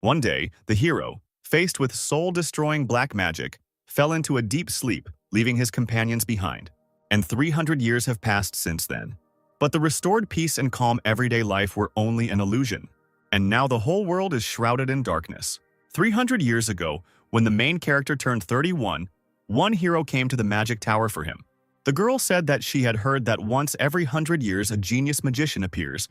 One day, the hero, faced with soul-destroying black magic, fell into a deep sleep, leaving his companions behind. And 300 years have passed since then. But the restored peace and calm everyday life were only an illusion. And now the whole world is shrouded in darkness. 300 years ago, when the main character turned 31, one hero came to the magic tower for him. The girl said that she had heard that once every 100 years a genius magician appears,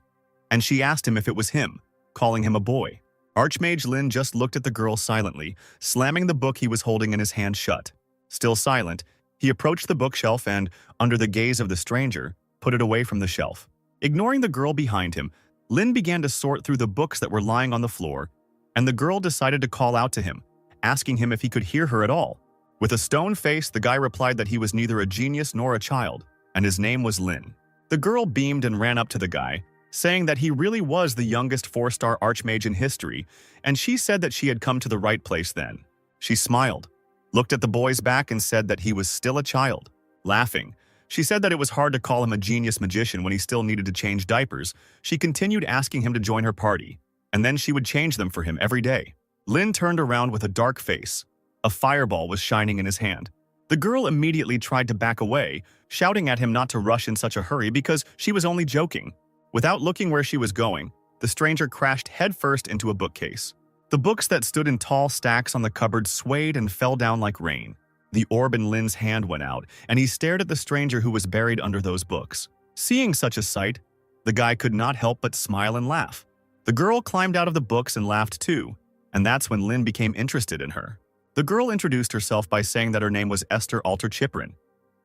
and she asked him if it was him, calling him a boy. Archmage Lin just looked at the girl silently, slamming the book he was holding in his hand shut. Still silent, he approached the bookshelf and, under the gaze of the stranger, put it away from the shelf. Ignoring the girl behind him, Lin began to sort through the books that were lying on the floor, and the girl decided to call out to him, asking him if he could hear her at all. With a stone face, the guy replied that he was neither a genius nor a child, and his name was Lin. The girl beamed and ran up to the guy, saying that he really was the youngest 4-star archmage in history, and she said that she had come to the right place then. She smiled, looked at the boy's back and said that he was still a child. Laughing, she said that it was hard to call him a genius magician when he still needed to change diapers. She continued asking him to join her party, and then she would change them for him every day. Lin turned around with a dark face. A fireball was shining in his hand. The girl immediately tried to back away, shouting at him not to rush in such a hurry because she was only joking. Without looking where she was going, the stranger crashed headfirst into a bookcase. The books that stood in tall stacks on the cupboard swayed and fell down like rain. The orb in Lin's hand went out, and he stared at the stranger who was buried under those books. Seeing such a sight, the guy could not help but smile and laugh. The girl climbed out of the books and laughed too, and that's when Lin became interested in her. The girl introduced herself by saying that her name was Esther Alter Chiprin,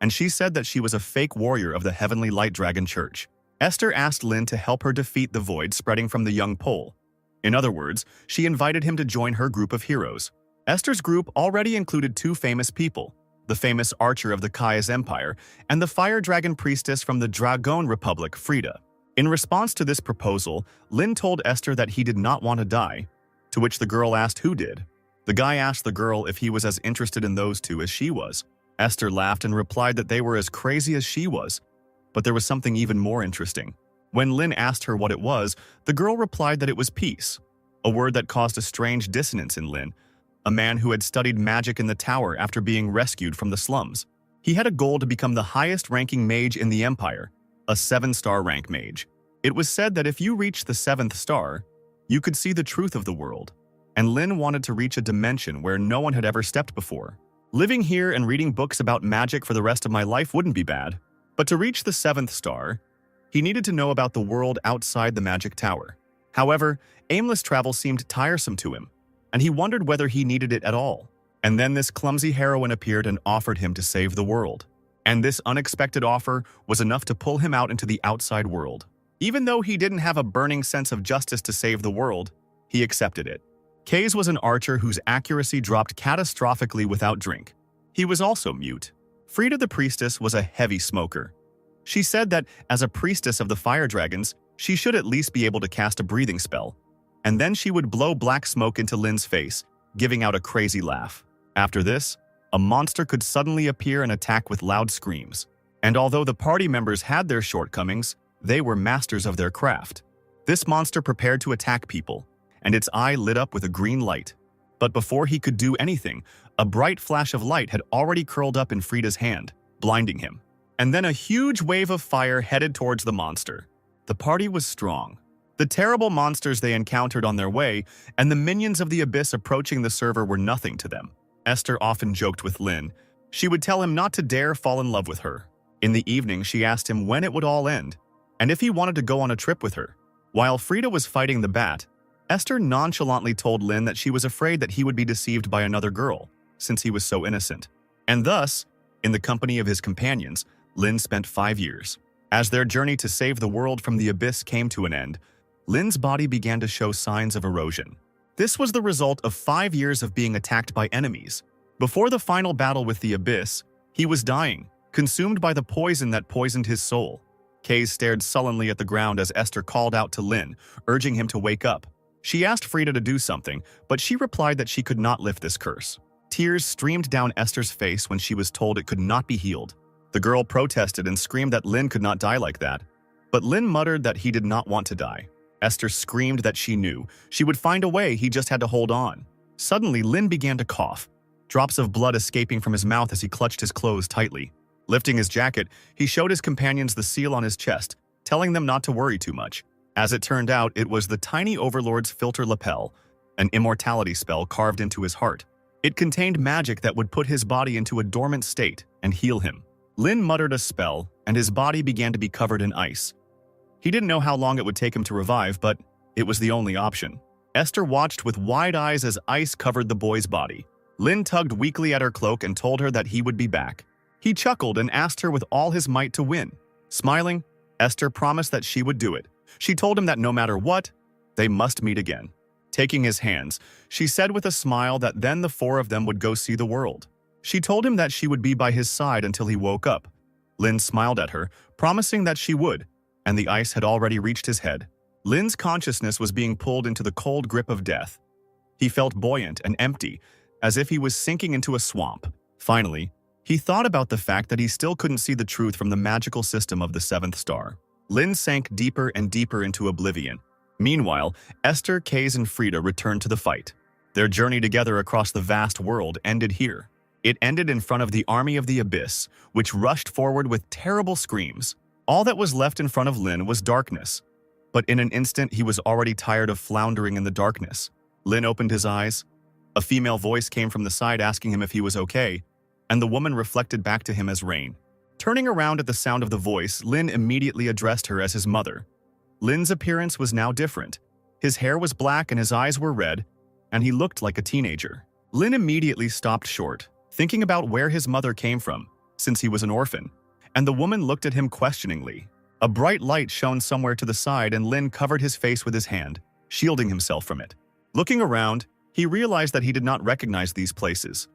and she said that she was a fake warrior of the Heavenly Light Dragon Church. Esther asked Lin to help her defeat the void spreading from the young pole. In other words, she invited him to join her group of heroes. Esther's group already included 2 famous people, the famous archer of the Kaya's Empire and the fire dragon priestess from the Dragon Republic, Frida. In response to this proposal, Lin told Esther that he did not want to die, to which the girl asked who did. The guy asked the girl if he was as interested in those 2 as she was. Esther laughed and replied that they were as crazy as she was. But there was something even more interesting. When Lin asked her what it was, the girl replied that it was peace, a word that caused a strange dissonance in Lin, a man who had studied magic in the tower after being rescued from the slums. He had a goal to become the highest-ranking mage in the Empire, a 7-star rank mage. It was said that if you reached the 7th star, you could see the truth of the world. And Lin wanted to reach a dimension where no one had ever stepped before. Living here and reading books about magic for the rest of my life wouldn't be bad. But to reach the 7th star, he needed to know about the world outside the magic tower. However, aimless travel seemed tiresome to him, and he wondered whether he needed it at all. And then this clumsy heroine appeared and offered him to save the world. And this unexpected offer was enough to pull him out into the outside world. Even though he didn't have a burning sense of justice to save the world, he accepted it. Kaze was an archer whose accuracy dropped catastrophically without drink. He was also mute. Frida the priestess was a heavy smoker. She said that, as a priestess of the fire dragons, she should at least be able to cast a breathing spell. And then she would blow black smoke into Lin's face, giving out a crazy laugh. After this, a monster could suddenly appear and attack with loud screams. And although the party members had their shortcomings, they were masters of their craft. This monster prepared to attack people, and its eye lit up with a green light. But before he could do anything, a bright flash of light had already curled up in Frida's hand, blinding him. And then a huge wave of fire headed towards the monster. The party was strong. The terrible monsters they encountered on their way and the minions of the abyss approaching the server were nothing to them. Esther often joked with Lin. She would tell him not to dare fall in love with her. In the evening, she asked him when it would all end, and if he wanted to go on a trip with her. While Frida was fighting the bat, Esther nonchalantly told Lin that she was afraid that he would be deceived by another girl, since he was so innocent. And thus, in the company of his companions, Lin spent 5 years. As their journey to save the world from the abyss came to an end, Lin's body began to show signs of erosion. This was the result of 5 years of being attacked by enemies. Before the final battle with the abyss, he was dying, consumed by the poison that poisoned his soul. Kaze stared sullenly at the ground as Esther called out to Lin, urging him to wake up. She asked Frida to do something, but she replied that she could not lift this curse. Tears streamed down Esther's face when she was told it could not be healed. The girl protested and screamed that Lin could not die like that. But Lin muttered that he did not want to die. Esther screamed that she knew. She would find a way, he just had to hold on. Suddenly, Lin began to cough, drops of blood escaping from his mouth as he clutched his clothes tightly. Lifting his jacket, he showed his companions the seal on his chest, telling them not to worry too much. As it turned out, it was the tiny overlord's filter lapel, an immortality spell carved into his heart. It contained magic that would put his body into a dormant state and heal him. Lin muttered a spell, and his body began to be covered in ice. He didn't know how long it would take him to revive, but it was the only option. Esther watched with wide eyes as ice covered the boy's body. Lin tugged weakly at her cloak and told her that he would be back. He chuckled and asked her with all his might to win. Smiling, Esther promised that she would do it. She told him that no matter what, they must meet again. Taking his hands, she said with a smile that then the four of them would go see the world. She told him that she would be by his side until he woke up. Lin smiled at her, promising that she would, and the ice had already reached his head. Lin's consciousness was being pulled into the cold grip of death. He felt buoyant and empty, as if he was sinking into a swamp. Finally, he thought about the fact that he still couldn't see the truth from the magical system of the seventh star. Lin sank deeper and deeper into oblivion. Meanwhile, Esther, Kaze, and Frida returned to the fight. Their journey together across the vast world ended here. It ended in front of the army of the Abyss, which rushed forward with terrible screams. All that was left in front of Lin was darkness. But in an instant, he was already tired of floundering in the darkness. Lin opened his eyes. A female voice came from the side asking him if he was okay, and the woman reflected back to him as rain. Turning around at the sound of the voice, Lin immediately addressed her as his mother. Lin's appearance was now different. His hair was black and his eyes were red, and he looked like a teenager. Lin immediately stopped short, thinking about where his mother came from, since he was an orphan, and the woman looked at him questioningly. A bright light shone somewhere to the side and Lin covered his face with his hand, shielding himself from it. Looking around, he realized that he did not recognize these places.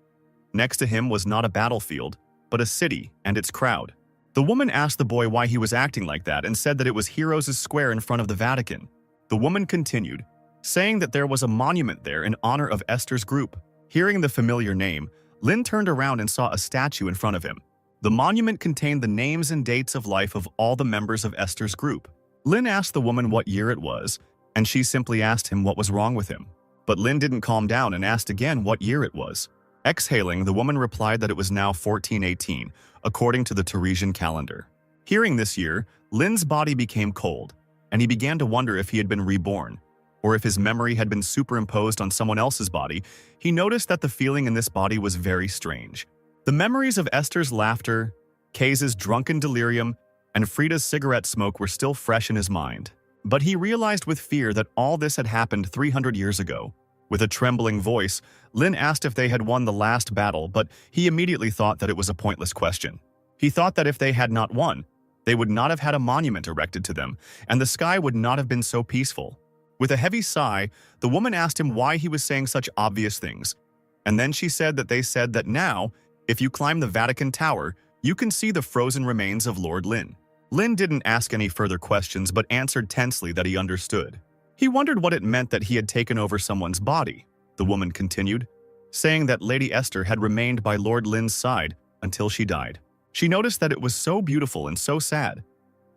Next to him was not a battlefield, but a city and its crowd. The woman asked the boy why he was acting like that and said that it was Heroes' Square in front of the Vatican. The woman continued, saying that there was a monument there in honor of Esther's group. Hearing the familiar name, Lin turned around and saw a statue in front of him. The monument contained the names and dates of life of all the members of Esther's group. Lin asked the woman what year it was, and she simply asked him what was wrong with him. But Lin didn't calm down and asked again what year it was. Exhaling, the woman replied that it was now 1418, according to the Teresian calendar. Hearing this year, Lin's body became cold, and he began to wonder if he had been reborn, or if his memory had been superimposed on someone else's body. He noticed that the feeling in this body was very strange. The memories of Esther's laughter, Kaze's drunken delirium, and Frida's cigarette smoke were still fresh in his mind. But he realized with fear that all this had happened 300 years ago. With a trembling voice, Lin asked if they had won the last battle, but he immediately thought that it was a pointless question. He thought that if they had not won, they would not have had a monument erected to them, and the sky would not have been so peaceful. With a heavy sigh, the woman asked him why he was saying such obvious things. And then she said that they said that now, if you climb the Vatican Tower, you can see the frozen remains of Lord Lin. Lin didn't ask any further questions but answered tensely that he understood. He wondered what it meant that he had taken over someone's body. The woman continued, saying that Lady Esther had remained by Lord Lin's side until she died. She noticed that it was so beautiful and so sad,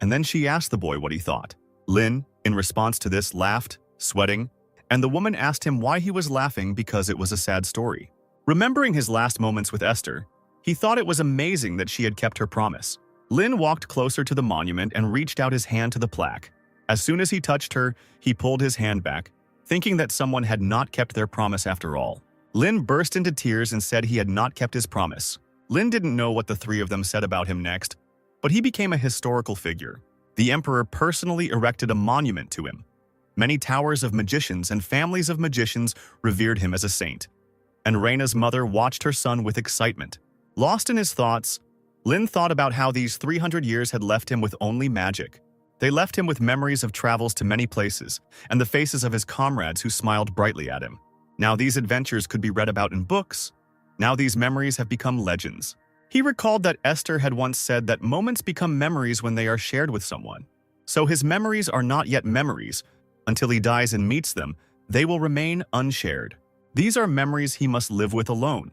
and then she asked the boy what he thought. Lin, in response to this, laughed, sweating, and the woman asked him why he was laughing because it was a sad story. Remembering his last moments with Esther, he thought it was amazing that she had kept her promise. Lin walked closer to the monument and reached out his hand to the plaque. As soon as he touched her, he pulled his hand back, thinking that someone had not kept their promise after all. Lin burst into tears and said he had not kept his promise. Lin didn't know what the three of them said about him next, but he became a historical figure. The emperor personally erected a monument to him. Many towers of magicians and families of magicians revered him as a saint. And Reina's mother watched her son with excitement. Lost in his thoughts, Lin thought about how these 300 years had left him with only magic. They left him with memories of travels to many places and the faces of his comrades who smiled brightly at him. Now these adventures could be read about in books. Now these memories have become legends. He recalled that Esther had once said that moments become memories when they are shared with someone. So his memories are not yet memories. Until he dies and meets them, they will remain unshared. These are memories he must live with alone,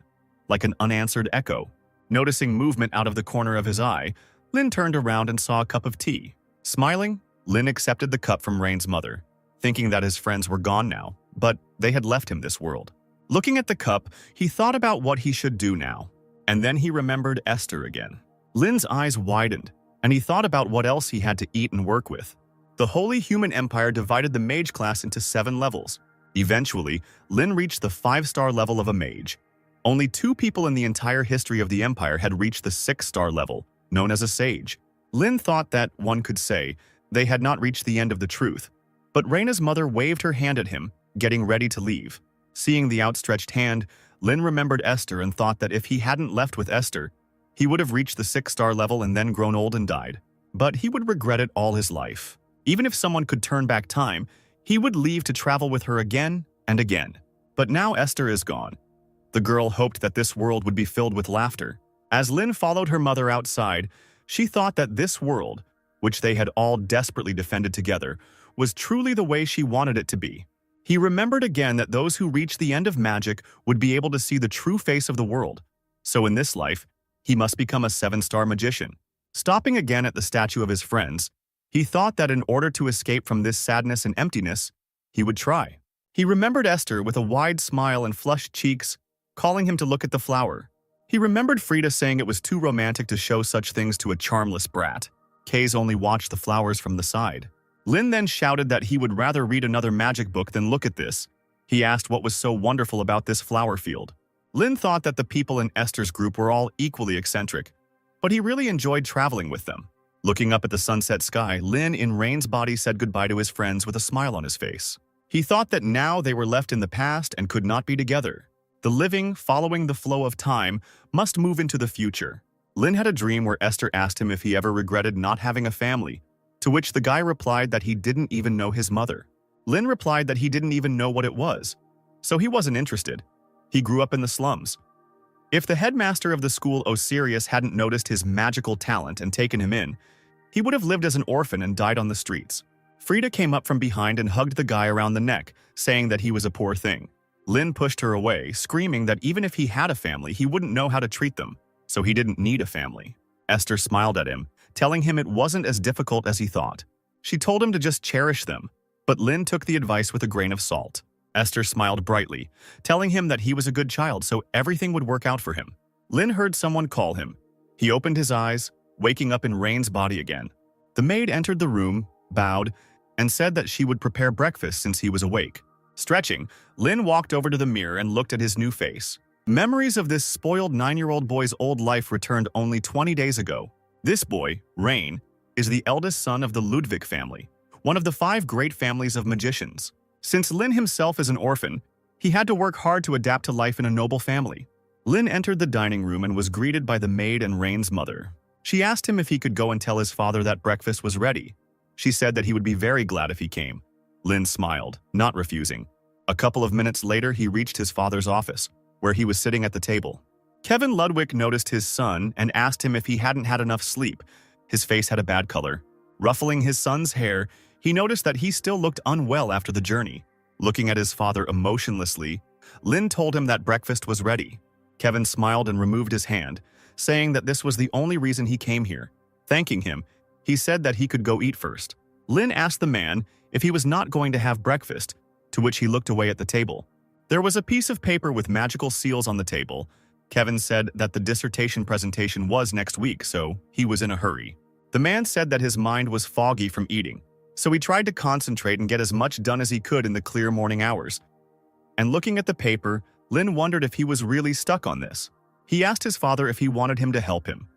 like an unanswered echo. Noticing movement out of the corner of his eye, Lin turned around and saw a cup of tea. Smiling, Lin accepted the cup from Rain's mother. thinking that his friends were gone now, but they had left him this world. Looking at the cup, he thought about what he should do now, and then he remembered Esther again. Lin's eyes widened, and he thought about what else he had to eat and work with. The Holy Human Empire divided the mage class into 7 levels. Eventually, Lin reached the 5-star level of a mage. Only 2 people in the entire history of the empire had reached the 6-star level, known as a sage. Lin thought that, one could say, they had not reached the end of the truth. But Reina's mother waved her hand at him, getting ready to leave. Seeing the outstretched hand, Lin remembered Esther and thought that if he hadn't left with Esther, he would have reached the 6-star level and then grown old and died. But he would regret it all his life. Even if someone could turn back time, he would leave to travel with her again and again. But now Esther is gone. The girl hoped that this world would be filled with laughter. As Lin followed her mother outside, she thought that this world, which they had all desperately defended together, was truly the way she wanted it to be. He remembered again that those who reached the end of magic would be able to see the true face of the world. So in this life, he must become a 7-star magician. Stopping again at the statue of his friends, he thought that in order to escape from this sadness and emptiness, he would try. He remembered Esther with a wide smile and flushed cheeks, calling him to look at the flower. He remembered Frida saying it was too romantic to show such things to a charmless brat. Kays only watched the flowers from the side. Lin then shouted that he would rather read another magic book than look at this. He asked what was so wonderful about this flower field. Lin thought that the people in Esther's group were all equally eccentric, but he really enjoyed traveling with them. Looking up at the sunset sky, Lin in Rain's body said goodbye to his friends with a smile on his face. He thought that now they were left in the past and could not be together. The living, following the flow of time, must move into the future. Lin had a dream where Esther asked him if he ever regretted not having a family, to which the guy replied that he didn't even know his mother. Lin replied that he didn't even know what it was, so he wasn't interested. He grew up in the slums. If the headmaster of the school, Osiris, hadn't noticed his magical talent and taken him in, he would have lived as an orphan and died on the streets. Frida came up from behind and hugged the guy around the neck, saying that he was a poor thing. Lin pushed her away, screaming that even if he had a family, he wouldn't know how to treat them, so he didn't need a family. Esther smiled at him, telling him it wasn't as difficult as he thought. She told him to just cherish them, but Lin took the advice with a grain of salt. Esther smiled brightly, telling him that he was a good child, so everything would work out for him. Lin heard someone call him. He opened his eyes, waking up in Rain's body again. The maid entered the room, bowed, and said that she would prepare breakfast since he was awake. Stretching, Lin walked over to the mirror and looked at his new face. Memories of this spoiled 9-year-old boy's old life returned only 20 days ago. This boy, Rain, is the eldest son of the Ludwig family, one of the 5 great families of magicians. Since Lin himself is an orphan, he had to work hard to adapt to life in a noble family. Lin entered the dining room and was greeted by the maid and Rain's mother. She asked him if he could go and tell his father that breakfast was ready. She said that he would be very glad if he came. Lin smiled, not refusing. A couple of minutes later, he reached his father's office, where he was sitting at the table. Kevin Ludwig noticed his son and asked him if he hadn't had enough sleep. His face had a bad color. Ruffling his son's hair, he noticed that he still looked unwell after the journey. Looking at his father emotionlessly, Lin told him that breakfast was ready. Kevin smiled and removed his hand, saying that this was the only reason he came here. Thanking him, he said that he could go eat first. Lin asked the man if he was not going to have breakfast, to which he looked away at the table. There was a piece of paper with magical seals on the table. Kevin said that the dissertation presentation was next week, so he was in a hurry. The man said that his mind was foggy from eating, so he tried to concentrate and get as much done as he could in the clear morning hours. And looking at the paper, Lin wondered if he was really stuck on this. He asked his father if he wanted him to help him.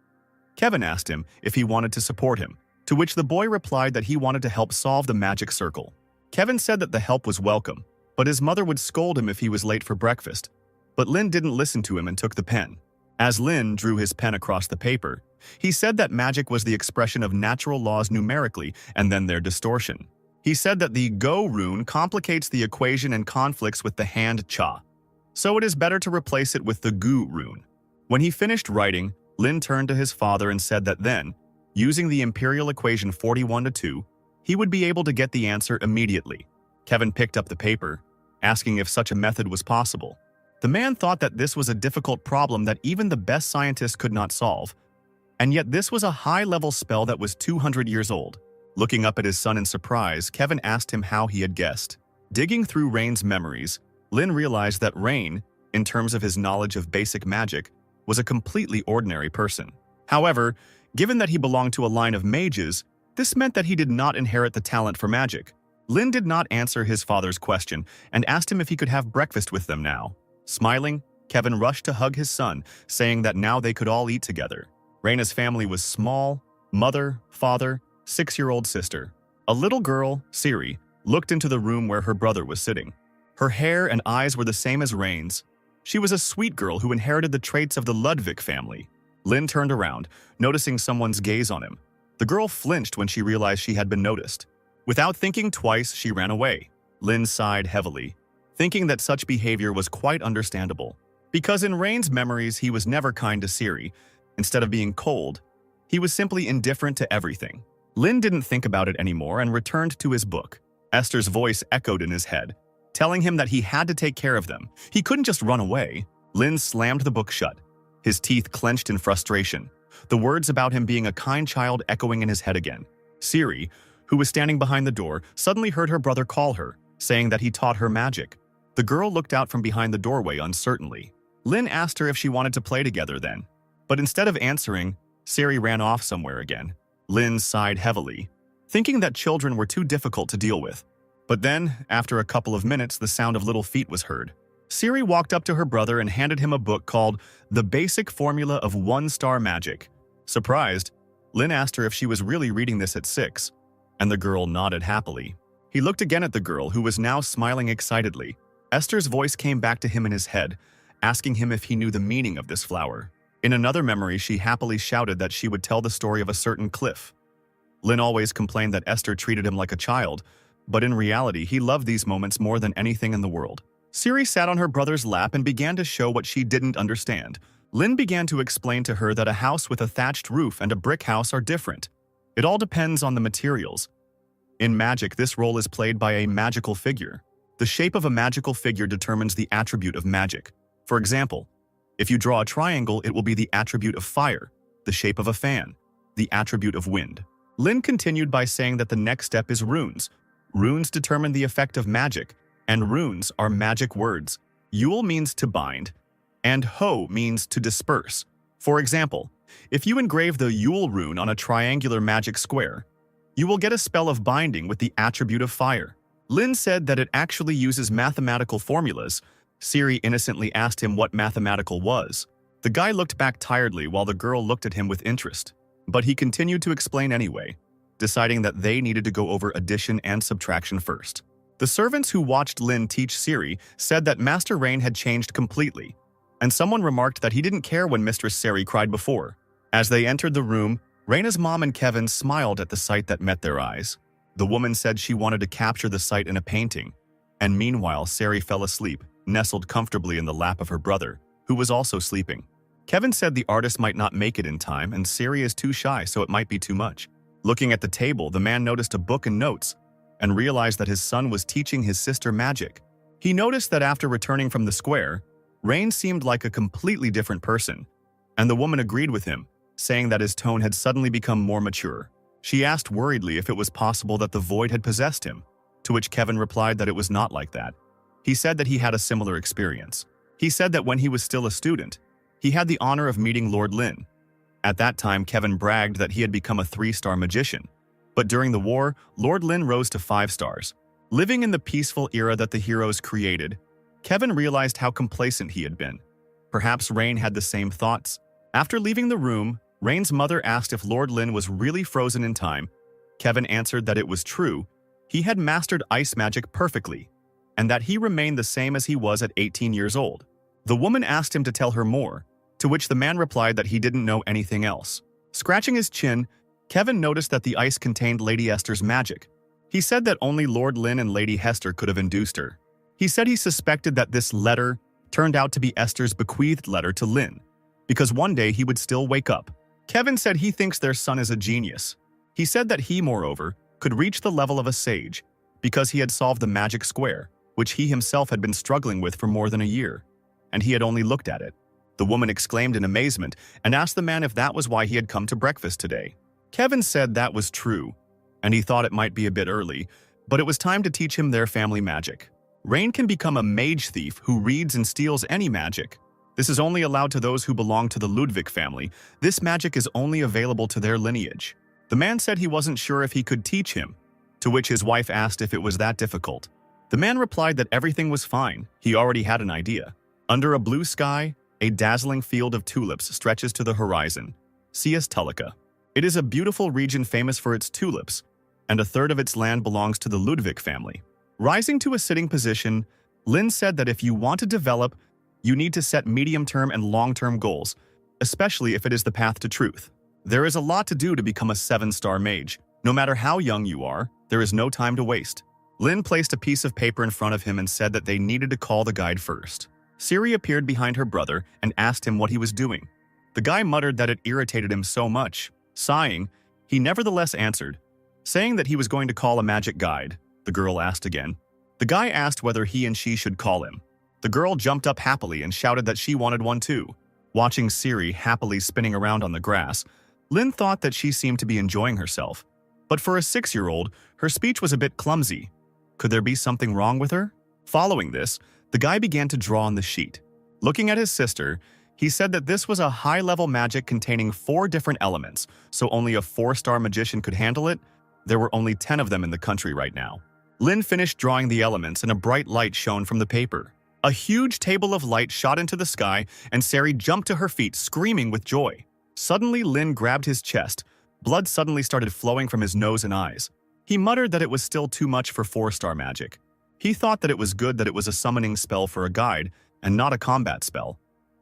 Kevin asked him if he wanted to support him, to which the boy replied that he wanted to help solve the magic circle. Kevin said that the help was welcome, but his mother would scold him if he was late for breakfast. But Lin didn't listen to him and took the pen. As Lin drew his pen across the paper, he said that magic was the expression of natural laws numerically and then their distortion. He said that the Go rune complicates the equation and conflicts with the hand Cha, so it is better to replace it with the Gu rune. When he finished writing, Lin turned to his father and said that then, using the imperial equation 41:2, he would be able to get the answer immediately. Kevin picked up the paper, asking if such a method was possible. The man thought that this was a difficult problem that even the best scientists could not solve, and yet this was a high-level spell that was 200 years old. Looking up at his son in surprise, Kevin asked him how he had guessed. Digging through Rain's memories, Lin realized that Rain, in terms of his knowledge of basic magic, was a completely ordinary person. However, given that he belonged to a line of mages, this meant that he did not inherit the talent for magic. Lin did not answer his father's question and asked him if he could have breakfast with them now. Smiling, Kevin rushed to hug his son, saying that now they could all eat together. Raina's family was small: mother, father, 6-year-old sister. A little girl, Siri, looked into the room where her brother was sitting. Her hair and eyes were the same as Rain's. She was a sweet girl who inherited the traits of the Ludwig family. Lin turned around, noticing someone's gaze on him. The girl flinched when she realized she had been noticed. Without thinking twice, she ran away. Lin sighed heavily, thinking that such behavior was quite understandable. Because in Rain's memories, he was never kind to Siri. Instead of being cold, he was simply indifferent to everything. Lin didn't think about it anymore and returned to his book. Esther's voice echoed in his head, telling him that he had to take care of them. He couldn't just run away. Lin slammed the book shut, his teeth clenched in frustration, the words about him being a kind child echoing in his head again. Siri, who was standing behind the door, suddenly heard her brother call her, saying that he taught her magic. The girl looked out from behind the doorway uncertainly. Lin asked her if she wanted to play together then, but instead of answering, Siri ran off somewhere again. Lin sighed heavily, thinking that children were too difficult to deal with. But then, after a couple of minutes, the sound of little feet was heard. Siri walked up to her brother and handed him a book called The Basic Formula of One-Star Magic. Surprised, Lin asked her if she was really reading this at 6, and the girl nodded happily. He looked again at the girl, who was now smiling excitedly. Esther's voice came back to him in his head, asking him if he knew the meaning of this flower. In another memory, she happily shouted that she would tell the story of a certain cliff. Lin always complained that Esther treated him like a child, but in reality, he loved these moments more than anything in the world. Siri sat on her brother's lap and began to show what she didn't understand. Lin began to explain to her that a house with a thatched roof and a brick house are different. It all depends on the materials. In magic, this role is played by a magical figure. The shape of a magical figure determines the attribute of magic. For example, if you draw a triangle, it will be the attribute of fire, the shape of a fan, the attribute of wind. Lin continued by saying that the next step is runes. Runes determine the effect of magic, and runes are magic words. Yule means to bind, and Ho means to disperse. For example, if you engrave the Yule rune on a triangular magic square, you will get a spell of binding with the attribute of fire. Lin said that it actually uses mathematical formulas. Siri innocently asked him what mathematical was. The guy looked back tiredly while the girl looked at him with interest, but he continued to explain anyway, deciding that they needed to go over addition and subtraction first. The servants who watched Lin teach Siri said that Master Rain had changed completely, and someone remarked that he didn't care when Mistress Siri cried before. As they entered the room, Raina's mom and Kevin smiled at the sight that met their eyes. The woman said she wanted to capture the sight in a painting, and meanwhile Siri fell asleep, nestled comfortably in the lap of her brother, who was also sleeping. Kevin said the artist might not make it in time, and Siri is too shy, so it might be too much. Looking at the table, the man noticed a book and notes, and realized that his son was teaching his sister magic. He noticed that after returning from the square, Rain seemed like a completely different person, and the woman agreed with him, saying that his tone had suddenly become more mature. She asked worriedly if it was possible that the void had possessed him, to which Kevin replied that it was not like that. He said that he had a similar experience. He said that when he was still a student, he had the honor of meeting Lord Lin. At that time, Kevin bragged that he had become a 3-star magician. But during the war, Lord Lin rose to 5 stars. Living in the peaceful era that the heroes created, Kevin realized how complacent he had been. Perhaps Rain had the same thoughts. After leaving the room, Rain's mother asked if Lord Lin was really frozen in time. Kevin answered that it was true. He had mastered ice magic perfectly, and that he remained the same as he was at 18 years old. The woman asked him to tell her more, to which the man replied that he didn't know anything else. Scratching his chin, Kevin noticed that the ice contained Lady Esther's magic. He said that only Lord Lin and Lady Hester could have induced her. He said he suspected that this letter turned out to be Esther's bequeathed letter to Lin, because one day he would still wake up. Kevin said he thinks their son is a genius. He said that he, moreover, could reach the level of a sage, because he had solved the magic square, which he himself had been struggling with for more than a year, and he had only looked at it. The woman exclaimed in amazement and asked the man if that was why he had come to breakfast today. Kevin said that was true. and he thought it might be a bit early, but it was time to teach him their family magic. Rain can become a mage thief who reads and steals any magic. This is only allowed to those who belong to the Ludwig family. This magic is only available to their lineage. The man said he wasn't sure if he could teach him, to which his wife asked if it was that difficult. The man replied that everything was fine. He already had an idea. Under a blue sky, a dazzling field of tulips stretches to the horizon. C.S. Tulika. It is a beautiful region famous for its tulips, and a third of its land belongs to the Ludwig family. Rising to a sitting position, Lin said that if you want to develop, you need to set medium-term and long-term goals, especially if it is the path to truth. There is a lot to do to become a 7-star mage. No matter how young you are, there is no time to waste. Lin placed a piece of paper in front of him and said that they needed to call the guide first. Siri appeared behind her brother and asked him what he was doing. The guy muttered that it irritated him so much. Sighing, he nevertheless answered, saying that he was going to call a magic guide. The girl asked again. The guy asked whether he and she should call him. The girl jumped up happily and shouted that she wanted one too. Watching Siri happily spinning around on the grass, Lin thought that she seemed to be enjoying herself. But for a 6-year-old, her speech was a bit clumsy. Could there be something wrong with her? Following this, the guy began to draw on the sheet. Looking at his sister, he said that this was a high-level magic containing 4 different elements, so only a 4-star magician could handle it. There were only 10 of them in the country right now. Lin finished drawing the elements and a bright light shone from the paper. A huge table of light shot into the sky and Sari jumped to her feet, screaming with joy. Suddenly, Lin grabbed his chest. Blood suddenly started flowing from his nose and eyes. He muttered that it was still too much for 4-star magic. He thought that it was good that it was a summoning spell for a guide and not a combat spell.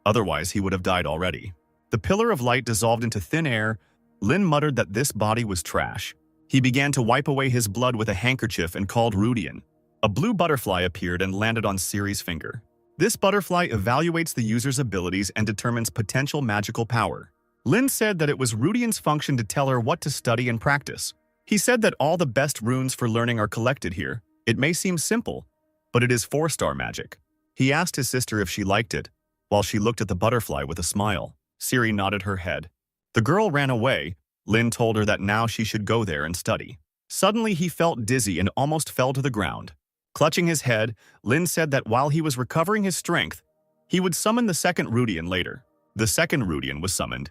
Otherwise, he would have died already. The pillar of light dissolved into thin air. Lin muttered that this body was trash. He began to wipe away his blood with a handkerchief and called Rudian. A blue butterfly appeared and landed on Siri's finger. This butterfly evaluates the user's abilities and determines potential magical power. Lin said that it was Rudian's function to tell her what to study and practice. He said that all the best runes for learning are collected here. It may seem simple, but it is 4-star magic. He asked his sister if she liked it, while she looked at the butterfly with a smile. Siri nodded her head. The girl ran away. Lin told her that now she should go there and study. Suddenly, he felt dizzy and almost fell to the ground. Clutching his head, Lin said that while he was recovering his strength, he would summon the second Rudian later. The second Rudian was summoned.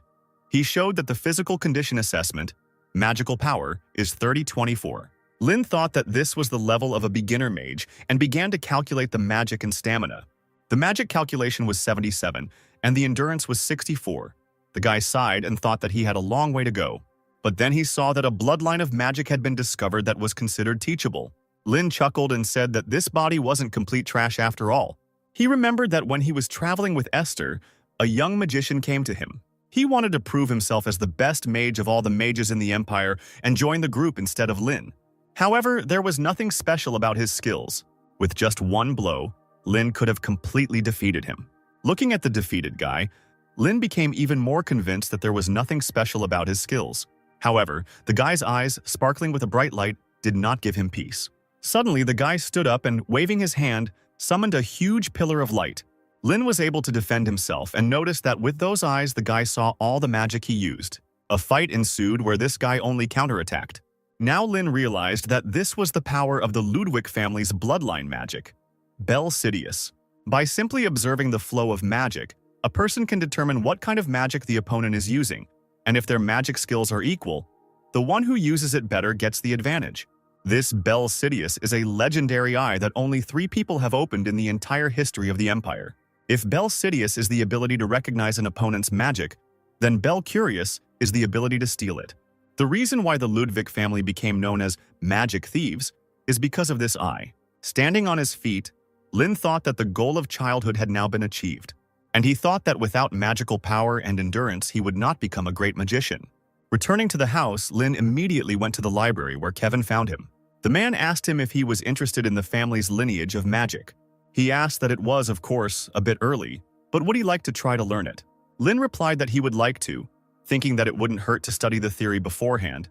He showed that the physical condition assessment, magical power, is 30-24. Lin thought that this was the level of a beginner mage and began to calculate the magic and stamina. The magic calculation was 77, and the endurance was 64. The guy sighed and thought that he had a long way to go. But then he saw that a bloodline of magic had been discovered that was considered teachable. Lin chuckled and said that this body wasn't complete trash after all. He remembered that when he was traveling with Esther, a young magician came to him. He wanted to prove himself as the best mage of all the mages in the Empire and join the group instead of Lin. However, there was nothing special about his skills. With just one blow, Lin could have completely defeated him. Looking at the defeated guy, Lin became even more convinced that there was nothing special about his skills. However, the guy's eyes, sparkling with a bright light, did not give him peace. Suddenly, the guy stood up and, waving his hand, summoned a huge pillar of light. Lin was able to defend himself and noticed that with those eyes the guy saw all the magic he used. A fight ensued where this guy only counterattacked. Now Lin realized that this was the power of the Ludwig family's bloodline magic. Bel Sidious. By simply observing the flow of magic, a person can determine what kind of magic the opponent is using, and if their magic skills are equal, the one who uses it better gets the advantage. This Bel Sidious is a legendary eye that only 3 people have opened in the entire history of the Empire. If Bel Sidious is the ability to recognize an opponent's magic, then Bel Curious is the ability to steal it. The reason why the Ludwig family became known as magic thieves is because of this eye. Standing on his feet, Lin thought that the goal of childhood had now been achieved, and he thought that without magical power and endurance he would not become a great magician. Returning to the house, Lin immediately went to the library where Kevin found him. The man asked him if he was interested in the family's lineage of magic. He asked that it was, of course, a bit early, but would he like to try to learn it? Lin replied that he would like to, thinking that it wouldn't hurt to study the theory beforehand.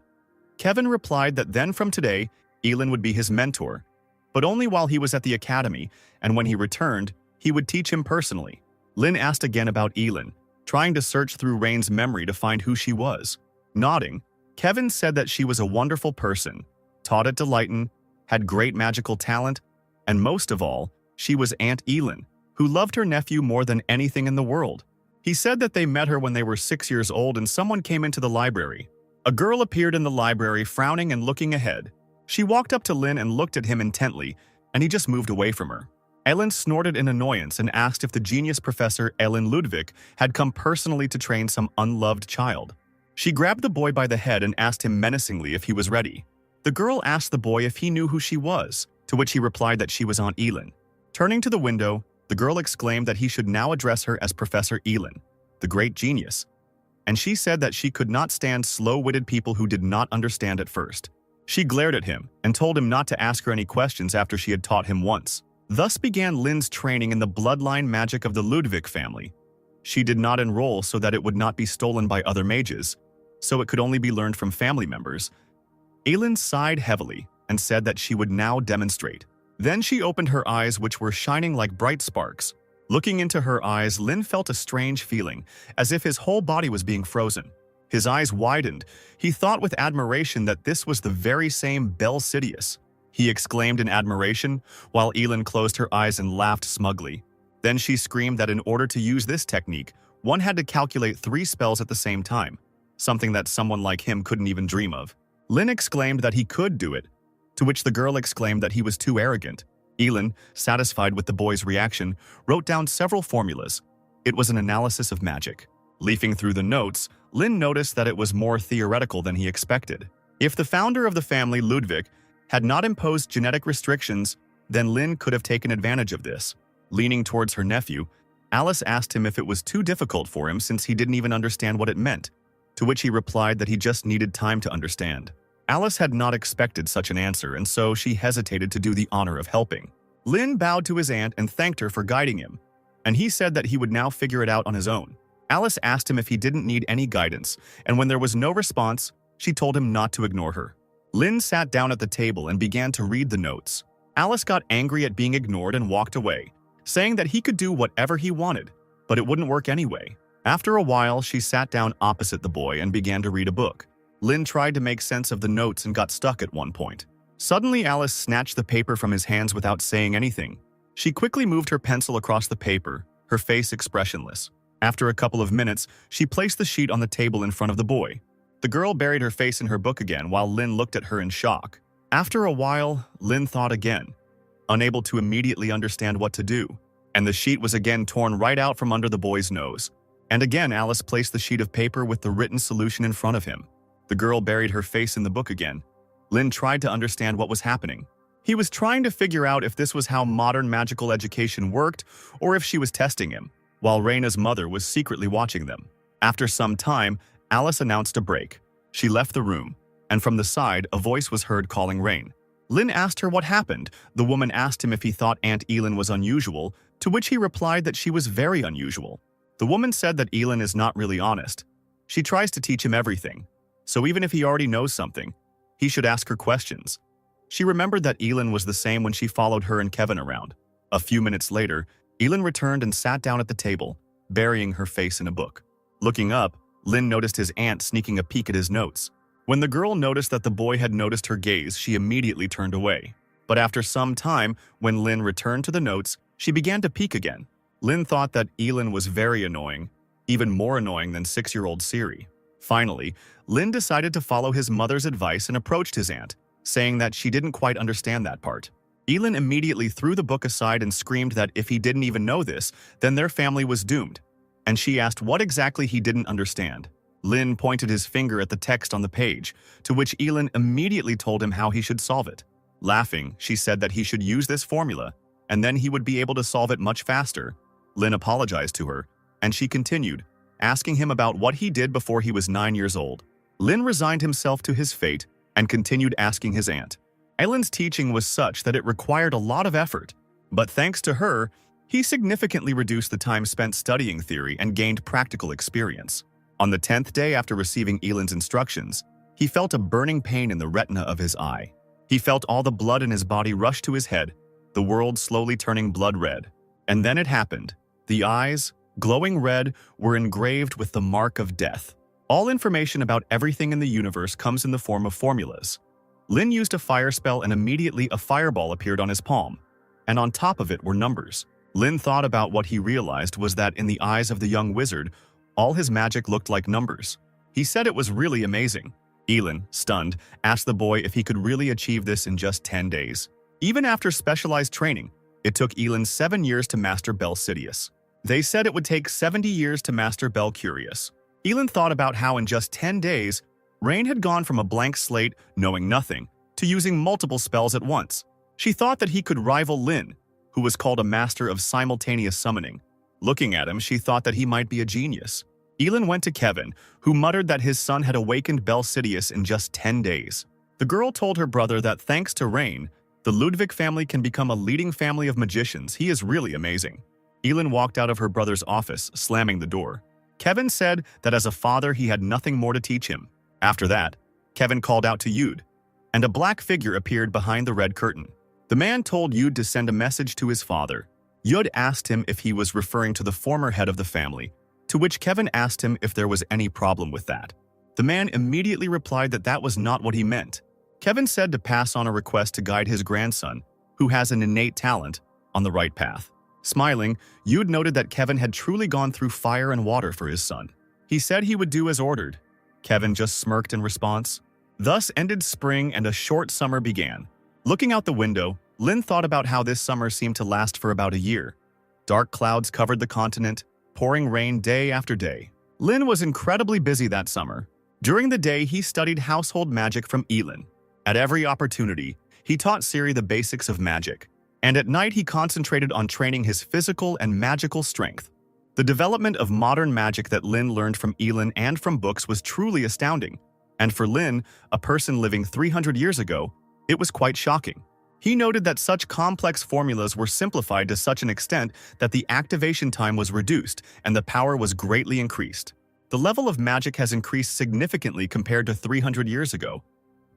Kevin replied that then from today, Elin would be his mentor, but only while he was at the academy, and when he returned, he would teach him personally. Lin asked again about Elin, trying to search through Rain's memory to find who she was. Nodding, Kevin said that she was a wonderful person, taught at Delayton, had great magical talent, and most of all, she was Aunt Elin, who loved her nephew more than anything in the world. He said that they met her when they were 6 years old and someone came into the library. A girl appeared in the library, frowning and looking ahead. She walked up to Lynn and looked at him intently, and he just moved away from her. Elin snorted in annoyance and asked if the genius professor Elin Ludwig had come personally to train some unloved child. She grabbed the boy by the head and asked him menacingly if he was ready. The girl asked the boy if he knew who she was, to which he replied that she was Aunt Elin. Turning to the window, the girl exclaimed that he should now address her as Professor Elin, the great genius, and she said that she could not stand slow-witted people who did not understand at first. She glared at him and told him not to ask her any questions after she had taught him once. Thus began Lynn's training in the bloodline magic of the Ludwig family. She did not enroll so that it would not be stolen by other mages, so it could only be learned from family members. Elin sighed heavily and said that she would now demonstrate. Then she opened her eyes, which were shining like bright sparks. Looking into her eyes, Lynn felt a strange feeling, as if his whole body was being frozen. His eyes widened. He thought with admiration that this was the very same Belle Sidious. He exclaimed in admiration, while Elin closed her eyes and laughed smugly. Then she screamed that in order to use this technique, one had to calculate 3 spells at the same time, something that someone like him couldn't even dream of. Lynn exclaimed that he could do it, to which the girl exclaimed that he was too arrogant. Elin, satisfied with the boy's reaction, wrote down several formulas. It was an analysis of magic. Leafing through the notes, Lynn noticed that it was more theoretical than he expected. If the founder of the family, Ludwig, had not imposed genetic restrictions, then Lynn could have taken advantage of this. Leaning towards her nephew, Alice asked him if it was too difficult for him since he didn't even understand what it meant, to which he replied that he just needed time to understand. Alice had not expected such an answer, and so she hesitated to do the honor of helping. Lynn bowed to his aunt and thanked her for guiding him, and he said that he would now figure it out on his own. Alice asked him if he didn't need any guidance, and when there was no response, she told him not to ignore her. Lynn sat down at the table and began to read the notes. Alice got angry at being ignored and walked away, saying that he could do whatever he wanted, but it wouldn't work anyway. After a while, she sat down opposite the boy and began to read a book. Lynn tried to make sense of the notes and got stuck at one point. Suddenly, Alice snatched the paper from his hands without saying anything. She quickly moved her pencil across the paper, her face expressionless. After a couple of minutes, she placed the sheet on the table in front of the boy. The girl buried her face in her book again while Lynn looked at her in shock. After a while, Lynn thought again, unable to immediately understand what to do, and the sheet was again torn right out from under the boy's nose. And again, Alice placed the sheet of paper with the written solution in front of him. The girl buried her face in the book again. Lynn tried to understand what was happening. He was trying to figure out if this was how modern magical education worked or if she was testing him, while Raina's mother was secretly watching them. After some time, Alice announced a break. She left the room, and from the side, a voice was heard calling Rain. Lynn asked her what happened. The woman asked him if he thought Aunt Elin was unusual, to which he replied that she was very unusual. The woman said that Elin is not really honest. She tries to teach him everything. So even if he already knows something, he should ask her questions. She remembered that Elin was the same when she followed her and Kevin around. A few minutes later, Elin returned and sat down at the table, burying her face in a book. Looking up, Lynn noticed his aunt sneaking a peek at his notes. When the girl noticed that the boy had noticed her gaze, she immediately turned away. But after some time, when Lynn returned to the notes, she began to peek again. Lynn thought that Elin was very annoying, even more annoying than 6-year-old Siri. Finally, Lynn decided to follow his mother's advice and approached his aunt, saying that she didn't quite understand that part. Elin immediately threw the book aside and screamed that if he didn't even know this, then their family was doomed, and she asked what exactly he didn't understand. Lynn pointed his finger at the text on the page, to which Elin immediately told him how he should solve it. Laughing, she said that he should use this formula, and then he would be able to solve it much faster. Lynn apologized to her, and she continued, asking him about what he did before he was 9 years old. Lynn resigned himself to his fate and continued asking his aunt. Elin's teaching was such that it required a lot of effort, but thanks to her, he significantly reduced the time spent studying theory and gained practical experience. On the 10th day after receiving Elin's instructions, he felt a burning pain in the retina of his eye. He felt all the blood in his body rush to his head, the world slowly turning blood red. And then it happened. The eyes, glowing red, were engraved with the mark of death. All information about everything in the universe comes in the form of formulas. Lin used a fire spell and immediately a fireball appeared on his palm, and on top of it were numbers. Lin thought about what he realized was that in the eyes of the young wizard, all his magic looked like numbers. He said it was really amazing. Elin, stunned, asked the boy if he could really achieve this in just 10 days. Even after specialized training, it took Elin 7 years to master Belcidius. They said it would take 70 years to master Belcurious. Elin thought about how in just 10 days, Rain had gone from a blank slate, knowing nothing, to using multiple spells at once. She thought that he could rival Lin, who was called a master of simultaneous summoning. Looking at him, she thought that he might be a genius. Elin went to Kevin, who muttered that his son had awakened Belcidius in just 10 days. The girl told her brother that thanks to Rain, the Ludwig family can become a leading family of magicians. He is really amazing. Elin walked out of her brother's office, slamming the door. Kevin said that as a father he had nothing more to teach him. After that, Kevin called out to Yud, and a black figure appeared behind the red curtain. The man told Yud to send a message to his father. Yud asked him if he was referring to the former head of the family, to which Kevin asked him if there was any problem with that. The man immediately replied that that was not what he meant. Kevin said to pass on a request to guide his grandson, who has an innate talent, on the right path. Smiling, Yud noted that Kevin had truly gone through fire and water for his son. He said he would do as ordered. Kevin just smirked in response. Thus ended spring and a short summer began. Looking out the window, Lin thought about how this summer seemed to last for about a year. Dark clouds covered the continent, pouring rain day after day. Lin was incredibly busy that summer. During the day, he studied household magic from Elin. At every opportunity, he taught Ciri the basics of magic. And at night, he concentrated on training his physical and magical strength. The development of modern magic that Lin learned from Elin and from books was truly astounding. And for Lin, a person living 300 years ago, it was quite shocking. He noted that such complex formulas were simplified to such an extent that the activation time was reduced and the power was greatly increased. The level of magic has increased significantly compared to 300 years ago.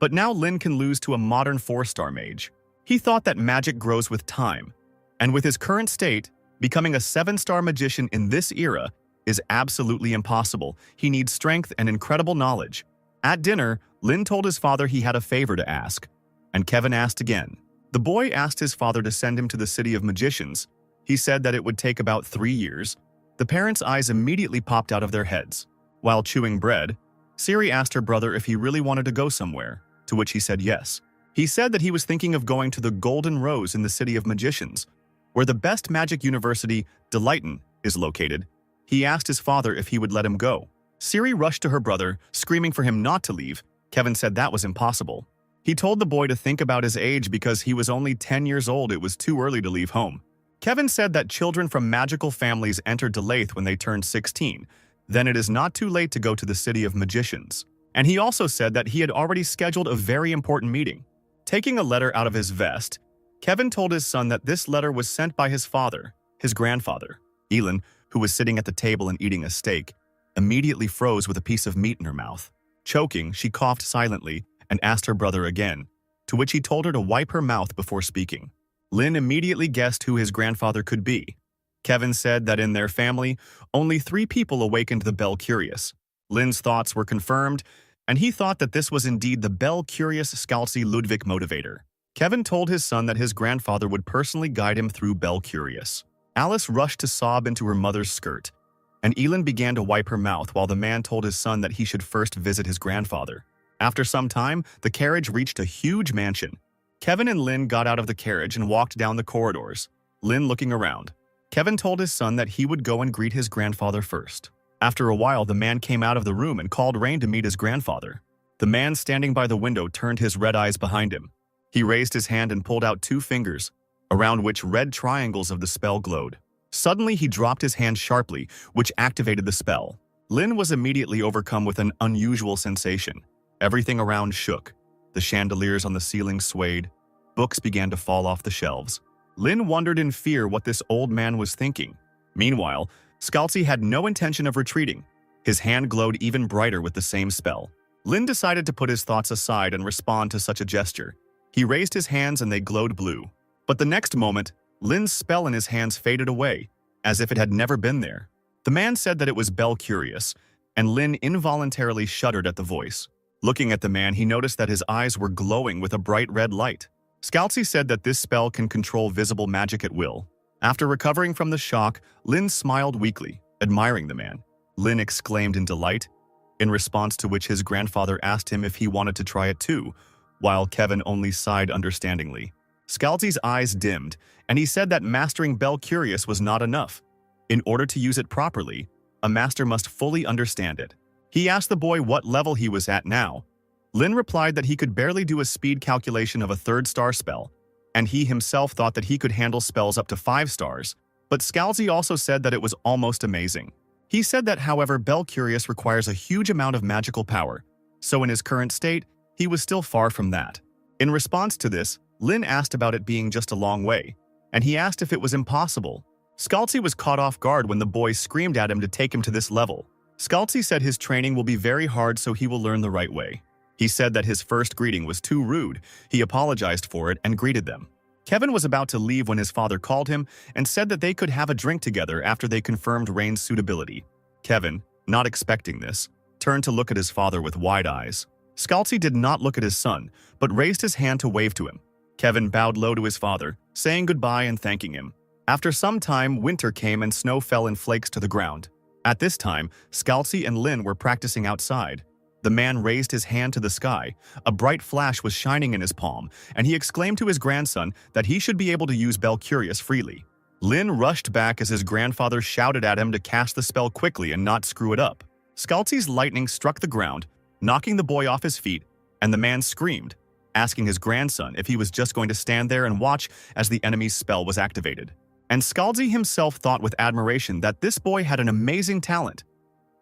But now Lin can lose to a modern 4-star mage. He thought that magic grows with time, and with his current state, becoming a 7-star magician in this era is absolutely impossible. He needs strength and incredible knowledge. At dinner, Lin told his father he had a favor to ask, and Kevin asked again. The boy asked his father to send him to the city of magicians. He said that it would take about 3 years. The parents' eyes immediately popped out of their heads. While chewing bread, Ciri asked her brother if he really wanted to go somewhere, to which he said yes. He said that he was thinking of going to the Golden Rose in the City of Magicians, where the best magic university, Deleighton, is located. He asked his father if he would let him go. Ciri rushed to her brother, screaming for him not to leave. Kevin said that was impossible. He told the boy to think about his age because he was only 10 years old. It was too early to leave home. Kevin said that children from magical families enter Deleighton when they turn 16. Then it is not too late to go to the City of Magicians. And he also said that he had already scheduled a very important meeting. Taking a letter out of his vest, Kevin told his son that this letter was sent by his father, his grandfather. Elin, who was sitting at the table and eating a steak, immediately froze with a piece of meat in her mouth. Choking, she coughed silently and asked her brother again, to which he told her to wipe her mouth before speaking. Lin immediately guessed who his grandfather could be. Kevin said that in their family, only 3 people awakened the Belcurious. Lin's thoughts were confirmed, and he thought that this was indeed the Belcurious Scalzi Ludwig motivator. Kevin told his son that his grandfather would personally guide him through Belcurious. Alice rushed to sob into her mother's skirt, and Elin began to wipe her mouth while the man told his son that he should first visit his grandfather. After some time, the carriage reached a huge mansion. Kevin and Lin got out of the carriage and walked down the corridors, Lin looking around. Kevin told his son that he would go and greet his grandfather first. After a while, the man came out of the room and called Rain to meet his grandfather. The man standing by the window turned his red eyes behind him. He raised his hand and pulled out 2 fingers, around which red triangles of the spell glowed. Suddenly, he dropped his hand sharply, which activated the spell. Lin was immediately overcome with an unusual sensation. Everything around shook. The chandeliers on the ceiling swayed. Books began to fall off the shelves. Lin wondered in fear what this old man was thinking. Meanwhile, Scalzi had no intention of retreating. His hand glowed even brighter with the same spell. Lin decided to put his thoughts aside and respond to such a gesture. He raised his hands and they glowed blue. But the next moment, Lin's spell in his hands faded away, as if it had never been there. The man said that it was Belcurious, and Lin involuntarily shuddered at the voice. Looking at the man, he noticed that his eyes were glowing with a bright red light. Scalzi said that this spell can control visible magic at will. After recovering from the shock, Lin smiled weakly, admiring the man. Lin exclaimed in delight, in response to which his grandfather asked him if he wanted to try it too, while Kevin only sighed understandingly. Scalzi's eyes dimmed, and he said that mastering Bel Curious was not enough. In order to use it properly, a master must fully understand it. He asked the boy what level he was at now. Lin replied that he could barely do a speed calculation of a 3rd-star spell, and he himself thought that he could handle spells up to 5 stars, but Scalzi also said that it was almost amazing. He said that, however, Bel Curious requires a huge amount of magical power, so in his current state, he was still far from that. In response to this, Lin asked about it being just a long way, and he asked if it was impossible. Scalzi was caught off guard when the boy screamed at him to take him to this level. Scalzi said his training will be very hard, so he will learn the right way. He said that his first greeting was too rude. He apologized for it and greeted them. Kevin was about to leave when his father called him and said that they could have a drink together after they confirmed Rain's suitability. Kevin, not expecting this, turned to look at his father with wide eyes. Scalzi did not look at his son, but raised his hand to wave to him. Kevin bowed low to his father, saying goodbye and thanking him. After some time, winter came and snow fell in flakes to the ground. At this time, Scalzi and Lin were practicing outside. The man raised his hand to the sky. A bright flash was shining in his palm, and he exclaimed to his grandson that he should be able to use Bel Curious freely. Lin rushed back as his grandfather shouted at him to cast the spell quickly and not screw it up. Scalzi's lightning struck the ground, knocking the boy off his feet, and the man screamed, asking his grandson if he was just going to stand there and watch as the enemy's spell was activated. And Scalzi himself thought with admiration that this boy had an amazing talent.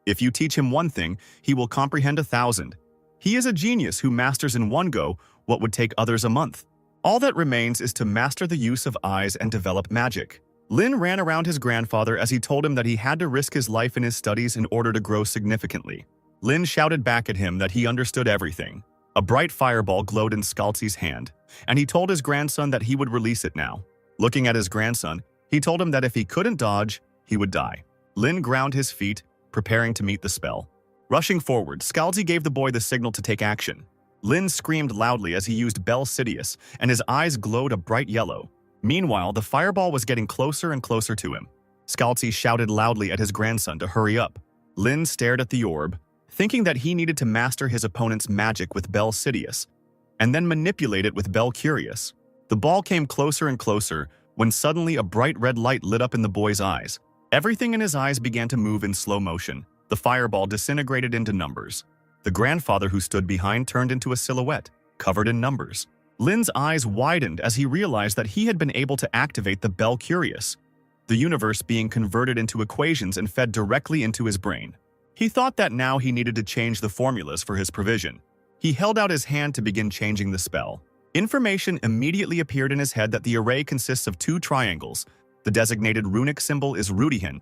If you teach him one thing, he will comprehend 1,000. He is a genius who masters in one go what would take others a month. All that remains is to master the use of eyes and develop magic. Lin ran around his grandfather as he told him that he had to risk his life in his studies in order to grow significantly. Lin shouted back at him that he understood everything. A bright fireball glowed in Scalzi's hand, and he told his grandson that he would release it now. Looking at his grandson, he told him that if he couldn't dodge, he would die. Lin ground his feet, preparing to meet the spell. Rushing forward, Scalzi gave the boy the signal to take action. Lin screamed loudly as he used Bel Sidious, and his eyes glowed a bright yellow. Meanwhile, the fireball was getting closer and closer to him. Scalzi shouted loudly at his grandson to hurry up. Lin stared at the orb, thinking that he needed to master his opponent's magic with Bel Sidious, and then manipulate it with Bel Curious. The ball came closer and closer when suddenly a bright red light lit up in the boy's eyes. Everything in his eyes began to move in slow motion. The fireball disintegrated into numbers. The grandfather who stood behind turned into a silhouette, covered in numbers. Lin's eyes widened as he realized that he had been able to activate the Bel Curious, the universe being converted into equations and fed directly into his brain. He thought that now he needed to change the formulas for his provision. He held out his hand to begin changing the spell. Information immediately appeared in his head that the array consists of 2 triangles. The designated runic symbol is Rudihin.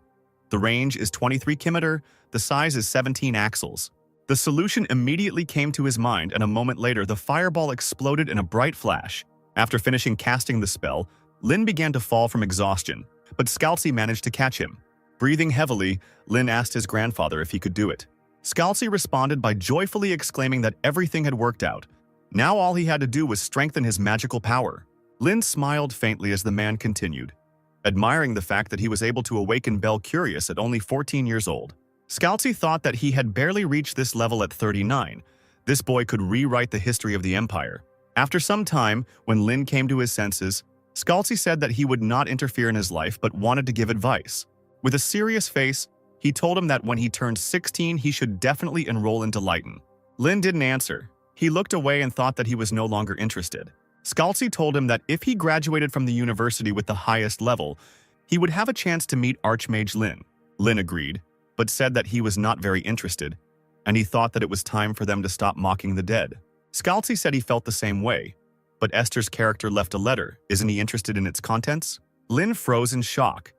The range is 23 kilometer, the size is 17 axles. The solution immediately came to his mind, and a moment later the fireball exploded in a bright flash. After finishing casting the spell, Lin began to fall from exhaustion, but Scalzi managed to catch him. Breathing heavily, Lin asked his grandfather if he could do it. Scalzi responded by joyfully exclaiming that everything had worked out. Now all he had to do was strengthen his magical power. Lin smiled faintly as the man continued, admiring the fact that he was able to awaken Bel Curious at only 14 years old. Scalzi thought that he had barely reached this level at 39. This boy could rewrite the history of the Empire. After some time, when Lin came to his senses, Scalzi said that he would not interfere in his life but wanted to give advice. With a serious face, he told him that when he turned 16, he should definitely enroll into Lighten. Lin didn't answer. He looked away and thought that he was no longer interested. Scalzi told him that if he graduated from the university with the highest level, he would have a chance to meet Archmage Lin. Lin agreed, but said that he was not very interested, and he thought that it was time for them to stop mocking the dead. Scalzi said he felt the same way, but Esther's character left a letter. Isn't he interested in its contents? Lin froze in shock.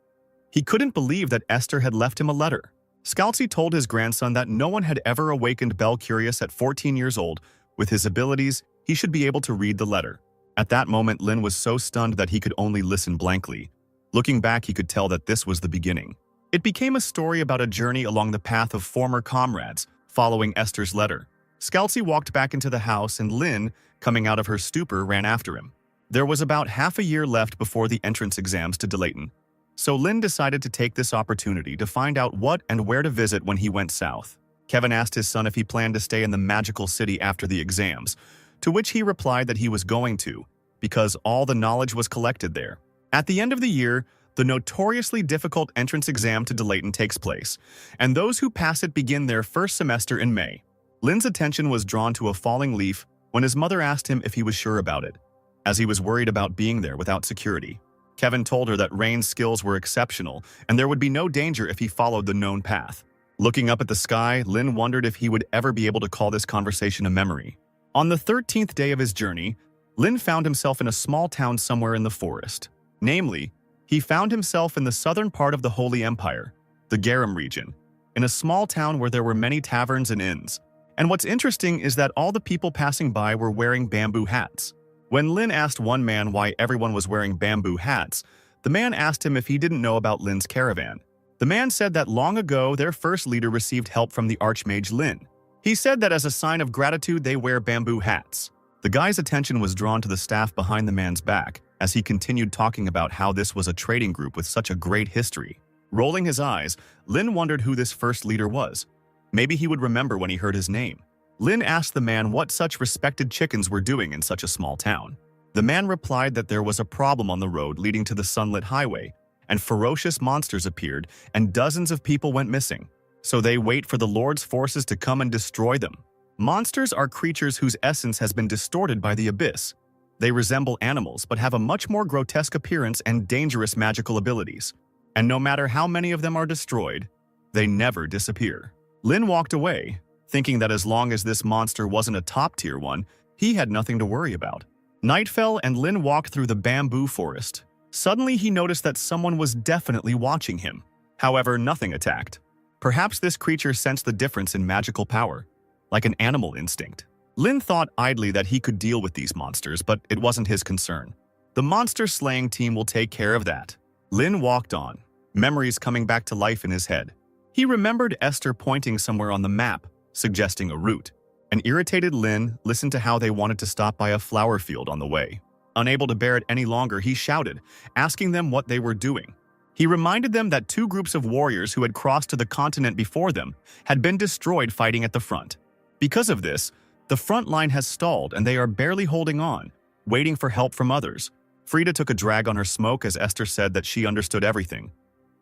He couldn't believe that Esther had left him a letter. Scalzi told his grandson that no one had ever awakened Bel Curious at 14 years old. With his abilities, he should be able to read the letter. At that moment, Lin was so stunned that he could only listen blankly. Looking back, he could tell that this was the beginning. It became a story about a journey along the path of former comrades, following Esther's letter. Scalzi walked back into the house and Lynn, coming out of her stupor, ran after him. There was about half a year left before the entrance exams to Delayton, so Lynn decided to take this opportunity to find out what and where to visit when he went south. Kevin asked his son if he planned to stay in the magical city after the exams, to which he replied that he was going to, because all the knowledge was collected there. At the end of the year, the notoriously difficult entrance exam to Delayton takes place, and those who pass it begin their first semester in May. Lynn's attention was drawn to a falling leaf when his mother asked him if he was sure about it, as he was worried about being there without security. Kevin told her that Rain's skills were exceptional and there would be no danger if he followed the known path. Looking up at the sky, Lynn wondered if he would ever be able to call this conversation a memory. On the 13th day of his journey, Lynn found himself in a small town somewhere in the forest. Namely, he found himself in the southern part of the Holy Empire, the Garum region, in a small town where there were many taverns and inns. And what's interesting is that all the people passing by were wearing bamboo hats. When Lynn asked one man why everyone was wearing bamboo hats, the man asked him if he didn't know about Lynn's caravan. The man said that long ago their first leader received help from the Archmage Lynn. He said that as a sign of gratitude they wear bamboo hats. The guy's attention was drawn to the staff behind the man's back as he continued talking about how this was a trading group with such a great history. Rolling his eyes, Lynn wondered who this first leader was. Maybe he would remember when he heard his name. Lynn asked the man what such respected chickens were doing in such a small town. The man replied that there was a problem on the road leading to the sunlit highway, and ferocious monsters appeared and dozens of people went missing. So they wait for the Lord's forces to come and destroy them. Monsters are creatures whose essence has been distorted by the abyss. They resemble animals but have a much more grotesque appearance and dangerous magical abilities. And no matter how many of them are destroyed, they never disappear. Lynn walked away, thinking that as long as this monster wasn't a top-tier one, he had nothing to worry about. Night fell and Lynn walked through the bamboo forest. Suddenly he noticed that someone was definitely watching him. However, nothing attacked. Perhaps this creature sensed the difference in magical power, like an animal instinct. Lynn thought idly that he could deal with these monsters, but it wasn't his concern. The monster-slaying team will take care of that. Lynn walked on, memories coming back to life in his head. He remembered Esther pointing somewhere on the map, suggesting a route. An irritated Lynn listened to how they wanted to stop by a flower field on the way. Unable to bear it any longer, he shouted, asking them what they were doing. He reminded them that two groups of warriors who had crossed to the continent before them had been destroyed fighting at the front. Because of this, the front line has stalled and they are barely holding on, waiting for help from others. Frida took a drag on her smoke as Esther said that she understood everything.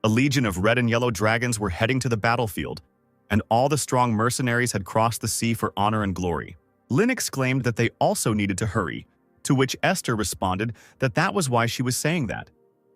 A legion of red and yellow dragons were heading to the battlefield, and all the strong mercenaries had crossed the sea for honor and glory. Lynn exclaimed that they also needed to hurry, to which Esther responded that that was why she was saying that.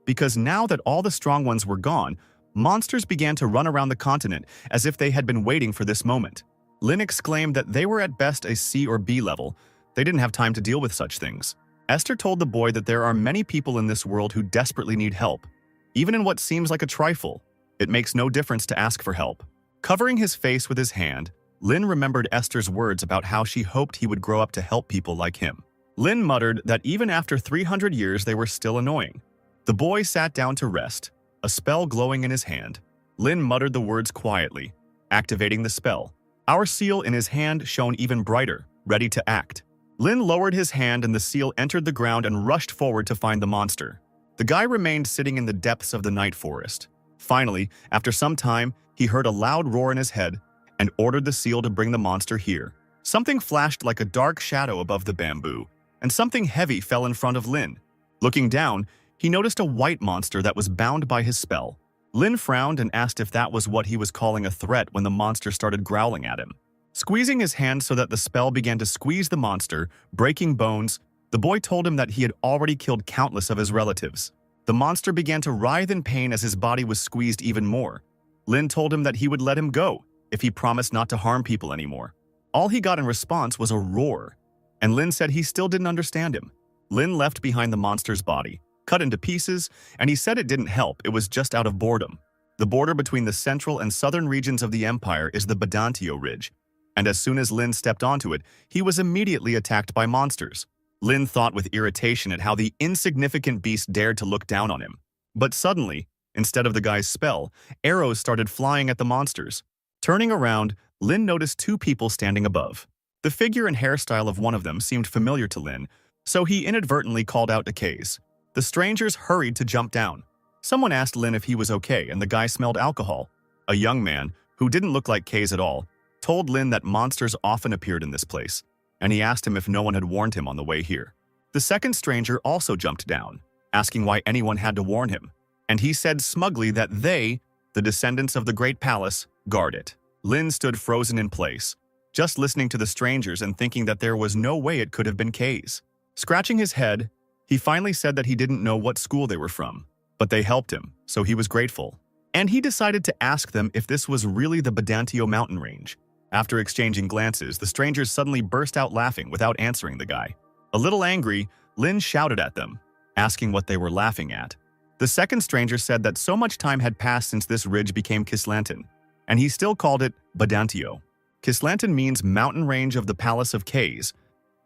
Because now that all the strong ones were gone, monsters began to run around the continent as if they had been waiting for this moment. Lynn exclaimed that they were at best a C or B level. They didn't have time to deal with such things. Esther told the boy that there are many people in this world who desperately need help. Even in what seems like a trifle, it makes no difference to ask for help. Covering his face with his hand, Lynn remembered Esther's words about how she hoped he would grow up to help people like him. Lynn muttered that even after 300 years they were still annoying. The boy sat down to rest, a spell glowing in his hand. Lynn muttered the words quietly, activating the spell. Our seal in his hand shone even brighter, ready to act. Lynn lowered his hand and the seal entered the ground and rushed forward to find the monster. The guy remained sitting in the depths of the night forest. Finally, after some time, he heard a loud roar in his head and ordered the seal to bring the monster here. Something flashed like a dark shadow above the bamboo, and something heavy fell in front of Lynn. Looking down, he noticed a white monster that was bound by his spell. Lynn frowned and asked if that was what he was calling a threat when the monster started growling at him. Squeezing his hand so that the spell began to squeeze the monster, breaking bones, the boy told him that he had already killed countless of his relatives. The monster began to writhe in pain as his body was squeezed even more. Lynn told him that he would let him go if he promised not to harm people anymore. All he got in response was a roar, and Lynn said he still didn't understand him. Lynn left behind the monster's body, cut into pieces, and he said it didn't help, it was just out of boredom. The border between the central and southern regions of the empire is the Badantio Ridge, and as soon as Lynn stepped onto it, he was immediately attacked by monsters. Lynn thought with irritation at how the insignificant beast dared to look down on him. But suddenly, Instead of the guy's spell, arrows started flying at the monsters. Turning around, Lin noticed two people standing above. The figure and hairstyle of one of them seemed familiar to Lin, so he inadvertently called out to Kaze. The strangers hurried to jump down. Someone asked Lin if he was okay, and the guy smelled alcohol. A young man, who didn't look like Kaze at all, told Lin that monsters often appeared in this place, and he asked him if no one had warned him on the way here. The second stranger also jumped down, asking why anyone had to warn him, and he said smugly that they, the descendants of the Great Palace, guard it. Lin stood frozen in place, just listening to the strangers and thinking that there was no way it could have been Kaze. Scratching his head, he finally said that he didn't know what school they were from, but they helped him, so he was grateful. And he decided to ask them if this was really the Badantio mountain range. After exchanging glances, the strangers suddenly burst out laughing without answering the guy. A little angry, Lin shouted at them, asking what they were laughing at. The second stranger said that so much time had passed since this ridge became Kislanten, and he still called it Badantio. Kislanten means mountain range of the Palace of Kaze.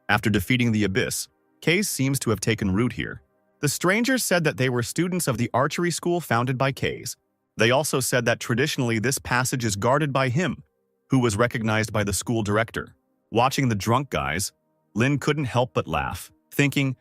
After defeating the Abyss, Kaze seems to have taken root here. The strangers said that they were students of the archery school founded by Kaze. They also said that traditionally this passage is guarded by him, who was recognized by the school director. Watching the drunk guys, Lin couldn't help but laugh, thinking,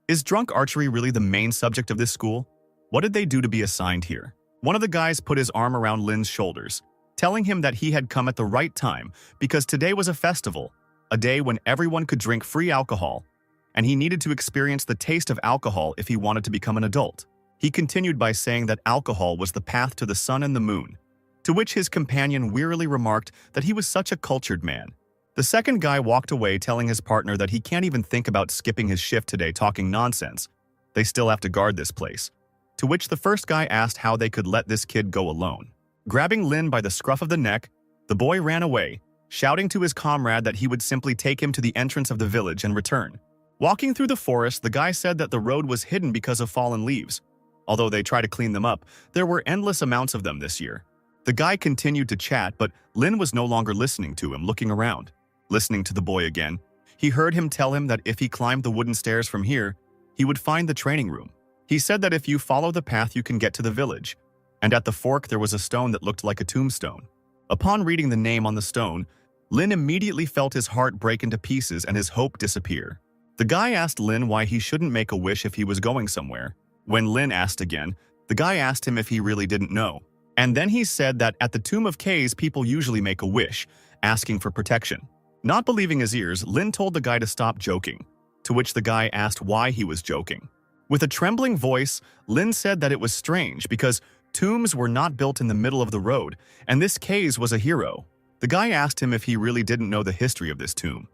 is drunk archery really the main subject of this school? What did they do to be assigned here? One of the guys put his arm around Lin's shoulders, telling him that he had come at the right time because today was a festival, a day when everyone could drink free alcohol, and he needed to experience the taste of alcohol if he wanted to become an adult. He continued by saying that alcohol was the path to the sun and the moon, to which his companion wearily remarked that he was such a cultured man. The second guy walked away telling his partner that he can't even think about skipping his shift today talking nonsense. They still have to guard this place. To which the first guy asked how they could let this kid go alone. Grabbing Lin by the scruff of the neck, the boy ran away, shouting to his comrade that he would simply take him to the entrance of the village and return. Walking through the forest, the guy said that the road was hidden because of fallen leaves. Although they tried to clean them up, there were endless amounts of them this year. The guy continued to chat, but Lin was no longer listening to him, looking around. Listening to the boy again, he heard him tell him that if he climbed the wooden stairs from here, he would find the training room. He said that if you follow the path you can get to the village, and at the fork there was a stone that looked like a tombstone. Upon reading the name on the stone, Lin immediately felt his heart break into pieces and his hope disappear. The guy asked Lin why he shouldn't make a wish if he was going somewhere. When Lin asked again, the guy asked him if he really didn't know. And then he said that at the tomb of Kaze, people usually make a wish, asking for protection. Not believing his ears, Lin told the guy to stop joking, to which the guy asked why he was joking. With a trembling voice, Lin said that it was strange because tombs were not built in the middle of the road, and this Kaze was a hero. The guy asked him if he really didn't know the history of this tomb,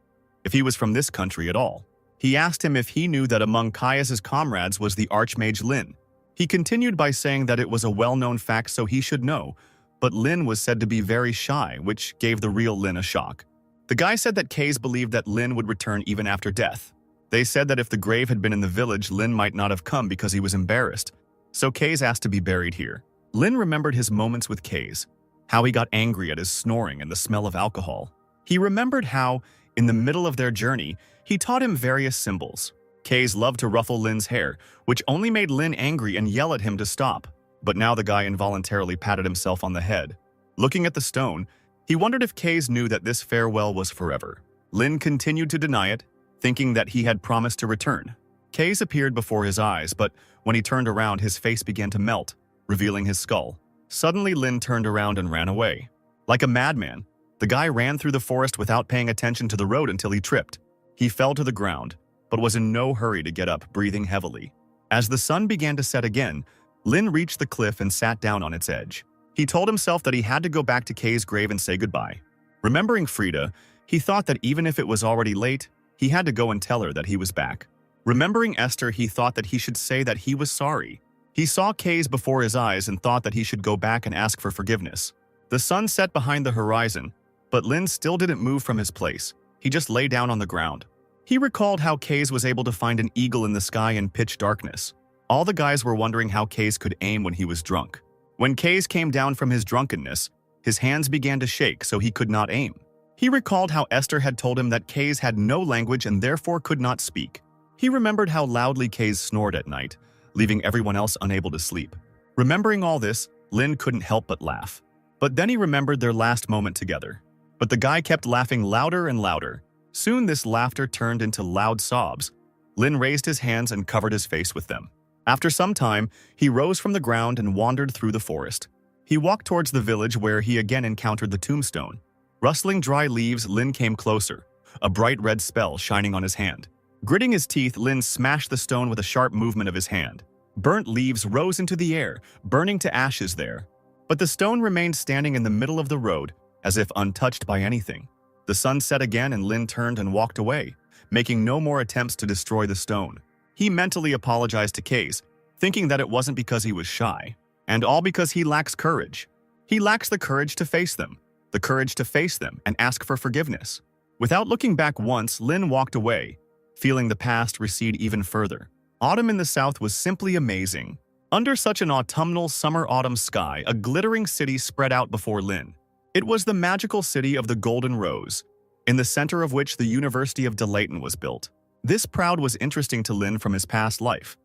if he was from this country at all. He asked him if he knew that among Caius's comrades was the Archmage Lin. He continued by saying that it was a well-known fact so he should know, but Lin was said to be very shy, which gave the real Lin a shock. The guy said that Kaze believed that Lin would return even after death. They said that if the grave had been in the village, Lin might not have come because he was embarrassed, so Kaze asked to be buried here. Lin remembered his moments with Kaze, how he got angry at his snoring and the smell of alcohol. He remembered how, in the middle of their journey, he taught him various symbols. Kaze loved to ruffle Lin's hair, which only made Lin angry and yell at him to stop. But now the guy involuntarily patted himself on the head. Looking at the stone, he wondered if Kaze knew that this farewell was forever. Lin continued to deny it, thinking that he had promised to return. Kaze appeared before his eyes, but when he turned around, his face began to melt, revealing his skull. Suddenly, Lin turned around and ran away. Like a madman, the guy ran through the forest without paying attention to the road until he tripped. He fell to the ground, but was in no hurry to get up, breathing heavily. As the sun began to set again, Lin reached the cliff and sat down on its edge. He told himself that he had to go back to Kaze's grave and say goodbye. Remembering Frida, he thought that even if it was already late, he had to go and tell her that he was back. Remembering Esther, he thought that he should say that he was sorry. He saw Kaze before his eyes and thought that he should go back and ask for forgiveness. The sun set behind the horizon, but Lin still didn't move from his place. He just lay down on the ground. He recalled how Kaze was able to find an eagle in the sky in pitch darkness. All the guys were wondering how Kaze could aim when he was drunk. When Kaze came down from his drunkenness, his hands began to shake so he could not aim. He recalled how Esther had told him that Kaze had no language and therefore could not speak. He remembered how loudly Kaze snored at night, leaving everyone else unable to sleep. Remembering all this, Lin couldn't help but laugh. But then he remembered their last moment together. But the guy kept laughing louder and louder. Soon this laughter turned into loud sobs. Lin raised his hands and covered his face with them. After some time, he rose from the ground and wandered through the forest. He walked towards the village where he again encountered the tombstone. Rustling dry leaves, Lin came closer, a bright red spell shining on his hand. Gritting his teeth, Lin smashed the stone with a sharp movement of his hand. Burnt leaves rose into the air, burning to ashes there. But the stone remained standing in the middle of the road, as if untouched by anything. The sun set again and Lin turned and walked away, making no more attempts to destroy the stone. He mentally apologized to Case, thinking that it wasn't because he was shy, and all because he lacks courage. He lacks the courage to face them and ask for forgiveness. Without looking back once, Lin walked away, feeling the past recede even further. Autumn in the south was simply amazing. Under such an autumnal summer-autumn sky, a glittering city spread out before Lin. It was the magical city of the Golden Rose, in the center of which the University of Delayton was built. This proud was interesting to Lin from his past life,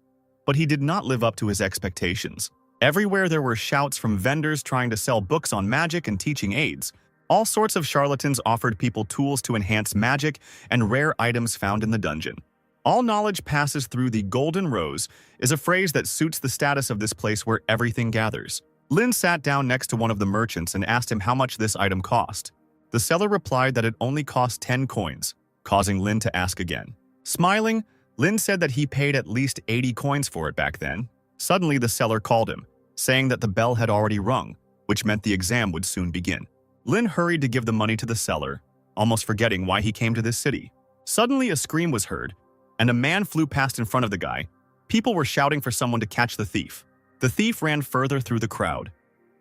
but he did not live up to his expectations. Everywhere there were shouts from vendors trying to sell books on magic and teaching aids. All sorts of charlatans offered people tools to enhance magic and rare items found in the dungeon. All knowledge passes through the Golden Rose is a phrase that suits the status of this place where everything gathers. Lin sat down next to one of the merchants and asked him how much this item cost. The seller replied that it only cost 10 coins, causing Lin to ask again. Smiling, Lin said that he paid at least 80 coins for it back then. Suddenly, the seller called him, saying that the bell had already rung, which meant the exam would soon begin. Lin hurried to give the money to the seller, almost forgetting why he came to this city. Suddenly, a scream was heard, and a man flew past in front of the guy. People were shouting for someone to catch the thief. The thief ran further through the crowd.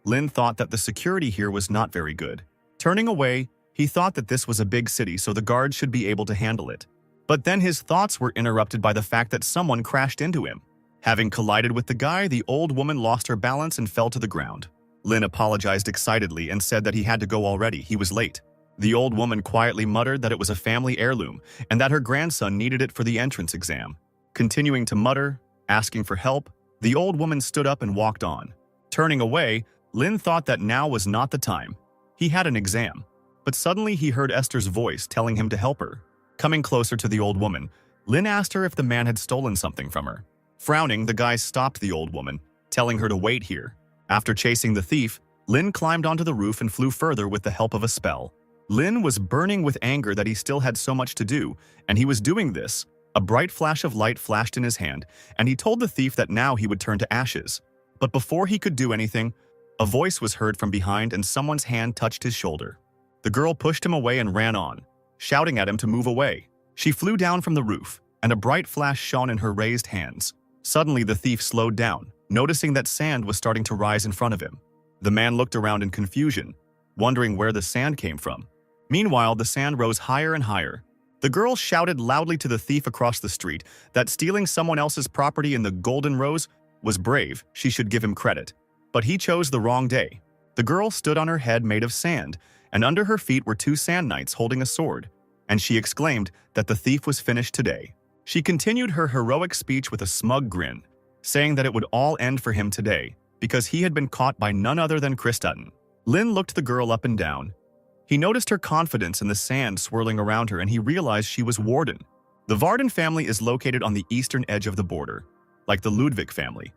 Lin thought that the security here was not very good. Turning away, he thought that this was a big city, so the guards should be able to handle it. But then his thoughts were interrupted by the fact that someone crashed into him. Having collided with the guy, the old woman lost her balance and fell to the ground. Lin apologized excitedly and said that he had to go already, he was late. The old woman quietly muttered that it was a family heirloom and that her grandson needed it for the entrance exam. Continuing to mutter, asking for help, the old woman stood up and walked on. Turning away, Lin thought that now was not the time. He had an exam. But suddenly he heard Esther's voice telling him to help her. Coming closer to the old woman, Lin asked her if the man had stolen something from her. Frowning, the guy stopped the old woman, telling her to wait here. After chasing the thief, Lin climbed onto the roof and flew further with the help of a spell. Lin was burning with anger that he still had so much to do, and he was doing this. A bright flash of light flashed in his hand, and he told the thief that now he would turn to ashes. But before he could do anything, a voice was heard from behind and someone's hand touched his shoulder. The girl pushed him away and ran on, shouting at him to move away. She flew down from the roof, and a bright flash shone in her raised hands. Suddenly, the thief slowed down, noticing that sand was starting to rise in front of him. The man looked around in confusion, wondering where the sand came from. Meanwhile, the sand rose higher and higher. The girl shouted loudly to the thief across the street that stealing someone else's property in the Golden Rose was brave, she should give him credit. But he chose the wrong day. The girl stood on her head made of sand, and under her feet were two sand knights holding a sword, and she exclaimed that the thief was finished today. She continued her heroic speech with a smug grin, saying that it would all end for him today, because he had been caught by none other than Kristaten. Lin looked the girl up and down. He noticed her confidence in the sand swirling around her, and he realized she was Warden. The Varden family is located on the eastern edge of the border, like the Ludwig family.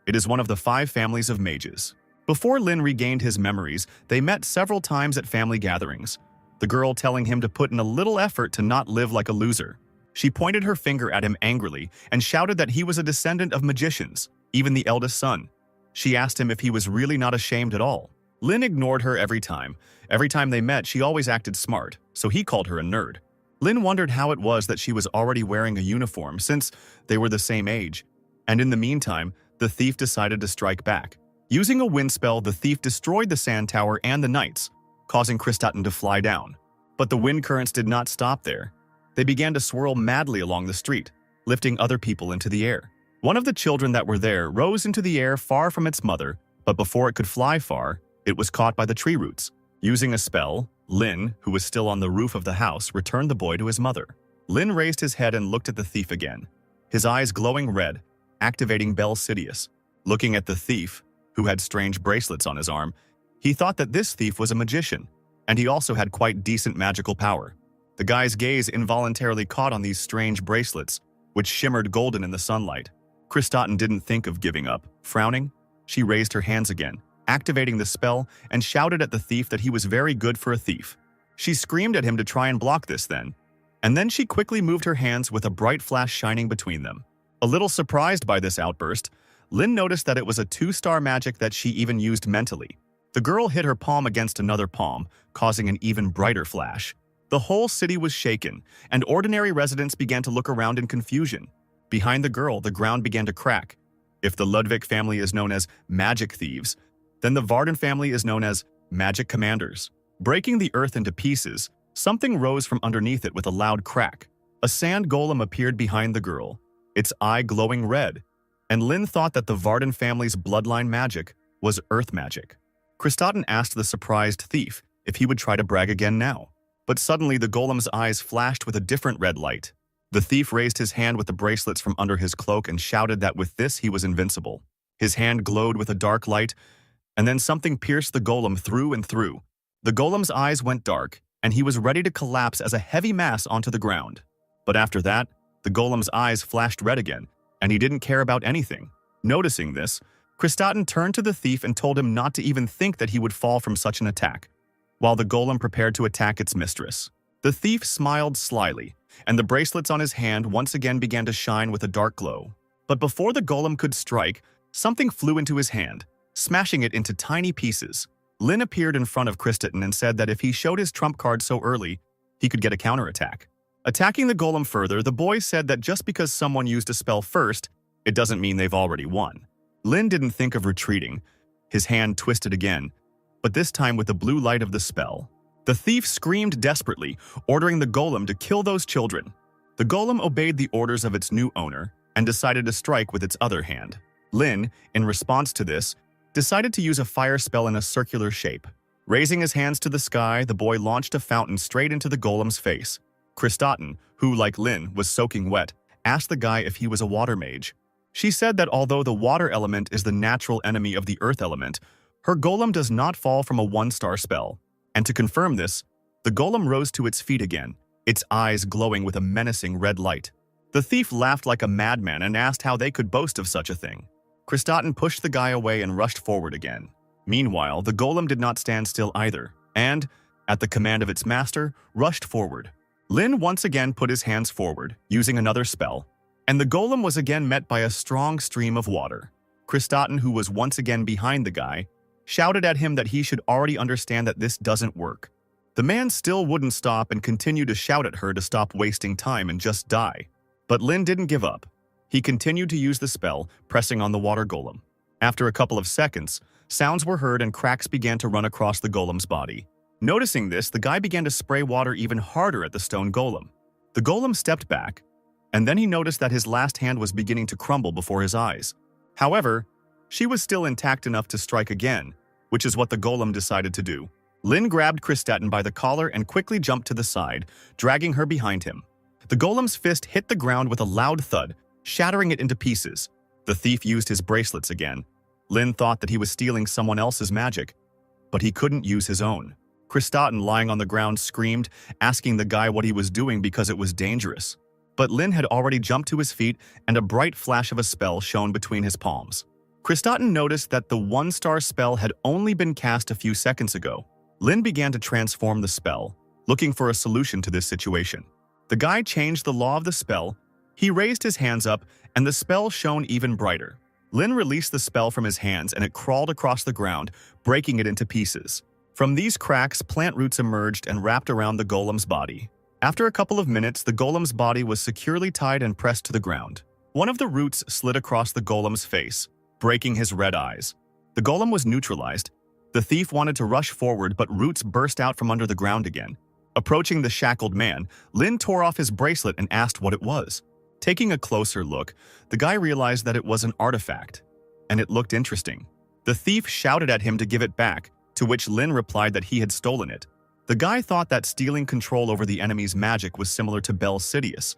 It is one of the 5 families of mages. Before Lin regained his memories, they met several times at family gatherings, the girl telling him to put in a little effort to not live like a loser. She pointed her finger at him angrily and shouted that he was a descendant of magicians, even the eldest son. She asked him if he was really not ashamed at all. Lin ignored her every time. Every time they met, she always acted smart, so he called her a nerd. Lin wondered how it was that she was already wearing a uniform since they were the same age. And in the meantime, the thief decided to strike back. Using a wind spell, the thief destroyed the sand tower and the knights, causing Kristaten to fly down. But the wind currents did not stop there. They began to swirl madly along the street, lifting other people into the air. One of the children that were there rose into the air far from its mother, but before it could fly far, it was caught by the tree roots. Using a spell, Lin, who was still on the roof of the house, returned the boy to his mother. Lin raised his head and looked at the thief again, his eyes glowing red, activating Bel Sidious. Looking at the thief, who had strange bracelets on his arm, he thought that this thief was a magician, and he also had quite decent magical power. The guy's gaze involuntarily caught on these strange bracelets, which shimmered golden in the sunlight. Kristaten didn't think of giving up. Frowning, she raised her hands again, activating the spell, and shouted at the thief that he was very good for a thief. She screamed at him to try and block this then, and then she quickly moved her hands with a bright flash shining between them. A little surprised by this outburst, Lynn noticed that it was a 2-star magic that she even used mentally. The girl hit her palm against another palm, causing an even brighter flash. The whole city was shaken, and ordinary residents began to look around in confusion. Behind the girl, the ground began to crack. If the Ludwig family is known as magic thieves, then the Varden family is known as magic commanders. Breaking the earth into pieces, something rose from underneath it with a loud crack. A sand golem appeared behind the girl, its eye glowing red, and Lynn thought that the Varden family's bloodline magic was earth magic. Kristaten asked the surprised thief if he would try to brag again now. But suddenly the golem's eyes flashed with a different red light. The thief raised his hand with the bracelets from under his cloak and shouted that with this he was invincible. His hand glowed with a dark light, and then something pierced the golem through and through. The golem's eyes went dark, and he was ready to collapse as a heavy mass onto the ground. But after that, the golem's eyes flashed red again, and he didn't care about anything. Noticing this, Kristaten turned to the thief and told him not to even think that he would fall from such an attack, while the golem prepared to attack its mistress. The thief smiled slyly, and the bracelets on his hand once again began to shine with a dark glow. But before the golem could strike, something flew into his hand, smashing it into tiny pieces. Lynn appeared in front of Kristaten and said that if he showed his trump card so early, he could get a counterattack. Attacking the golem further, the boy said that just because someone used a spell first, it doesn't mean they've already won. Lynn didn't think of retreating. His hand twisted again, but this time with the blue light of the spell. The thief screamed desperately, ordering the golem to kill those children. The golem obeyed the orders of its new owner and decided to strike with its other hand. Lynn, in response to this, decided to use a fire spell in a circular shape. Raising his hands to the sky, the boy launched a fountain straight into the golem's face. Kristaten, who, like Lynn, was soaking wet, asked the guy if he was a water mage. She said that although the water element is the natural enemy of the earth element, her golem does not fall from a 1-star spell. And to confirm this, the golem rose to its feet again, its eyes glowing with a menacing red light. The thief laughed like a madman and asked how they could boast of such a thing. Kristaten pushed the guy away and rushed forward again. Meanwhile, the golem did not stand still either, and, at the command of its master, rushed forward. Lynn once again put his hands forward, using another spell, and the golem was again met by a strong stream of water. Kristaten, who was once again behind the guy, shouted at him that he should already understand that this doesn't work. The man still wouldn't stop and continued to shout at her to stop wasting time and just die. But Lynn didn't give up. He continued to use the spell, pressing on the water golem. After a couple of seconds, sounds were heard and cracks began to run across the golem's body. Noticing this, the guy began to spray water even harder at the stone golem. The golem stepped back, and then he noticed that his last hand was beginning to crumble before his eyes. However, she was still intact enough to strike again, which is what the golem decided to do. Lynn grabbed Kristaten by the collar and quickly jumped to the side, dragging her behind him. The golem's fist hit the ground with a loud thud, shattering it into pieces. The thief used his bracelets again. Lynn thought that he was stealing someone else's magic, but he couldn't use his own. Kristaten, lying on the ground, screamed, asking the guy what he was doing because it was dangerous. But Lynn had already jumped to his feet, and a bright flash of a spell shone between his palms. Kristaten noticed that the 1-star spell had only been cast a few seconds ago. Lynn began to transform the spell, looking for a solution to this situation. The guy changed the law of the spell. He raised his hands up, and the spell shone even brighter. Lynn released the spell from his hands, and it crawled across the ground, breaking it into pieces. From these cracks, plant roots emerged and wrapped around the golem's body. After a couple of minutes, the golem's body was securely tied and pressed to the ground. One of the roots slid across the golem's face, breaking his red eyes. The golem was neutralized. The thief wanted to rush forward, but roots burst out from under the ground again. Approaching the shackled man, Lynn tore off his bracelet and asked what it was. Taking a closer look, the guy realized that it was an artifact, and it looked interesting. The thief shouted at him to give it back, to which Lynn replied that he had stolen it. The guy thought that stealing control over the enemy's magic was similar to Bel Sidious.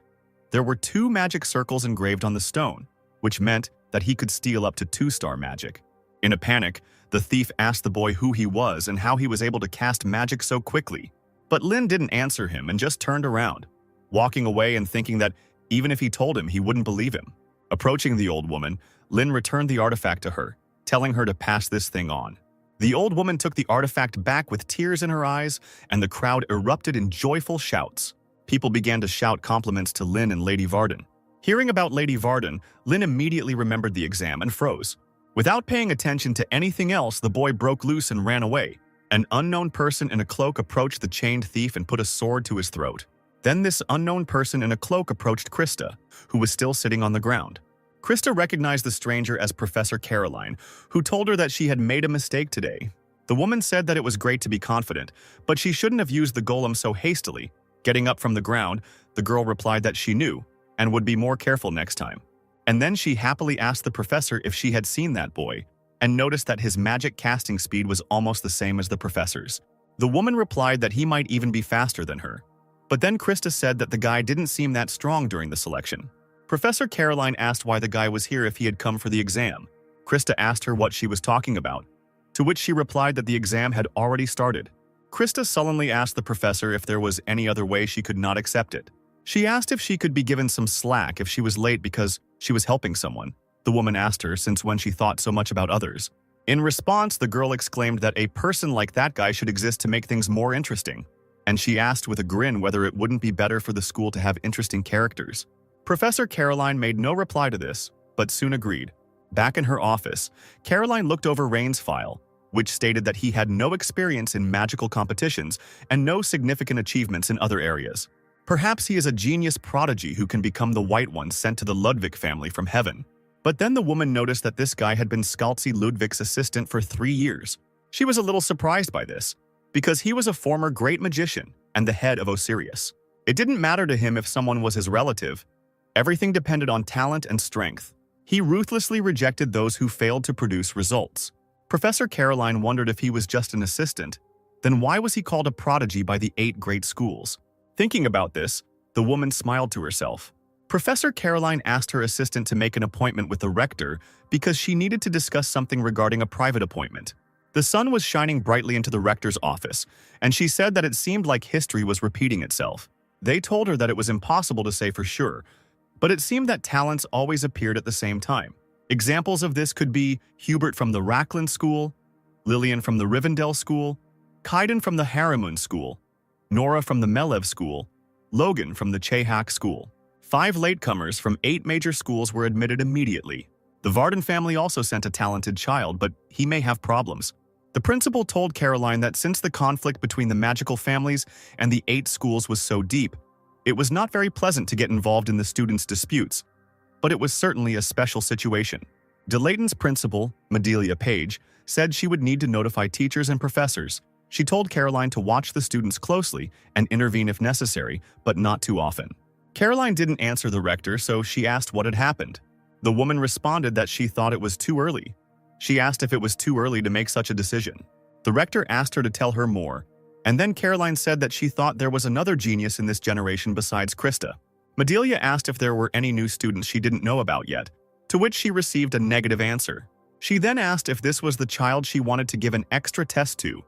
There were 2 magic circles engraved on the stone, which meant that he could steal up to 2-star magic. In a panic, the thief asked the boy who he was and how he was able to cast magic so quickly. But Lin didn't answer him and just turned around, walking away and thinking that even if he told him, he wouldn't believe him. Approaching the old woman, Lin returned the artifact to her, telling her to pass this thing on. The old woman took the artifact back with tears in her eyes, and the crowd erupted in joyful shouts. People began to shout compliments to Lin and Lady Varden. Hearing about Lady Varden, Lin immediately remembered the exam and froze. Without paying attention to anything else, the boy broke loose and ran away. An unknown person in a cloak approached the chained thief and put a sword to his throat. Then this unknown person in a cloak approached Krista, who was still sitting on the ground. Krista recognized the stranger as Professor Caroline, who told her that she had made a mistake today. The woman said that it was great to be confident, but she shouldn't have used the golem so hastily. Getting up from the ground, the girl replied that she knew and would be more careful next time. And then she happily asked the professor if she had seen that boy, and noticed that his magic casting speed was almost the same as the professor's. The woman replied that he might even be faster than her. But then Krista said that the guy didn't seem that strong during the selection. Professor Caroline asked why the guy was here if he had come for the exam. Krista asked her what she was talking about, to which she replied that the exam had already started. Krista sullenly asked the professor if there was any other way she could not accept it. She asked if she could be given some slack if she was late because she was helping someone. The woman asked her since when she thought so much about others. In response, the girl exclaimed that a person like that guy should exist to make things more interesting, and she asked with a grin whether it wouldn't be better for the school to have interesting characters. Professor Caroline made no reply to this, but soon agreed. Back in her office, Caroline looked over Rain's file, which stated that he had no experience in magical competitions and no significant achievements in other areas. Perhaps he is a genius prodigy who can become the White One sent to the Ludwig family from heaven. But then the woman noticed that this guy had been Scalzi Ludwig's assistant for 3 years. She was a little surprised by this, because he was a former great magician and the head of Osiris. It didn't matter to him if someone was his relative. Everything depended on talent and strength. He ruthlessly rejected those who failed to produce results. Professor Caroline wondered if he was just an assistant. Then why was he called a prodigy by the 8 great schools? Thinking about this, the woman smiled to herself. Professor Caroline asked her assistant to make an appointment with the rector because she needed to discuss something regarding a private appointment. The sun was shining brightly into the rector's office, and she said that it seemed like history was repeating itself. They told her that it was impossible to say for sure, but it seemed that talents always appeared at the same time. Examples of this could be Hubert from the Racklin School, Lillian from the Rivendell School, Kaiden from the Harimun School, Nora from the Melev School, Logan from the Chehak School. 5 latecomers from 8 major schools were admitted immediately. The Varden family also sent a talented child, but he may have problems. The principal told Caroline that since the conflict between the magical families and the 8 schools was so deep, it was not very pleasant to get involved in the students' disputes, but it was certainly a special situation. DeLayton's principal, Madelia Page, said she would need to notify teachers and professors. She told Caroline to watch the students closely and intervene if necessary, but not too often. Caroline didn't answer the rector, so she asked what had happened. The woman responded that she thought it was too early. She asked if it was too early to make such a decision. The rector asked her to tell her more, and then Caroline said that she thought there was another genius in this generation besides Krista. Madelia asked if there were any new students she didn't know about yet, to which she received a negative answer. She then asked if this was the child she wanted to give an extra test to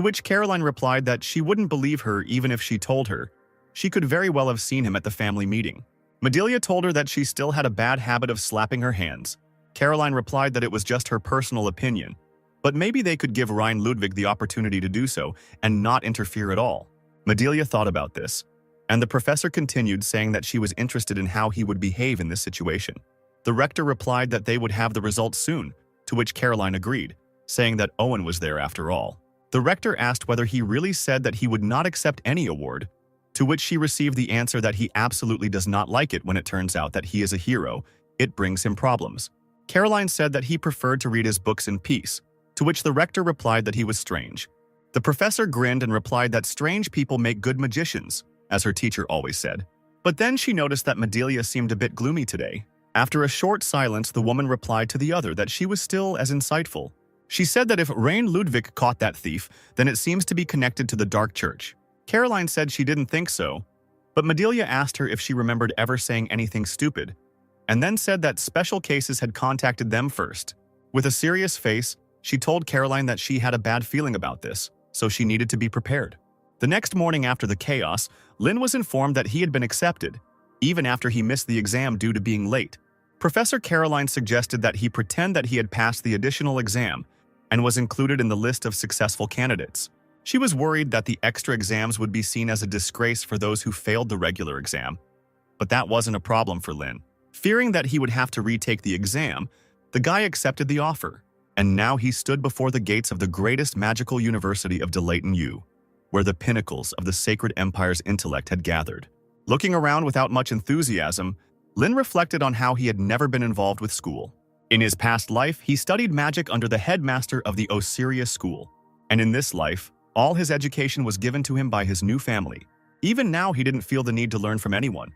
which Caroline replied that she wouldn't believe her even if she told her. She could very well have seen him at the family meeting. Madelia told her that she still had a bad habit of slapping her hands. Caroline replied that it was just her personal opinion, but maybe they could give Ryan Ludwig the opportunity to do so and not interfere at all. Madelia thought about this, and the professor continued saying that she was interested in how he would behave in this situation. The rector replied that they would have the results soon, to which Caroline agreed, saying that Owen was there after all. The rector asked whether he really said that he would not accept any award, to which she received the answer that he absolutely does not like it when it turns out that he is a hero. It brings him problems. Caroline said that he preferred to read his books in peace, to which the rector replied that he was strange. The professor grinned and replied that strange people make good magicians, as her teacher always said. But then she noticed that Madelia seemed a bit gloomy today. After a short silence, the woman replied to the other that she was still as insightful. She said that if Rain Ludwig caught that thief, then it seems to be connected to the Dark Church. Caroline said she didn't think so, but Madelia asked her if she remembered ever saying anything stupid, and then said that special cases had contacted them first. With a serious face, she told Caroline that she had a bad feeling about this, so she needed to be prepared. The next morning after the chaos, Lynn was informed that he had been accepted, even after he missed the exam due to being late. Professor Caroline suggested that he pretend that he had passed the additional exam and was included in the list of successful candidates. She was worried that the extra exams would be seen as a disgrace for those who failed the regular exam. But that wasn't a problem for Lynn. Fearing that he would have to retake the exam, the guy accepted the offer, and now he stood before the gates of the greatest magical university of Delayton U, where the pinnacles of the Sacred Empire's intellect had gathered. Looking around without much enthusiasm, Lynn reflected on how he had never been involved with school. In his past life, he studied magic under the headmaster of the Osiria School, and in this life, all his education was given to him by his new family. Even now, he didn't feel the need to learn from anyone.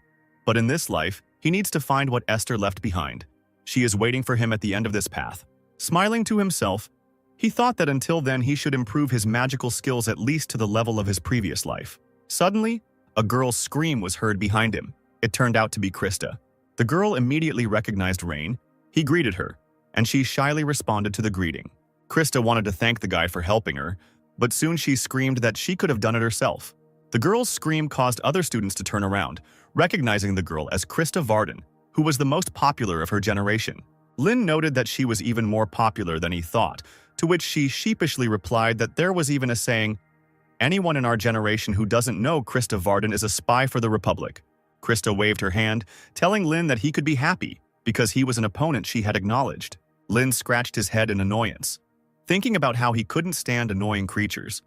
But in this life, he needs to find what Esther left behind. She is waiting for him at the end of this path. Smiling to himself, he thought that until then he should improve his magical skills at least to the level of his previous life. Suddenly, a girl's scream was heard behind him. It turned out to be Krista. The girl immediately recognized Rain. He greeted her, and she shyly responded to the greeting. Krista wanted to thank the guy for helping her, but soon she screamed that she could have done it herself. The girl's scream caused other students to turn around, recognizing the girl as Krista Varden, who was the most popular of her generation. Lynn noted that she was even more popular than he thought, to which she sheepishly replied that there was even a saying, "Anyone in our generation who doesn't know Krista Varden is a spy for the Republic." Krista waved her hand, telling Lynn that he could be happy because he was an opponent she had acknowledged. Lynn scratched his head in annoyance, thinking about how he couldn't stand annoying creatures.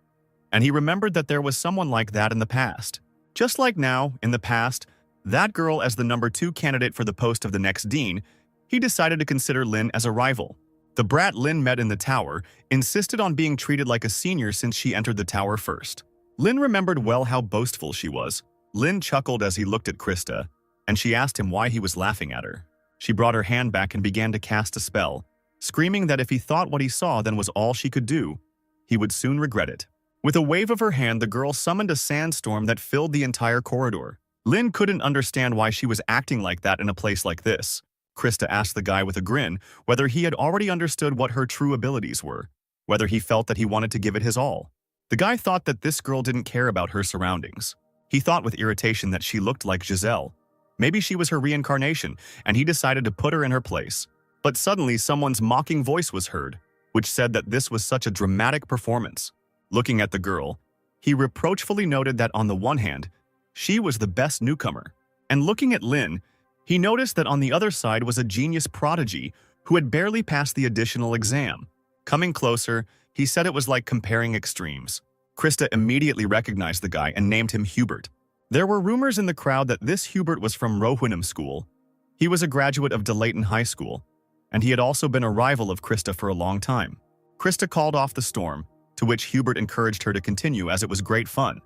And he remembered that there was someone like that in the past. Just like now, in the past, that girl as the number 2 candidate for the post of the next dean, he decided to consider Lynn as a rival. The brat Lynn met in the tower insisted on being treated like a senior since she entered the tower first. Lynn remembered well how boastful she was. Lynn chuckled as he looked at Krista, and she asked him why he was laughing at her. She brought her hand back and began to cast a spell, screaming that if he thought what he saw then was all she could do, he would soon regret it. With a wave of her hand, the girl summoned a sandstorm that filled the entire corridor. Lynn couldn't understand why she was acting like that in a place like this. Krista asked the guy with a grin whether he had already understood what her true abilities were, whether he felt that he wanted to give it his all. The guy thought that this girl didn't care about her surroundings. He thought with irritation that she looked like Giselle. Maybe she was her reincarnation, and he decided to put her in her place. But suddenly someone's mocking voice was heard, which said that this was such a dramatic performance. Looking at the girl, he reproachfully noted that on the one hand, she was the best newcomer, and looking at Lynn, he noticed that on the other side was a genius prodigy who had barely passed the additional exam. Coming closer, he said it was like comparing extremes. Krista immediately recognized the guy and named him Hubert. There were rumors in the crowd that this Hubert was from Rohwinham School. He was a graduate of Delayton High School, and he had also been a rival of Krista for a long time. Krista called off the storm, to which Hubert encouraged her to continue as it was great fun,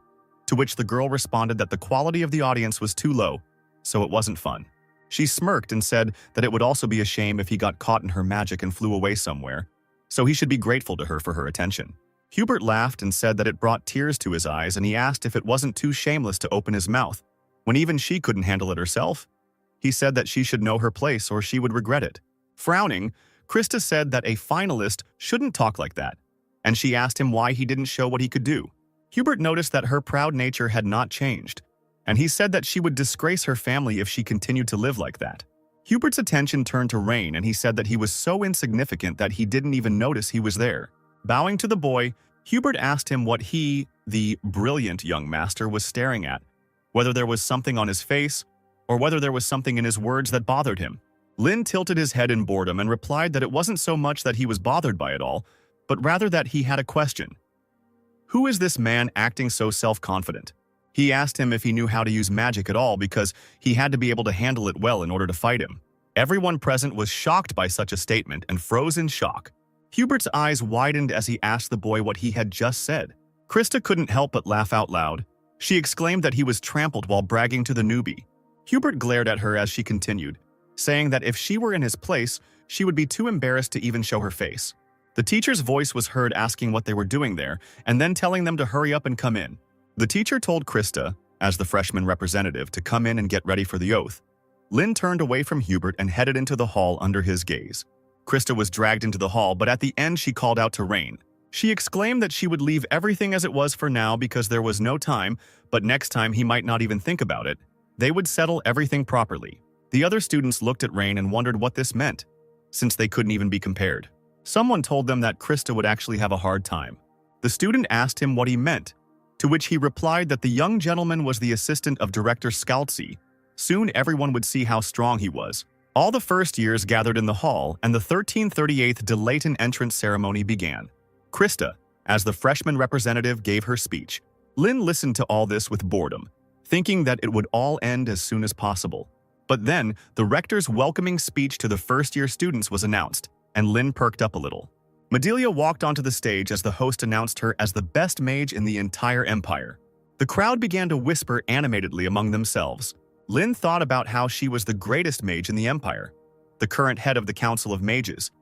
to which the girl responded that the quality of the audience was too low, so it wasn't fun. She smirked and said that it would also be a shame if he got caught in her magic and flew away somewhere, so he should be grateful to her for her attention. Hubert laughed and said that it brought tears to his eyes, and he asked if it wasn't too shameless to open his mouth, when even she couldn't handle it herself. He said that she should know her place or she would regret it. Frowning, Krista said that a finalist shouldn't talk like that, and she asked him why he didn't show what he could do. Hubert noticed that her proud nature had not changed, and he said that she would disgrace her family if she continued to live like that. Hubert's attention turned to Rain, and he said that he was so insignificant that he didn't even notice he was there. Bowing to the boy, Hubert asked him what he, the brilliant young master, was staring at, whether there was something on his face, or whether there was something in his words that bothered him. Lynn tilted his head in boredom and replied that it wasn't so much that he was bothered by it all, but rather that he had a question. Who is this man acting so self-confident? He asked him if he knew how to use magic at all because he had to be able to handle it well in order to fight him. Everyone present was shocked by such a statement and froze in shock. Hubert's eyes widened as he asked the boy what he had just said. Krista couldn't help but laugh out loud. She exclaimed that he was trampled while bragging to the newbie. Hubert glared at her as she continued, saying that if she were in his place, she would be too embarrassed to even show her face. The teacher's voice was heard asking what they were doing there, and then telling them to hurry up and come in. The teacher told Krista, as the freshman representative, to come in and get ready for the oath. Lynn turned away from Hubert and headed into the hall under his gaze. Krista was dragged into the hall, but at the end she called out to Rain. She exclaimed that she would leave everything as it was for now because there was no time, but next time he might not even think about it. They would settle everything properly. The other students looked at Rain and wondered what this meant, since they couldn't even be compared. Someone told them that Krista would actually have a hard time. The student asked him what he meant, to which he replied that the young gentleman was the assistant of Director Scalzi. Soon everyone would see how strong he was. All the first years gathered in the hall, and the 1338th Delayton entrance ceremony began. Krista, as the freshman representative, gave her speech. Lynn listened to all this with boredom, thinking that it would all end as soon as possible. But then, the rector's welcoming speech to the first-year students was announced, and Lynn perked up a little. Madelia walked onto the stage as the host announced her as the best mage in the entire empire. The crowd began to whisper animatedly among themselves. Lynn thought about how she was the greatest mage in the empire, the current head of the Council of Mages,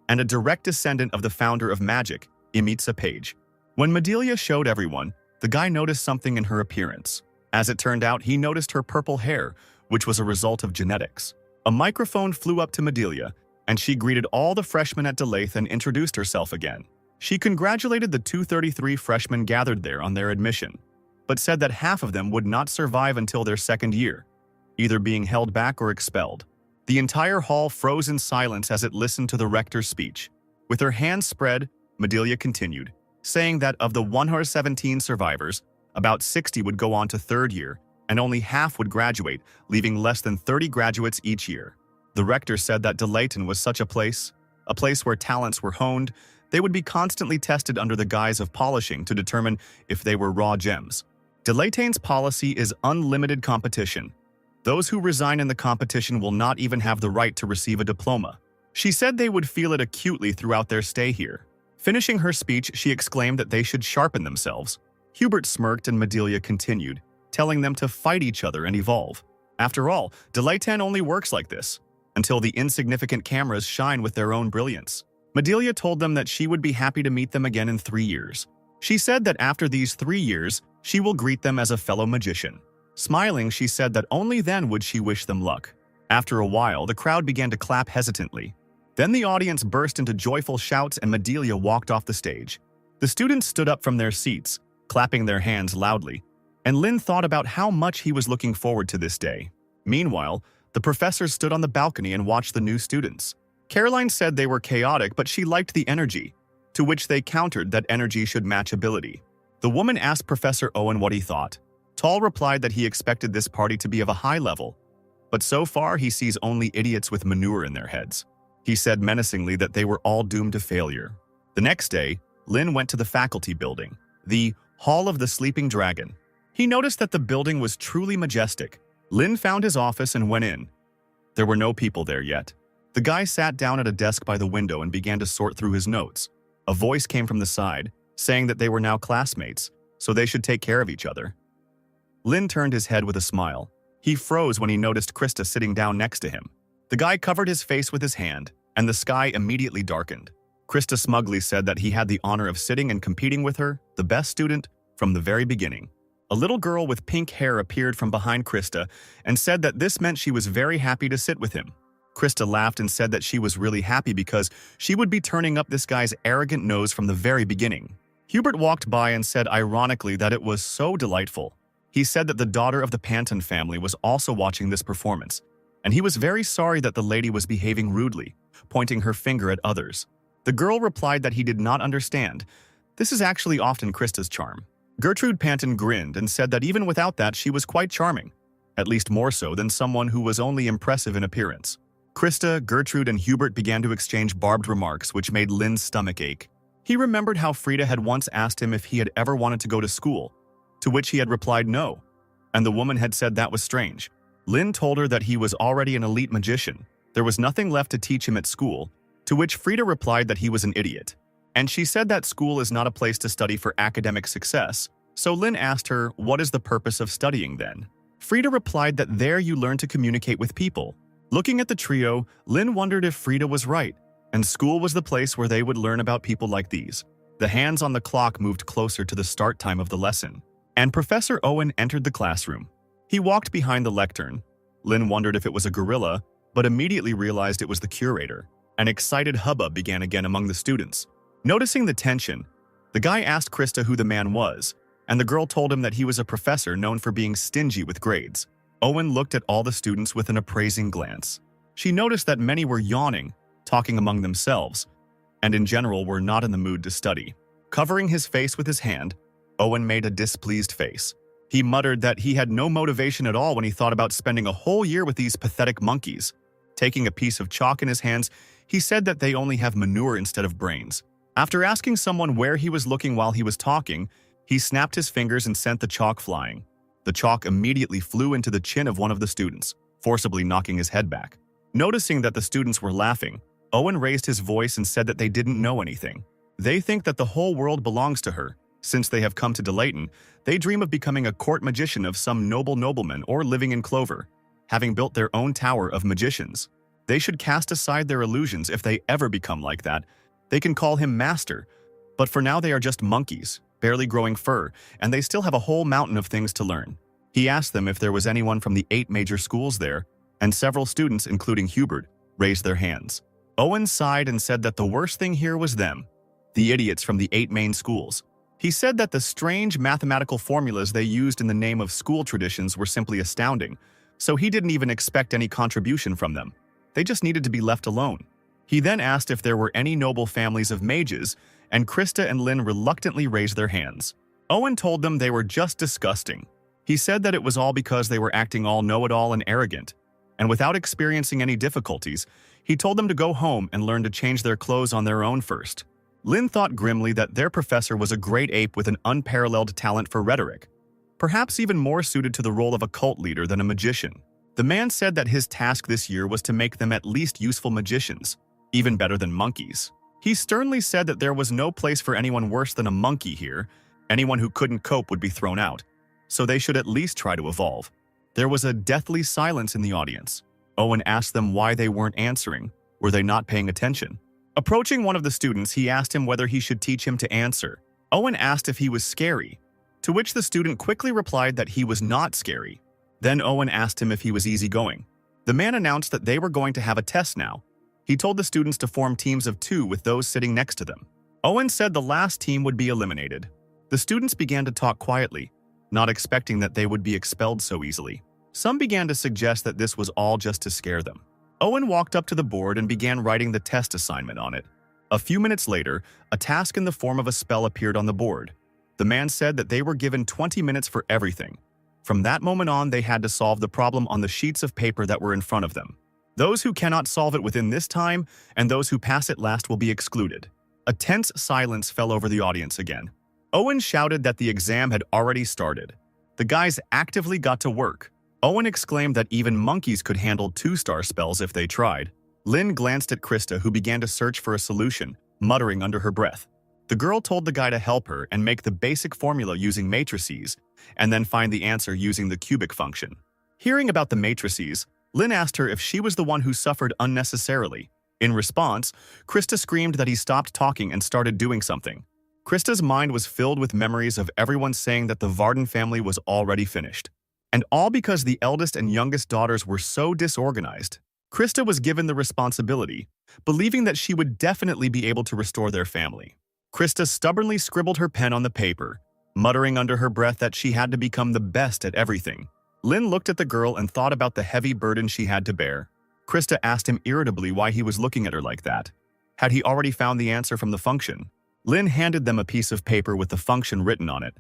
and a direct descendant of the founder of magic, Imitsa Page. When Madelia showed everyone, the guy noticed something in her appearance. As it turned out, he noticed her purple hair, which was a result of genetics. A microphone flew up to Madelia, and she greeted all the freshmen at Delayth and introduced herself again. She congratulated the 233 freshmen gathered there on their admission, but said that half of them would not survive until their second year, either being held back or expelled. The entire hall froze in silence as it listened to the rector's speech. With her hands spread, Madelia continued, saying that of the 117 survivors, about 60 would go on to third year, and only half would graduate, leaving less than 30 graduates each year. The rector said that Delayton was such a place where talents were honed. They would be constantly tested under the guise of polishing to determine if they were raw gems. Delayton's policy is unlimited competition. Those who resign in the competition will not even have the right to receive a diploma. She said they would feel it acutely throughout their stay here. Finishing her speech, she exclaimed that they should sharpen themselves. Hubert smirked and Madelia continued, telling them to fight each other and evolve. After all, Delayton only works like this, until the insignificant cameras shine with their own brilliance. Madelia told them that she would be happy to meet them again in 3 years. She said that after these 3 years, she will greet them as a fellow magician. Smiling, she said that only then would she wish them luck. After a while, the crowd began to clap hesitantly. Then the audience burst into joyful shouts and Madelia walked off the stage. The students stood up from their seats, clapping their hands loudly, and Lynn thought about how much he was looking forward to this day. Meanwhile, the professor stood on the balcony and watched the new students. Caroline said they were chaotic, but she liked the energy, to which they countered that energy should match ability. The woman asked Professor Owen what he thought. Tall replied that he expected this party to be of a high level, but so far he sees only idiots with manure in their heads. He said menacingly that they were all doomed to failure. The next day, Lynn went to the faculty building, the Hall of the Sleeping Dragon. He noticed that the building was truly majestic. Lynn found his office and went in. There were no people there yet. The guy sat down at a desk by the window and began to sort through his notes. A voice came from the side, saying that they were now classmates, so they should take care of each other. Lynn turned his head with a smile. He froze when he noticed Krista sitting down next to him. The guy covered his face with his hand, and the sky immediately darkened. Krista smugly said that he had the honor of sitting and competing with her, the best student, from the very beginning. A little girl with pink hair appeared from behind Krista and said that this meant she was very happy to sit with him. Krista laughed and said that she was really happy because she would be turning up this guy's arrogant nose from the very beginning. Hubert walked by and said ironically that it was so delightful. He said that the daughter of the Panton family was also watching this performance, and he was very sorry that the lady was behaving rudely, pointing her finger at others. The girl replied that he did not understand. This is actually often Krista's charm. Gertrude Panton grinned and said that even without that she was quite charming, at least more so than someone who was only impressive in appearance. Krista, Gertrude, and Hubert began to exchange barbed remarks which made Lynn's stomach ache. He remembered how Frida had once asked him if he had ever wanted to go to school, to which he had replied no, and the woman had said that was strange. Lynn told her that he was already an elite magician. There was nothing left to teach him at school, to which Frida replied that he was an idiot. And she said that school is not a place to study for academic success, so Lynn asked her, what is the purpose of studying then? Frida replied that there you learn to communicate with people. Looking at the trio, Lynn wondered if Frida was right, and school was the place where they would learn about people like these. The hands on the clock moved closer to the start time of the lesson, and Professor Owen entered the classroom. He walked behind the lectern. Lynn wondered if it was a gorilla, but immediately realized it was the curator. An excited hubbub began again among the students. Noticing the tension, the guy asked Krista who the man was, and the girl told him that he was a professor known for being stingy with grades. Owen looked at all the students with an appraising glance. She noticed that many were yawning, talking among themselves, and in general were not in the mood to study. Covering his face with his hand, Owen made a displeased face. He muttered that he had no motivation at all when he thought about spending a whole year with these pathetic monkeys. Taking a piece of chalk in his hands, he said that they only have manure instead of brains. After asking someone where he was looking while he was talking, he snapped his fingers and sent the chalk flying. The chalk immediately flew into the chin of one of the students, forcibly knocking his head back. Noticing that the students were laughing, Owen raised his voice and said that they didn't know anything. They think that the whole world belongs to her. Since they have come to Delayton, they dream of becoming a court magician of some noble nobleman or living in clover, having built their own tower of magicians. They should cast aside their illusions if they ever become like that. They can call him master, but for now they are just monkeys, barely growing fur, and they still have a whole mountain of things to learn. He asked them if there was anyone from the 8 major schools there, and several students, including Hubert, raised their hands. Owen sighed and said that the worst thing here was them, the idiots from the 8 main schools. He said that the strange mathematical formulas they used in the name of school traditions were simply astounding, so he didn't even expect any contribution from them. They just needed to be left alone. He then asked if there were any noble families of mages, and Krista and Lynn reluctantly raised their hands. Owen told them they were just disgusting. He said that it was all because they were acting all know-it-all and arrogant, and without experiencing any difficulties, he told them to go home and learn to change their clothes on their own first. Lynn thought grimly that their professor was a great ape with an unparalleled talent for rhetoric, perhaps even more suited to the role of a cult leader than a magician. The man said that his task this year was to make them at least useful magicians, even better than monkeys. He sternly said that there was no place for anyone worse than a monkey here. Anyone who couldn't cope would be thrown out, so they should at least try to evolve. There was a deathly silence in the audience. Owen asked them why they weren't answering. Were they not paying attention? Approaching one of the students, he asked him whether he should teach him to answer. Owen asked if he was scary, to which the student quickly replied that he was not scary. Then Owen asked him if he was easygoing. The man announced that they were going to have a test now. He told the students to form teams of 2 with those sitting next to them. Owen said the last team would be eliminated. The students began to talk quietly, not expecting that they would be expelled so easily. Some began to suggest that this was all just to scare them. Owen walked up to the board and began writing the test assignment on it. A few minutes later, a task in the form of a spell appeared on the board. The man said that they were given 20 minutes for everything. From that moment on, they had to solve the problem on the sheets of paper that were in front of them. Those who cannot solve it within this time and those who pass it last will be excluded. A tense silence fell over the audience again. Owen shouted that the exam had already started. The guys actively got to work. Owen exclaimed that even monkeys could handle 2-star spells if they tried. Lynn glanced at Krista, who began to search for a solution, muttering under her breath. The girl told the guy to help her and make the basic formula using matrices, and then find the answer using the cubic function. Hearing about the matrices, Lynn asked her if she was the one who suffered unnecessarily. In response, Krista screamed that he stopped talking and started doing something. Krista's mind was filled with memories of everyone saying that the Varden family was already finished. And all because the eldest and youngest daughters were so disorganized. Krista was given the responsibility, believing that she would definitely be able to restore their family. Krista stubbornly scribbled her pen on the paper, muttering under her breath that she had to become the best at everything. Lynn looked at the girl and thought about the heavy burden she had to bear. Krista asked him irritably why he was looking at her like that. Had he already found the answer from the function? Lynn handed them a piece of paper with the function written on it,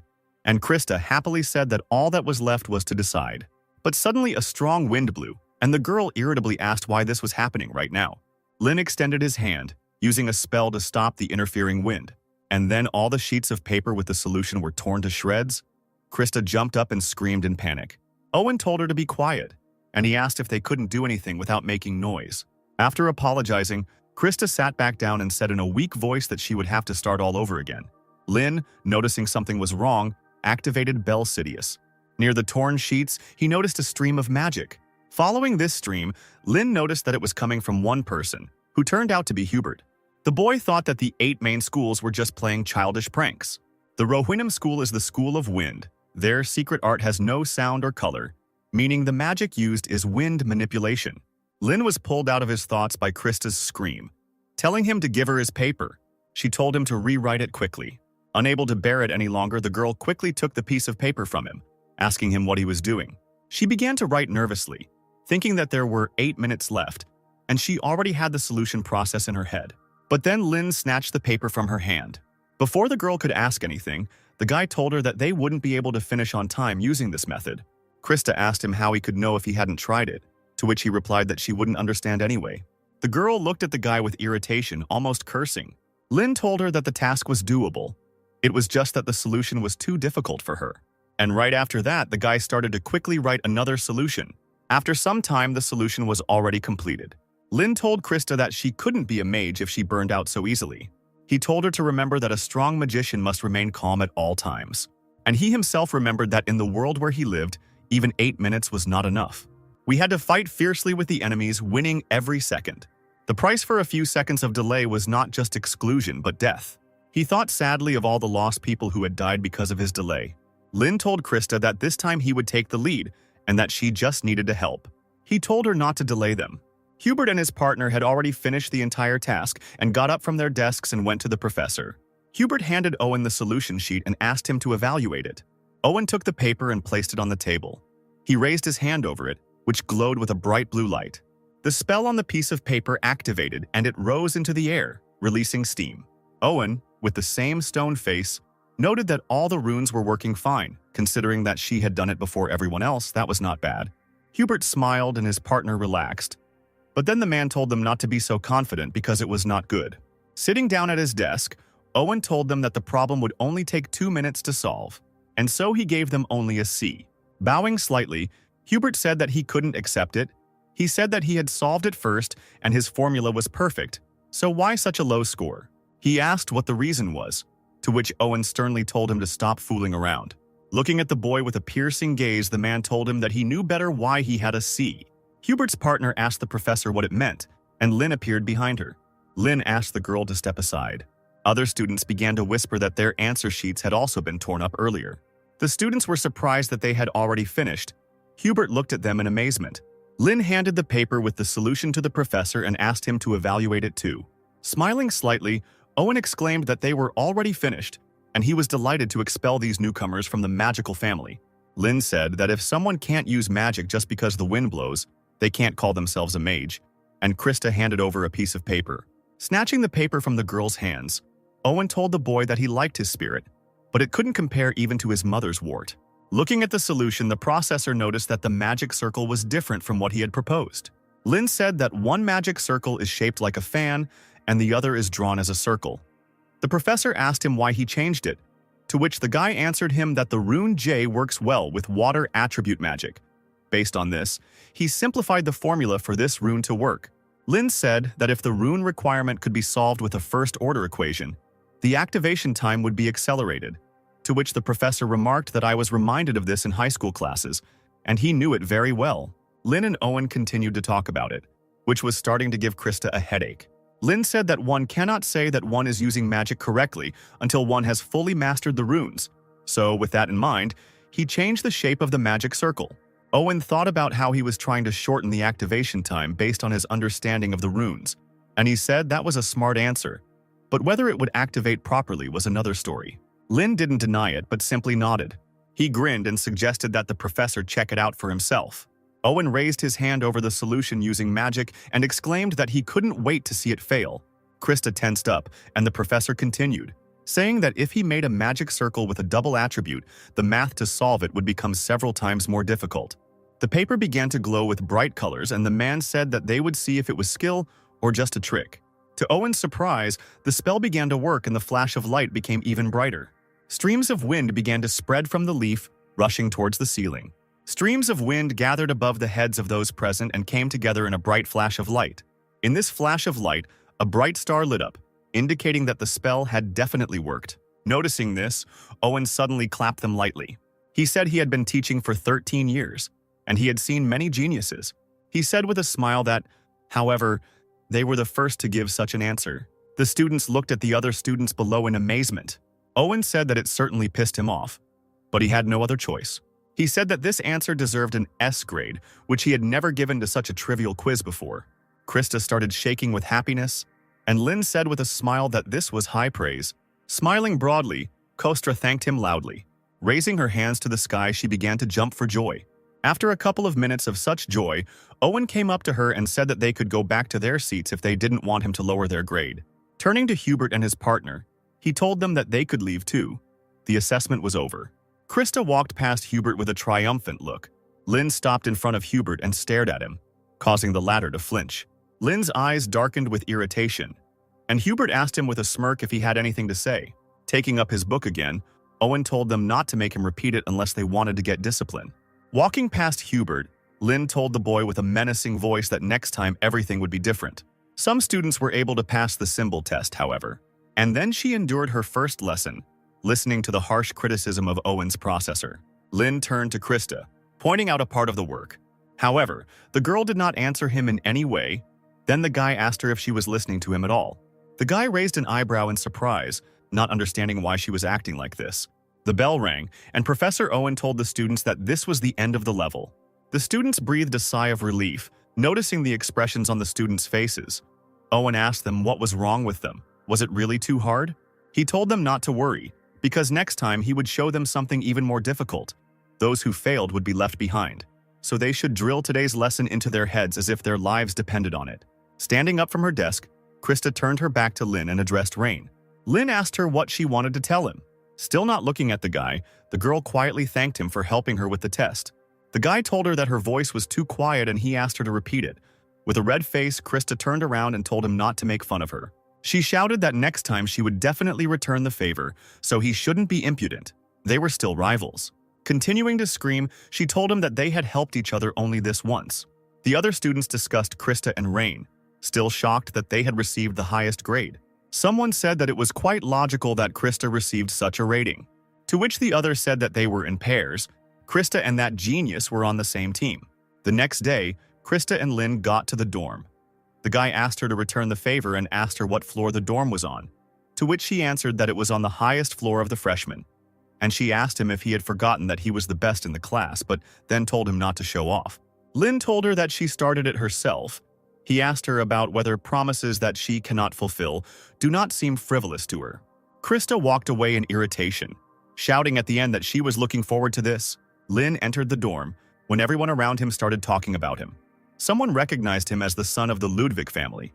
and Krista happily said that all that was left was to decide. But suddenly a strong wind blew, and the girl irritably asked why this was happening right now. Lynn extended his hand, using a spell to stop the interfering wind, and then all the sheets of paper with the solution were torn to shreds. Krista jumped up and screamed in panic. Owen told her to be quiet, and he asked if they couldn't do anything without making noise. After apologizing, Krista sat back down and said in a weak voice that she would have to start all over again. Lynn, noticing something was wrong, activated Bell Sidious. Near the torn sheets, he noticed a stream of magic. Following this stream, Lynn noticed that it was coming from one person, who turned out to be Hubert. The boy thought that the 8 main schools were just playing childish pranks. The Rohirrim school is the school of wind. Their secret art has no sound or color, meaning the magic used is wind manipulation. Lynn was pulled out of his thoughts by Krista's scream. telling him to give her his paper. She told him to rewrite it quickly. Unable to bear it any longer, the girl quickly took the piece of paper from him, asking him what he was doing. She began to write nervously, thinking that there were 8 minutes left, and she already had the solution process in her head. But then Lynn snatched the paper from her hand. Before the girl could ask anything, the guy told her that they wouldn't be able to finish on time using this method. Krista asked him how he could know if he hadn't tried it, to which he replied that she wouldn't understand anyway. The girl looked at the guy with irritation, almost cursing. Lynn told her that the task was doable. It was just that the solution was too difficult for her. And right after that, the guy started to quickly write another solution. After some time, the solution was already completed. Lynn told Krista that she couldn't be a mage if she burned out so easily. He told her to remember that a strong magician must remain calm at all times. And he himself remembered that in the world where he lived, even 8 minutes was not enough. We had to fight fiercely with the enemies, winning every second. The price for a few seconds of delay was not just exclusion, but death. He thought sadly of all the lost people who had died because of his delay. Lynn told Krista that this time he would take the lead and that she just needed to help. He told her not to delay them. Hubert and his partner had already finished the entire task and got up from their desks and went to the professor. Hubert handed Owen the solution sheet and asked him to evaluate it. Owen took the paper and placed it on the table. He raised his hand over it, which glowed with a bright blue light. The spell on the piece of paper activated and it rose into the air, releasing steam. Owen, with the same stone face, noted that all the runes were working fine. Considering that she had done it before everyone else, that was not bad. Hubert smiled and his partner relaxed. But then the man told them not to be so confident because it was not good. Sitting down at his desk, Owen told them that the problem would only take 2 minutes to solve, and so he gave them only a C. Bowing slightly, Hubert said that he couldn't accept it. He said that he had solved it first and his formula was perfect, so why such a low score? He asked what the reason was, to which Owen sternly told him to stop fooling around. Looking at the boy with a piercing gaze, the man told him that he knew better why he had a C. Hubert's partner asked the professor what it meant, and Lynn appeared behind her. Lynn asked the girl to step aside. Other students began to whisper that their answer sheets had also been torn up earlier. The students were surprised that they had already finished. Hubert looked at them in amazement. Lynn handed the paper with the solution to the professor and asked him to evaluate it too. Smiling slightly, Owen exclaimed that they were already finished, and he was delighted to expel these newcomers from the magical family. Lynn said that if someone can't use magic just because the wind blows, they can't call themselves a mage, and Krista handed over a piece of paper. Snatching the paper from the girl's hands, Owen told the boy that he liked his spirit, but it couldn't compare even to his mother's wart. Looking at the solution, the processor noticed that the magic circle was different from what he had proposed. Lynn said that one magic circle is shaped like a fan and the other is drawn as a circle. The professor asked him why he changed it, to which the guy answered him that the rune J works well with water attribute magic. Based on this, he simplified the formula for this rune to work. Lynn said that if the rune requirement could be solved with a first-order equation, the activation time would be accelerated, to which the professor remarked that I was reminded of this in high school classes, and he knew it very well. Lynn and Owen continued to talk about it, which was starting to give Krista a headache. Lynn said that one cannot say that one is using magic correctly until one has fully mastered the runes. So, with that in mind, he changed the shape of the magic circle. Owen thought about how he was trying to shorten the activation time based on his understanding of the runes, and he said that was a smart answer. But whether it would activate properly was another story. Lynn didn't deny it, but simply nodded. He grinned and suggested that the professor check it out for himself. Owen raised his hand over the solution using magic and exclaimed that he couldn't wait to see it fail. Krista tensed up, and the professor continued, saying that if he made a magic circle with a double attribute, the math to solve it would become several times more difficult. The paper began to glow with bright colors, and the man said that they would see if it was skill or just a trick. To Owen's surprise, the spell began to work and the flash of light became even brighter. Streams of wind began to spread from the leaf, rushing towards the ceiling. Streams of wind gathered above the heads of those present and came together in a bright flash of light. In this flash of light, a bright star lit up, indicating that the spell had definitely worked. Noticing this, Owen suddenly clapped them lightly. He said he had been teaching for 13 years, and he had seen many geniuses. He said with a smile that, however, they were the first to give such an answer. The students looked at the other students below in amazement. Owen said that it certainly pissed him off, but he had no other choice. He said that this answer deserved an S grade, which he had never given to such a trivial quiz before. Krista started shaking with happiness, and Lin said with a smile that this was high praise. Smiling broadly, Kostra thanked him loudly. Raising her hands to the sky, she began to jump for joy. After a couple of minutes of such joy, Owen came up to her and said that they could go back to their seats if they didn't want him to lower their grade. Turning to Hubert and his partner, he told them that they could leave too. The assessment was over. Krista walked past Hubert with a triumphant look. Lin stopped in front of Hubert and stared at him, causing the latter to flinch. Lin's eyes darkened with irritation, and Hubert asked him with a smirk if he had anything to say. Taking up his book again, Owen told them not to make him repeat it unless they wanted to get discipline. Walking past Hubert, Lin told the boy with a menacing voice that next time everything would be different. Some students were able to pass the symbol test, however, and then she endured her first lesson, listening to the harsh criticism of Owen's processor. Lin turned to Krista, pointing out a part of the work. However, the girl did not answer him in any way. Then the guy asked her if she was listening to him at all. The guy raised an eyebrow in surprise, not understanding why she was acting like this. The bell rang, and Professor Owen told the students that this was the end of the level. The students breathed a sigh of relief, noticing the expressions on the students' faces. Owen asked them what was wrong with them. Was it really too hard? He told them not to worry, because next time he would show them something even more difficult. Those who failed would be left behind, so they should drill today's lesson into their heads as if their lives depended on it. Standing up from her desk, Krista turned her back to Lin and addressed Rain. Lin asked her what she wanted to tell him. Still not looking at the guy, the girl quietly thanked him for helping her with the test. The guy told her that her voice was too quiet and he asked her to repeat it. With a red face, Krista turned around and told him not to make fun of her. She shouted that next time she would definitely return the favor, so he shouldn't be impudent. They were still rivals. Continuing to scream, she told him that they had helped each other only this once. The other students discussed Krista and Rain, still shocked that they had received the highest grade. Someone said that it was quite logical that Krista received such a rating, to which the other said that they were in pairs. Krista and that genius were on the same team. The next day, Krista and Lin got to the dorm. The guy asked her to return the favor and asked her what floor the dorm was on, to which she answered that it was on the highest floor of the freshmen. And she asked him if he had forgotten that he was the best in the class, but then told him not to show off. Lin told her that she started it herself. He asked her about whether promises that she cannot fulfill do not seem frivolous to her. Krista walked away in irritation, shouting at the end that she was looking forward to this. Lin entered the dorm when everyone around him started talking about him. Someone recognized him as the son of the Ludwig family,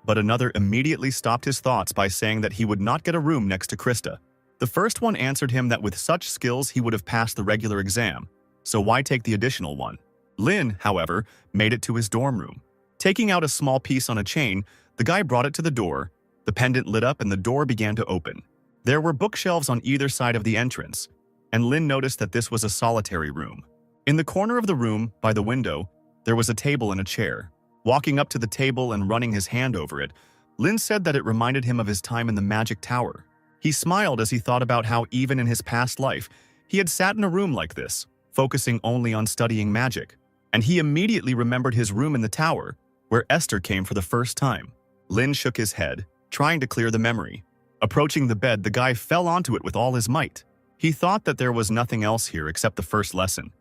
but another immediately stopped his thoughts by saying that he would not get a room next to Krista. The first one answered him that with such skills he would have passed the regular exam, so why take the additional one? Lin, however, made it to his dorm room. Taking out a small piece on a chain, the guy brought it to the door. The pendant lit up and the door began to open. There were bookshelves on either side of the entrance, and Lin noticed that this was a solitary room. In the corner of the room, by the window, there was a table and a chair. Walking up to the table and running his hand over it, Lin said that it reminded him of his time in the Magic Tower. He smiled as he thought about how even in his past life, he had sat in a room like this, focusing only on studying magic. And he immediately remembered his room in the tower, where Esther came for the first time. Lin shook his head, trying to clear the memory. Approaching the bed, the guy fell onto it with all his might. He thought that there was nothing else here except the first lesson,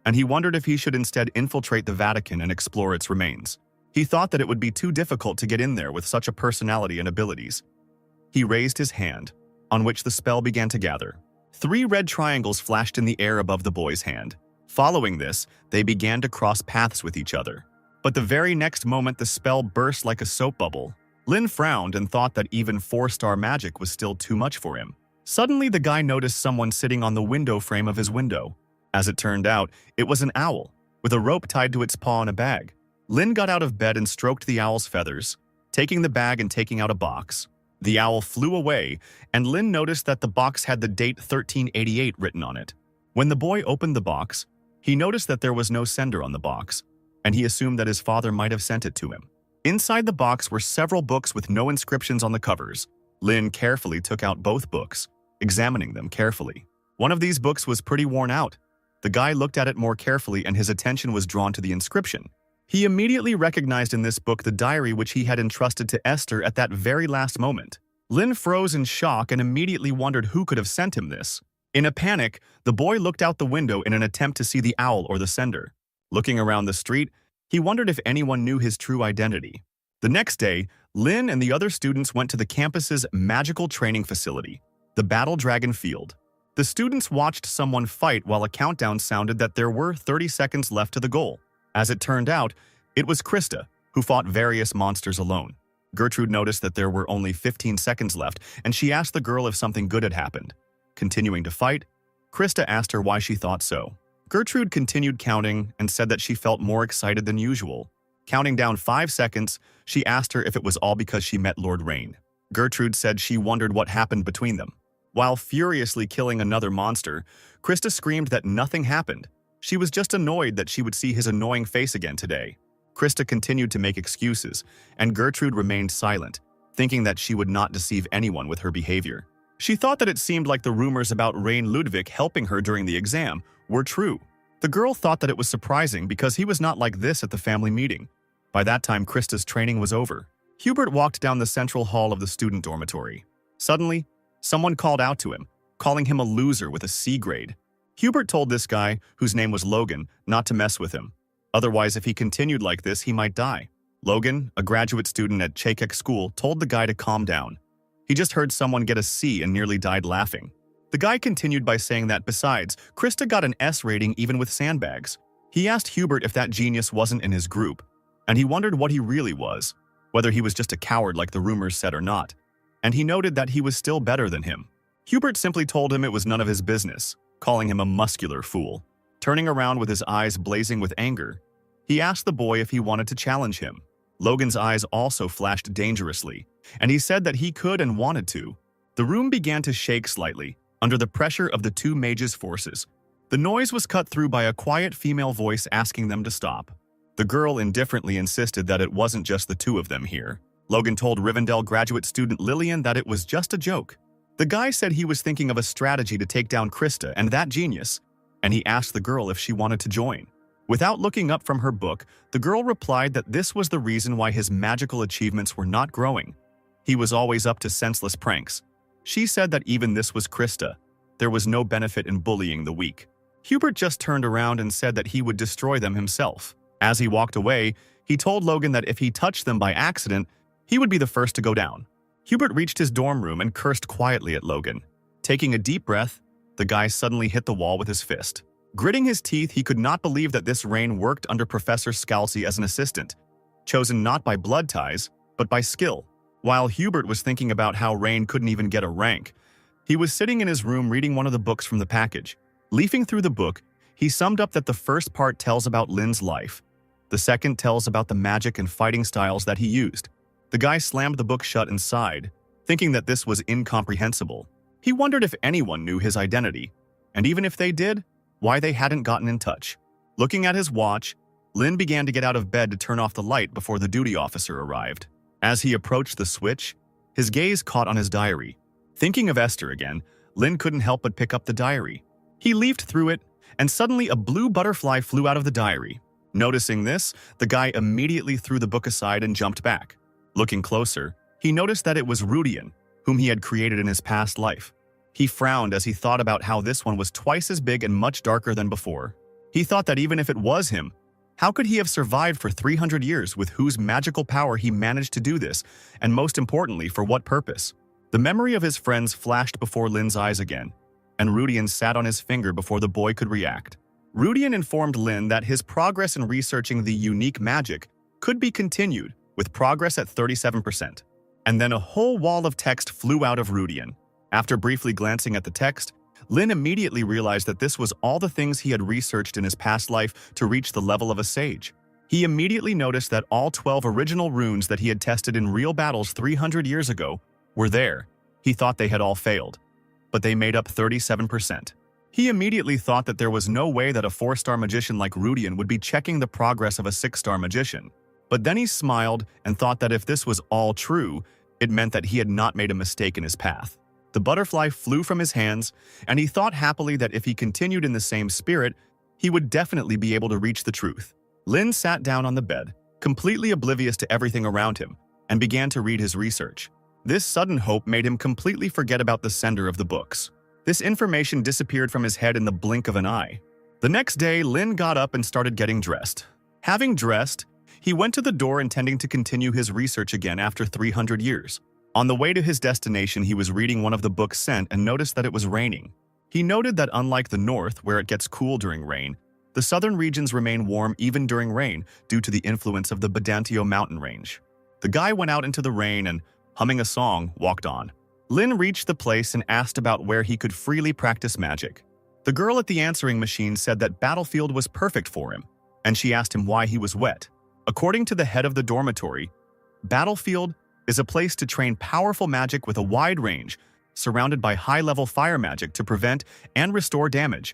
and he wondered if he should instead infiltrate the Vatican and explore its remains. He thought that it would be too difficult to get in there with such a personality and abilities. He raised his hand, on which the spell began to gather. 3 red triangles flashed in the air above the boy's hand. Following this, they began to cross paths with each other. But the very next moment, the spell burst like a soap bubble. Lin frowned and thought that even 4-star magic was still too much for him. Suddenly, the guy noticed someone sitting on the window frame of his window. As it turned out, it was an owl, with a rope tied to its paw in a bag. Lin got out of bed and stroked the owl's feathers, taking the bag and taking out a box. The owl flew away, and Lin noticed that the box had the date 1388 written on it. When the boy opened the box, he noticed that there was no sender on the box, and he assumed that his father might have sent it to him. Inside the box were several books with no inscriptions on the covers. Lin carefully took out both books, examining them carefully. One of these books was pretty worn out. The guy looked at it more carefully and his attention was drawn to the inscription. He immediately recognized in this book the diary which he had entrusted to Esther at that very last moment. Lin froze in shock and immediately wondered who could have sent him this. In a panic, the boy looked out the window in an attempt to see the owl or the sender. Looking around the street, he wondered if anyone knew his true identity. The next day, Lin and the other students went to the campus's magical training facility, the Battle Dragon Field. The students watched someone fight while a countdown sounded that there were 30 seconds left to the goal. As it turned out, it was Krista, who fought various monsters alone. Gertrude noticed that there were only 15 seconds left, and she asked the girl if something good had happened. Continuing to fight, Krista asked her why she thought so. Gertrude continued counting and said that she felt more excited than usual. Counting down 5 seconds, she asked her if it was all because she met Lord Rain. Gertrude said she wondered what happened between them. While furiously killing another monster, Krista screamed that nothing happened. She was just annoyed that she would see his annoying face again today. Krista continued to make excuses, and Gertrude remained silent, thinking that she would not deceive anyone with her behavior. She thought that it seemed like the rumors about Rain Ludwig helping her during the exam were true. The girl thought that it was surprising because he was not like this at the family meeting. By that time, Krista's training was over. Hubert walked down the central hall of the student dormitory. Suddenly, someone called out to him, calling him a loser with a C grade. Hubert told this guy, whose name was Logan, not to mess with him. Otherwise, if he continued like this, he might die. Logan, a graduate student at Chakek School, told the guy to calm down. He just heard someone get a C and nearly died laughing. The guy continued by saying that besides, Krista got an S rating even with sandbags. He asked Hubert if that genius wasn't in his group, and he wondered what he really was, whether he was just a coward like the rumors said or not. And he noted that he was still better than him. Hubert simply told him it was none of his business, calling him a muscular fool. Turning around with his eyes blazing with anger, he asked the boy if he wanted to challenge him. Logan's eyes also flashed dangerously, and he said that he could and wanted to. The room began to shake slightly, under the pressure of the two mages' forces. The noise was cut through by a quiet female voice asking them to stop. The girl indifferently insisted that it wasn't just the two of them here. Logan told Rivendell graduate student Lillian that it was just a joke. The guy said he was thinking of a strategy to take down Krista and that genius, and he asked the girl if she wanted to join. Without looking up from her book, the girl replied that this was the reason why his magical achievements were not growing. He was always up to senseless pranks. She said that even this was Krista. There was no benefit in bullying the weak. Hubert just turned around and said that he would destroy them himself. As he walked away, he told Logan that if he touched them by accident, he would be the first to go down. Hubert reached his dorm room and cursed quietly at Logan. Taking a deep breath, the guy suddenly hit the wall with his fist. Gritting his teeth, he could not believe that this Rain worked under Professor Scalzi as an assistant, chosen not by blood ties, but by skill. While Hubert was thinking about how Rain couldn't even get a rank, he was sitting in his room reading one of the books from the package. Leafing through the book, he summed up that the first part tells about Lin's life. The second tells about the magic and fighting styles that he used. The guy slammed the book shut and sighed, thinking that this was incomprehensible. He wondered if anyone knew his identity, and even if they did, why they hadn't gotten in touch. Looking at his watch, Lin began to get out of bed to turn off the light before the duty officer arrived. As he approached the switch, his gaze caught on his diary. Thinking of Esther again, Lin couldn't help but pick up the diary. He leafed through it, and suddenly a blue butterfly flew out of the diary. Noticing this, the guy immediately threw the book aside and jumped back. Looking closer, he noticed that it was Rudian, whom he had created in his past life. He frowned as he thought about how this one was twice as big and much darker than before. He thought that even if it was him, how could he have survived for 300 years with whose magical power he managed to do this, and most importantly, for what purpose? The memory of his friends flashed before Lin's eyes again, and Rudian sat on his finger before the boy could react. Rudian informed Lin that his progress in researching the unique magic could be continued, with progress at 37%. And then a whole wall of text flew out of Rudian. After briefly glancing at the text, Lin immediately realized that this was all the things he had researched in his past life to reach the level of a sage. He immediately noticed that all 12 original runes that he had tested in real battles 300 years ago were there. He thought they had all failed, but they made up 37%. He immediately thought that there was no way that a 4-star magician like Rudian would be checking the progress of a 6-star magician. But then he smiled and thought that if this was all true, it meant that he had not made a mistake in his path. The butterfly flew from his hands, and he thought happily that if he continued in the same spirit, he would definitely be able to reach the truth. Lin sat down on the bed, completely oblivious to everything around him, and began to read his research. This sudden hope made him completely forget about the sender of the books. This information disappeared from his head in the blink of an eye. The next day, Lin got up and started getting dressed. Having dressed, He went to the door intending to continue his research again after 300 years. On the way to his destination, he was reading one of the books sent and noticed that it was raining. He noted that unlike the north, where it gets cool during rain, the southern regions remain warm even during rain due to the influence of the Badantio mountain range. The guy went out into the rain and, humming a song, walked on. Lin reached the place and asked about where he could freely practice magic. The girl at the answering machine said that Battlefield was perfect for him, and she asked him why he was wet. According to the head of the dormitory, Battlefield is a place to train powerful magic with a wide range, surrounded by high-level fire magic to prevent and restore damage.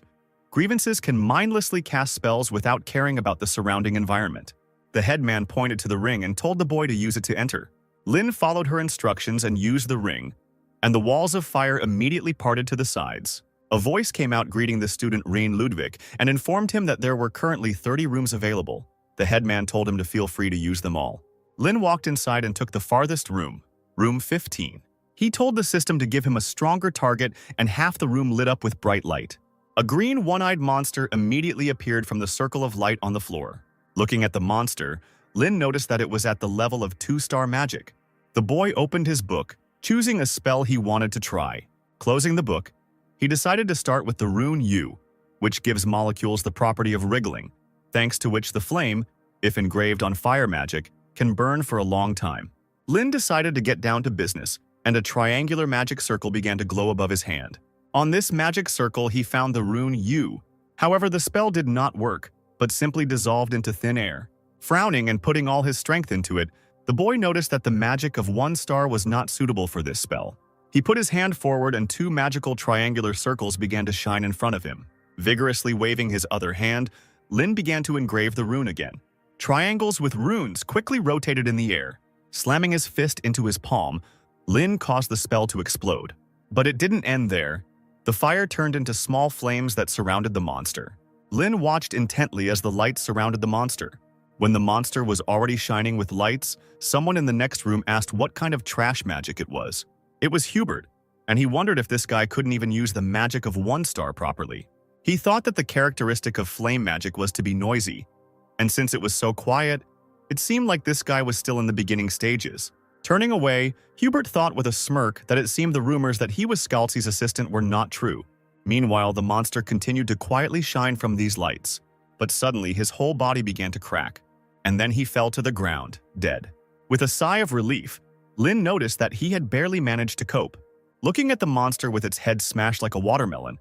Grievances can mindlessly cast spells without caring about the surrounding environment. The headman pointed to the ring and told the boy to use it to enter. Lin followed her instructions and used the ring, and the walls of fire immediately parted to the sides. A voice came out greeting the student Rein Ludwig and informed him that there were currently 30 rooms available. The headman told him to feel free to use them all. Lin walked inside and took the farthest room, room 15. He told the system to give him a stronger target, and half the room lit up with bright light. A green one-eyed monster immediately appeared from the circle of light on the floor. Looking at the monster, Lin noticed that it was at the level of 2-star magic. The boy opened his book, choosing a spell he wanted to try. Closing the book, he decided to start with the rune U, which gives molecules the property of wriggling, thanks to which the flame, if engraved on fire magic, can burn for a long time. Lin decided to get down to business, and a triangular magic circle began to glow above his hand. On this magic circle, he found the rune U. However, the spell did not work, but simply dissolved into thin air. Frowning and putting all his strength into it, the boy noticed that the magic of 1 star was not suitable for this spell. He put his hand forward and 2 magical triangular circles began to shine in front of him. Vigorously waving his other hand, Lin began to engrave the rune again. Triangles with runes quickly rotated in the air. Slamming his fist into his palm, Lin caused the spell to explode. But it didn't end there. The fire turned into small flames that surrounded the monster. Lin watched intently as the lights surrounded the monster. When the monster was already shining with lights, someone in the next room asked what kind of trash magic it was. It was Hubert, and he wondered if this guy couldn't even use the magic of 1 star properly. He thought that the characteristic of flame magic was to be noisy, and since it was so quiet, it seemed like this guy was still in the beginning stages. Turning away, Hubert thought with a smirk that it seemed the rumors that he was Scalzi's assistant were not true. Meanwhile, the monster continued to quietly shine from these lights, but suddenly his whole body began to crack, and then he fell to the ground, dead. With a sigh of relief, Lin noticed that he had barely managed to cope. Looking at the monster with its head smashed like a watermelon,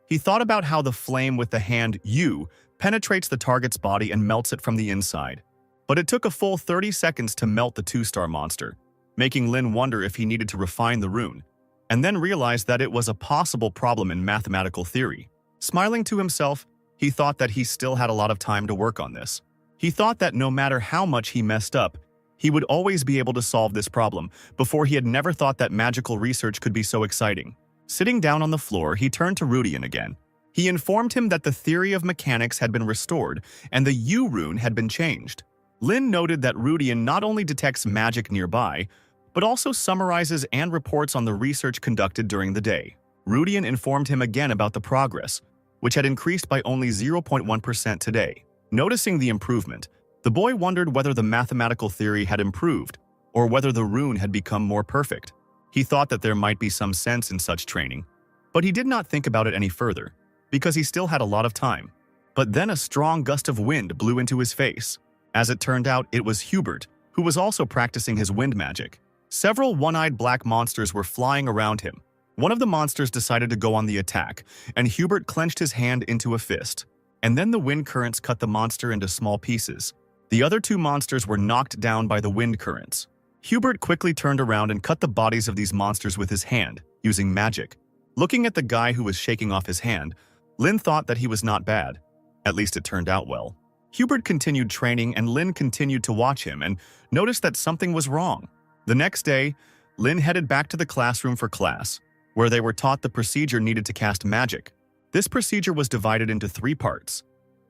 he thought about how the flame with the hand U penetrates the target's body and melts it from the inside. But it took a full 30 seconds to melt the 2-star monster, making Lin wonder if he needed to refine the rune, and then realized that it was a possible problem in mathematical theory. Smiling to himself, he thought that he still had a lot of time to work on this. He thought that no matter how much he messed up, he would always be able to solve this problem. Before, he had never thought that magical research could be so exciting. Sitting down on the floor, he turned to Rudian again. He informed him that the theory of mechanics had been restored and the U rune had been changed. Lin noted that Rudian not only detects magic nearby, but also summarizes and reports on the research conducted during the day. Rudian informed him again about the progress, which had increased by only 0.1% today. Noticing the improvement, the boy wondered whether the mathematical theory had improved or whether the rune had become more perfect. He thought that there might be some sense in such training, but he did not think about it any further because he still had a lot of time. But then a strong gust of wind blew into his face. As it turned out, it was Hubert, who was also practicing his wind magic. Several one-eyed black monsters were flying around him. One of the monsters decided to go on the attack, and Hubert clenched his hand into a fist. And then the wind currents cut the monster into small pieces. The other 2 monsters were knocked down by the wind currents. Hubert quickly turned around and cut the bodies of these monsters with his hand, using magic. Looking at the guy who was shaking off his hand, Lin thought that he was not bad. At least it turned out well. Hubert continued training and Lin continued to watch him and noticed that something was wrong. The next day, Lin headed back to the classroom for class, where they were taught the procedure needed to cast magic. This procedure was divided into 3 parts.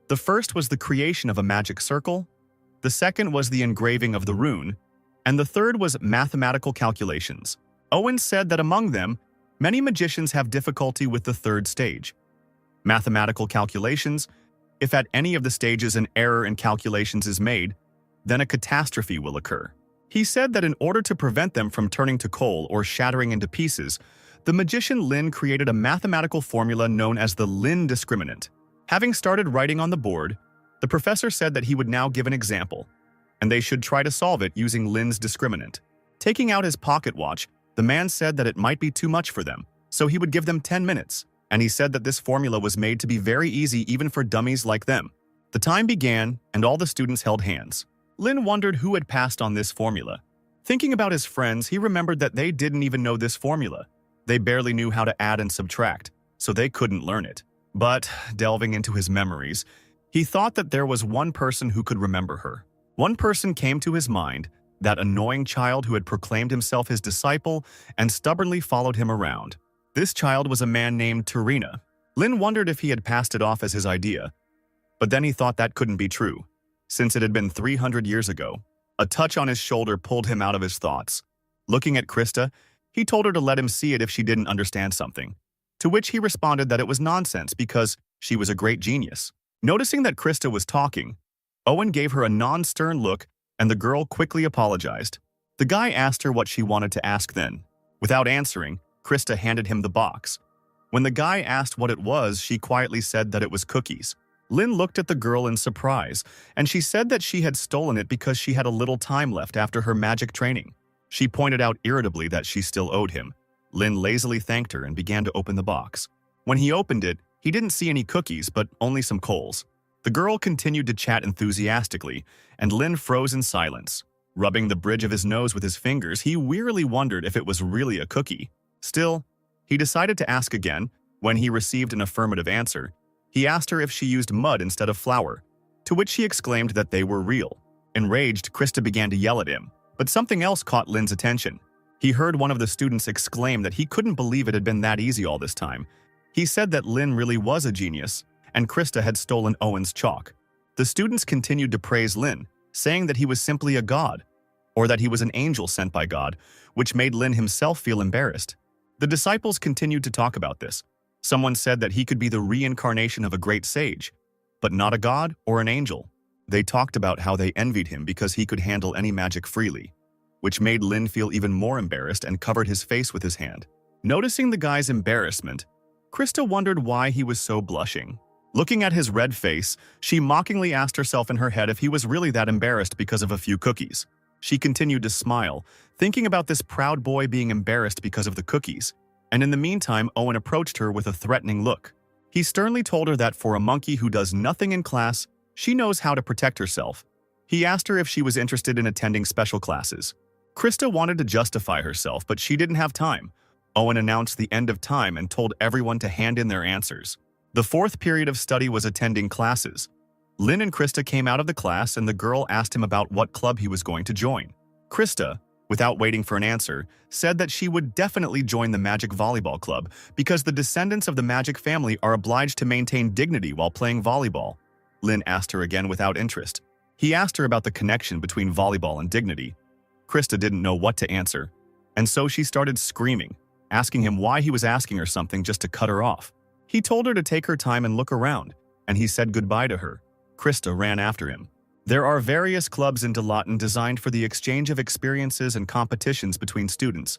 The first was the creation of a magic circle, the second was the engraving of the rune, and the third was mathematical calculations. Owen said that among them, many magicians have difficulty with the 3rd stage. Mathematical calculations, if at any of the stages an error in calculations is made, then a catastrophe will occur. He said that in order to prevent them from turning to coal or shattering into pieces, the magician Lin created a mathematical formula known as the Lin discriminant. Having started writing on the board, the professor said that he would now give an example, and they should try to solve it using Lin's discriminant. Taking out his pocket watch, the man said that it might be too much for them, so he would give them 10 minutes, and he said that this formula was made to be very easy even for dummies like them. The time began, and all the students held hands. Lin wondered who had passed on this formula. Thinking about his friends, he remembered that they didn't even know this formula. They barely knew how to add and subtract, so they couldn't learn it. But, delving into his memories, he thought that there was one person who could remember her. One person came to his mind, that annoying child who had proclaimed himself his disciple and stubbornly followed him around. This child was a man named Tarina. Lin wondered if he had passed it off as his idea, but then he thought that couldn't be true, since it had been 300 years ago. A touch on his shoulder pulled him out of his thoughts. Looking at Krista, he told her to let him see it if she didn't understand something, to which he responded that it was nonsense because she was a great genius. Noticing that Krista was talking, Owen gave her a non-stern look, and the girl quickly apologized. The guy asked her what she wanted to ask then. Without answering, Krista handed him the box. When the guy asked what it was, she quietly said that it was cookies. Lin looked at the girl in surprise, and she said that she had stolen it because she had a little time left after her magic training. She pointed out irritably that she still owed him. Lin lazily thanked her and began to open the box. When he opened it, he didn't see any cookies, but only some coals. The girl continued to chat enthusiastically, and Lin froze in silence. Rubbing the bridge of his nose with his fingers, he wearily wondered if it was really a cookie. Still, he decided to ask again. When he received an affirmative answer, he asked her if she used mud instead of flour, to which she exclaimed that they were real. Enraged, Krista began to yell at him, but something else caught Lin's attention. He heard one of the students exclaim that he couldn't believe it had been that easy all this time. He said that Lin really was a genius, and Krista had stolen Owen's chalk. The students continued to praise Lin, saying that he was simply a god, or that he was an angel sent by God, which made Lin himself feel embarrassed. The disciples continued to talk about this. Someone said that he could be the reincarnation of a great sage, but not a god or an angel. They talked about how they envied him because he could handle any magic freely, which made Lin feel even more embarrassed and covered his face with his hand. Noticing the guy's embarrassment, Krista wondered why he was so blushing. Looking at his red face, she mockingly asked herself in her head if he was really that embarrassed because of a few cookies. She continued to smile, thinking about this proud boy being embarrassed because of the cookies. And in the meantime, Owen approached her with a threatening look. He sternly told her that for a monkey who does nothing in class, she knows how to protect herself. He asked her if she was interested in attending special classes. Krista wanted to justify herself, but she didn't have time. Owen announced the end of time and told everyone to hand in their answers. The fourth period of study was attending classes. Lin and Krista came out of the class and the girl asked him about what club he was going to join. Krista, without waiting for an answer, said that she would definitely join the Magic Volleyball Club because the descendants of the Magic family are obliged to maintain dignity while playing volleyball. Lin asked her again without interest. He asked her about the connection between volleyball and dignity. Krista didn't know what to answer, and so she started screaming, asking him why he was asking her something just to cut her off. He told her to take her time and look around, and he said goodbye to her. Krista ran after him. There are various clubs in Dilaton designed for the exchange of experiences and competitions between students,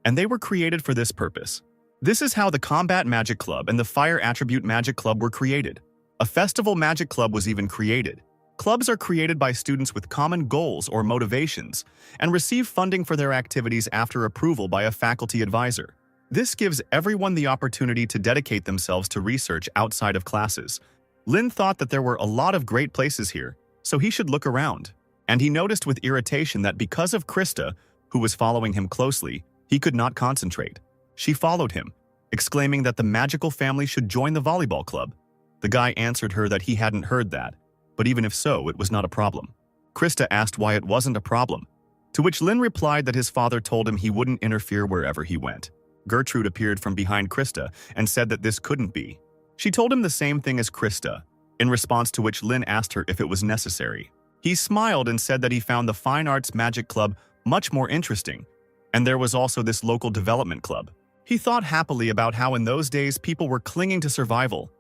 and they were created for this purpose. This is how the Combat Magic Club and the Fire Attribute Magic Club were created. A Festival Magic Club was even created. Clubs are created by students with common goals or motivations and receive funding for their activities after approval by a faculty advisor. This gives everyone the opportunity to dedicate themselves to research outside of classes. Lin thought that there were a lot of great places here, so he should look around. And he noticed with irritation that because of Krista, who was following him closely, he could not concentrate. She followed him, exclaiming that the magical family should join the volleyball club. The guy answered her that he hadn't heard that, but even if so, it was not a problem. Krista asked why it wasn't a problem, to which Lin replied that his father told him he wouldn't interfere wherever he went. Gertrude appeared from behind Krista and said that this couldn't be. She told him the same thing as Krista, in response to which Lin asked her if it was necessary. He smiled and said that he found the Fine Arts Magic Club much more interesting, and there was also this local development club. He thought happily about how in those days people were clinging to survival,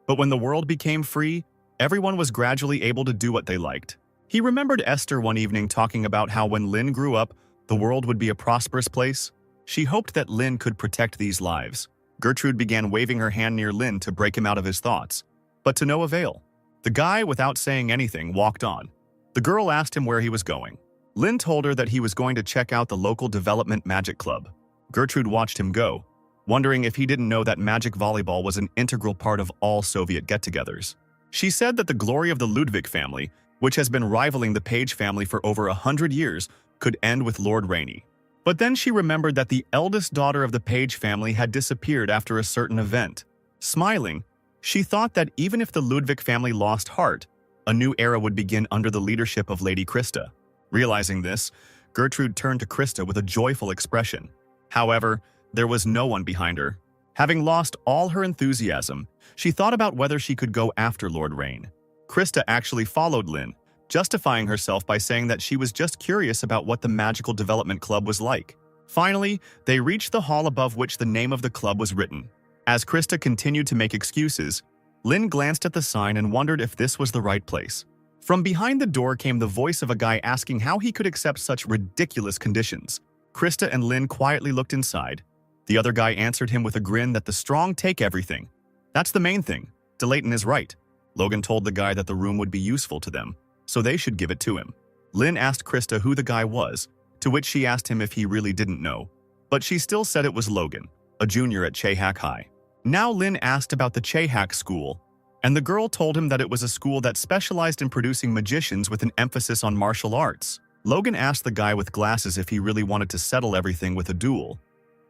but when the world became free, everyone was gradually able to do what they liked. He remembered Esther one evening talking about how when Lynn grew up, the world would be a prosperous place. She hoped that Lynn could protect these lives. Gertrude began waving her hand near Lynn to break him out of his thoughts, but to no avail. The guy, without saying anything, walked on. The girl asked him where he was going. Lynn told her that he was going to check out the local development magic club. Gertrude watched him go, wondering if he didn't know that magic volleyball was an integral part of all Soviet get-togethers. She said that the glory of the Ludwig family, which has been rivaling the Page family for over 100 years, could end with Lord Rainey. But then she remembered that the eldest daughter of the Page family had disappeared after a certain event. Smiling, she thought that even if the Ludwig family lost heart, a new era would begin under the leadership of Lady Krista. Realizing this, Gertrude turned to Krista with a joyful expression. However, there was no one behind her. Having lost all her enthusiasm, she thought about whether she could go after Lord Rain. Krista actually followed Lynn, justifying herself by saying that she was just curious about what the Magical Development Club was like. Finally, they reached the hall above which the name of the club was written. As Krista continued to make excuses, Lynn glanced at the sign and wondered if this was the right place. From behind the door came the voice of a guy asking how he could accept such ridiculous conditions. Krista and Lynn quietly looked inside. The other guy answered him with a grin that the strong take everything. That's the main thing. DeLayton is right. Logan told the guy that the room would be useful to them, so they should give it to him. Lynn asked Krista who the guy was, to which she asked him if he really didn't know. But she still said it was Logan, a junior at Chehak High. Now Lynn asked about the Chehak school, and the girl told him that it was a school that specialized in producing magicians with an emphasis on martial arts. Logan asked the guy with glasses if he really wanted to settle everything with a duel,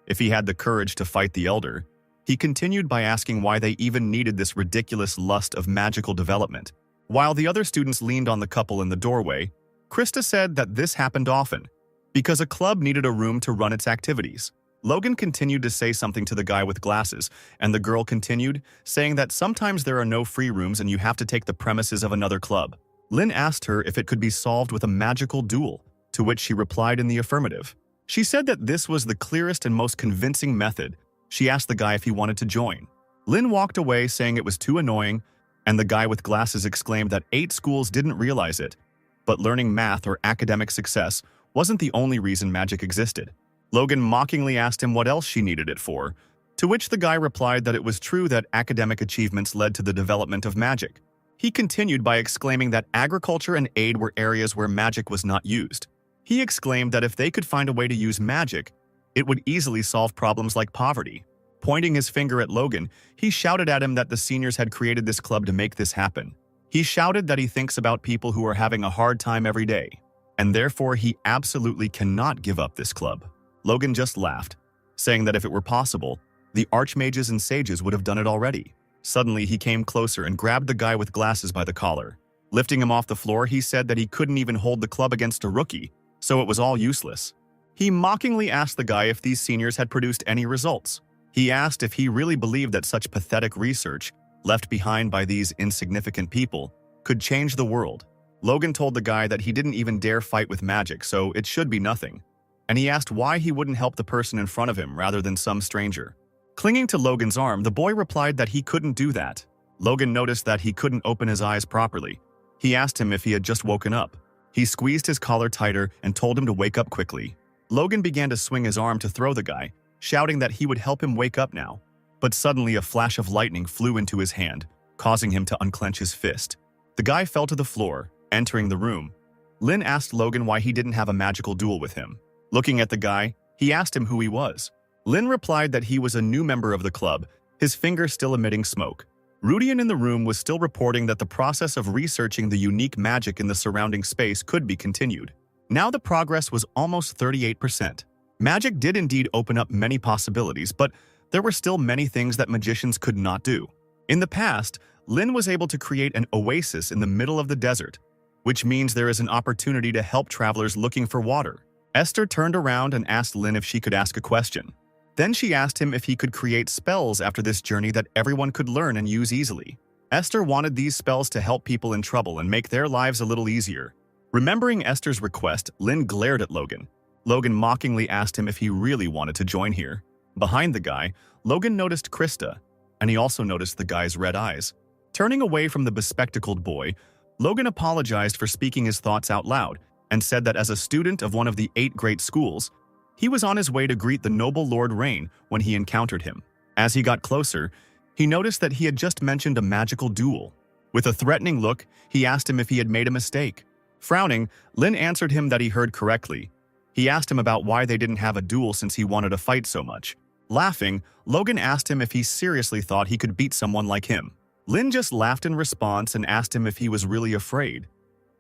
if he had the courage to fight the elder. He continued by asking why they even needed this ridiculous lust of magical development. While the other students leaned on the couple in the doorway, Krista said that this happened often, because a club needed a room to run its activities. Logan continued to say something to the guy with glasses, and the girl continued, saying that sometimes there are no free rooms and you have to take the premises of another club. Lynn asked her if it could be solved with a magical duel, to which she replied in the affirmative. She said that this was the clearest and most convincing method. She asked the guy if he wanted to join. Lynn walked away saying it was too annoying, and the guy with glasses exclaimed that 8 schools didn't realize it. But learning math or academic success wasn't the only reason magic existed. Logan mockingly asked him what else she needed it for, to which the guy replied that it was true that academic achievements led to the development of magic. He continued by exclaiming that agriculture and aid were areas where magic was not used. He exclaimed that if they could find a way to use magic, it would easily solve problems like poverty. Pointing his finger at Logan, he shouted at him that the seniors had created this club to make this happen. He shouted that he thinks about people who are having a hard time every day, and therefore he absolutely cannot give up this club. Logan just laughed, saying that if it were possible, the archmages and sages would have done it already. Suddenly, he came closer and grabbed the guy with glasses by the collar. Lifting him off the floor, he said that he couldn't even hold the club against a rookie, so it was all useless. He mockingly asked the guy if these seniors had produced any results. He asked if he really believed that such pathetic research, left behind by these insignificant people, could change the world. Logan told the guy that he didn't even dare fight with magic, so it should be nothing. And he asked why he wouldn't help the person in front of him rather than some stranger. Clinging to Logan's arm, the boy replied that he couldn't do that. Logan noticed that he couldn't open his eyes properly. He asked him if he had just woken up. He squeezed his collar tighter and told him to wake up quickly. Logan began to swing his arm to throw the guy, shouting that he would help him wake up now. But suddenly a flash of lightning flew into his hand, causing him to unclench his fist. The guy fell to the floor, entering the room. Lynn asked Logan why he didn't have a magical duel with him. Looking at the guy, he asked him who he was. Lynn replied that he was a new member of the club, his finger still emitting smoke. Rudian in the room was still reporting that the process of researching the unique magic in the surrounding space could be continued. Now the progress was almost 38%. Magic did indeed open up many possibilities, but there were still many things that magicians could not do. In the past, Lynn was able to create an oasis in the middle of the desert, which means there is an opportunity to help travelers looking for water. Esther turned around and asked Lynn if she could ask a question. Then she asked him if he could create spells after this journey that everyone could learn and use easily. Esther wanted these spells to help people in trouble and make their lives a little easier. Remembering Esther's request, Lynn glared at Logan. Logan mockingly asked him if he really wanted to join here. Behind the guy, Logan noticed Krista, and he also noticed the guy's red eyes. Turning away from the bespectacled boy, Logan apologized for speaking his thoughts out loud and said that as a student of one of the 8 great schools, he was on his way to greet the noble Lord Rain when he encountered him. As he got closer, he noticed that he had just mentioned a magical duel. With a threatening look, he asked him if he had made a mistake. Frowning, Lin answered him that he heard correctly. He asked him about why they didn't have a duel since he wanted to fight so much. Laughing, Logan asked him if he seriously thought he could beat someone like him. Lin just laughed in response and asked him if he was really afraid.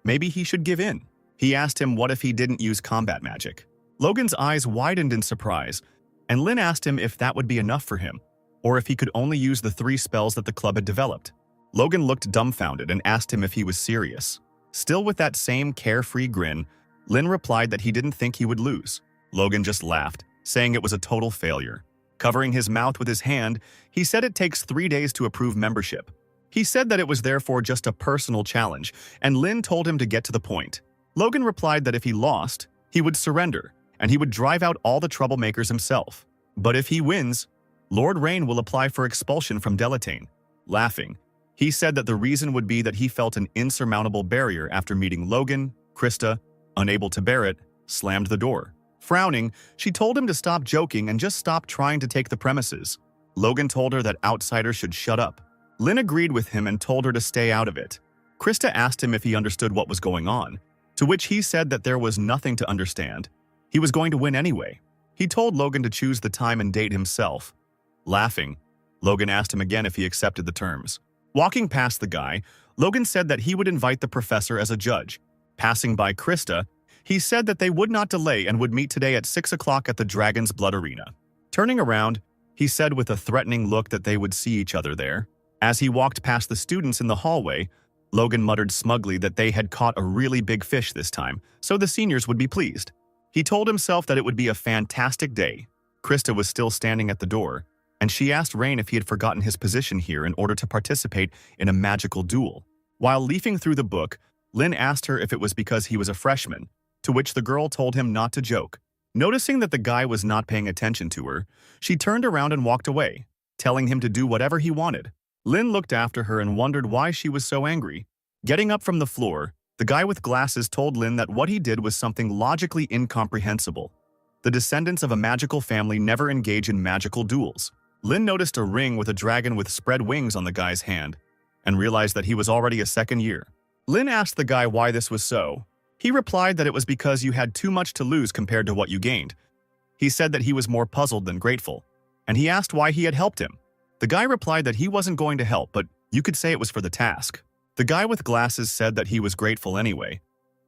Maybe he should give in. He asked him what if he didn't use combat magic. Logan's eyes widened in surprise, and Lin asked him if that would be enough for him, or if he could only use the 3 spells that the club had developed. Logan looked dumbfounded and asked him if he was serious. Still with that same carefree grin, Lin replied that he didn't think he would lose. Logan just laughed, saying it was a total failure. Covering his mouth with his hand, he said it takes 3 days to approve membership. He said that it was therefore just a personal challenge, and Lin told him to get to the point. Logan replied that if he lost, he would surrender, and he would drive out all the troublemakers himself. But if he wins, Lord Rain will apply for expulsion from Delatane. Laughing, he said that the reason would be that he felt an insurmountable barrier after meeting Logan. Krista, unable to bear it, slammed the door. Frowning, she told him to stop joking and just stop trying to take the premises. Logan told her that outsiders should shut up. Lin agreed with him and told her to stay out of it. Krista asked him if he understood what was going on, to which he said that there was nothing to understand. He was going to win anyway. He told Logan to choose the time and date himself. Laughing, Logan asked him again if he accepted the terms. Walking past the guy, Logan said that he would invite the professor as a judge. Passing by Krista, he said that they would not delay and would meet today at 6 o'clock at the Dragon's Blood Arena. Turning around, he said with a threatening look that they would see each other there. As he walked past the students in the hallway, Logan muttered smugly that they had caught a really big fish this time, so the seniors would be pleased. He told himself that it would be a fantastic day. Krista was still standing at the door, and she asked Rain if he had forgotten his position here in order to participate in a magical duel. While leafing through the book, Lin asked her if it was because he was a freshman, to which the girl told him not to joke. Noticing that the guy was not paying attention to her, she turned around and walked away, telling him to do whatever he wanted. Lin looked after her and wondered why she was so angry. Getting up from the floor, the guy with glasses told Lin that what he did was something logically incomprehensible. The descendants of a magical family never engage in magical duels. Lin noticed a ring with a dragon with spread wings on the guy's hand, and realized that he was already a second year. Lin asked the guy why this was so. He replied that it was because you had too much to lose compared to what you gained. He said that he was more puzzled than grateful, and he asked why he had helped him. The guy replied that he wasn't going to help, but you could say it was for the task. The guy with glasses said that he was grateful anyway,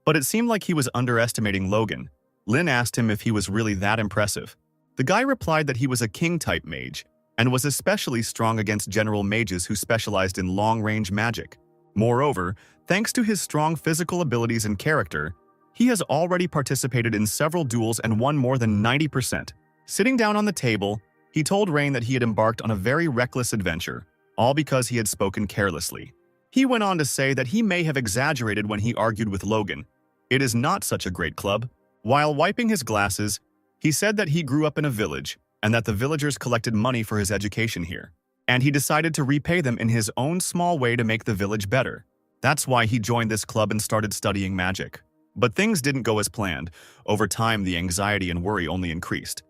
but it seemed like he was underestimating Logan. Lin asked him if he was really that impressive. The guy replied that he was a king-type mage, and was especially strong against general mages who specialized in long-range magic. Moreover, thanks to his strong physical abilities and character, he has already participated in several duels and won more than 90%. Sitting down on the table, he told Rain that he had embarked on a very reckless adventure, all because he had spoken carelessly. He went on to say that he may have exaggerated when he argued with Logan. It is not such a great club. While wiping his glasses, he said that he grew up in a village, and that the villagers collected money for his education here, and he decided to repay them in his own small way to make the village better. That's why he joined this club and started studying magic. But things didn't go as planned. Over time, the anxiety and worry only increased.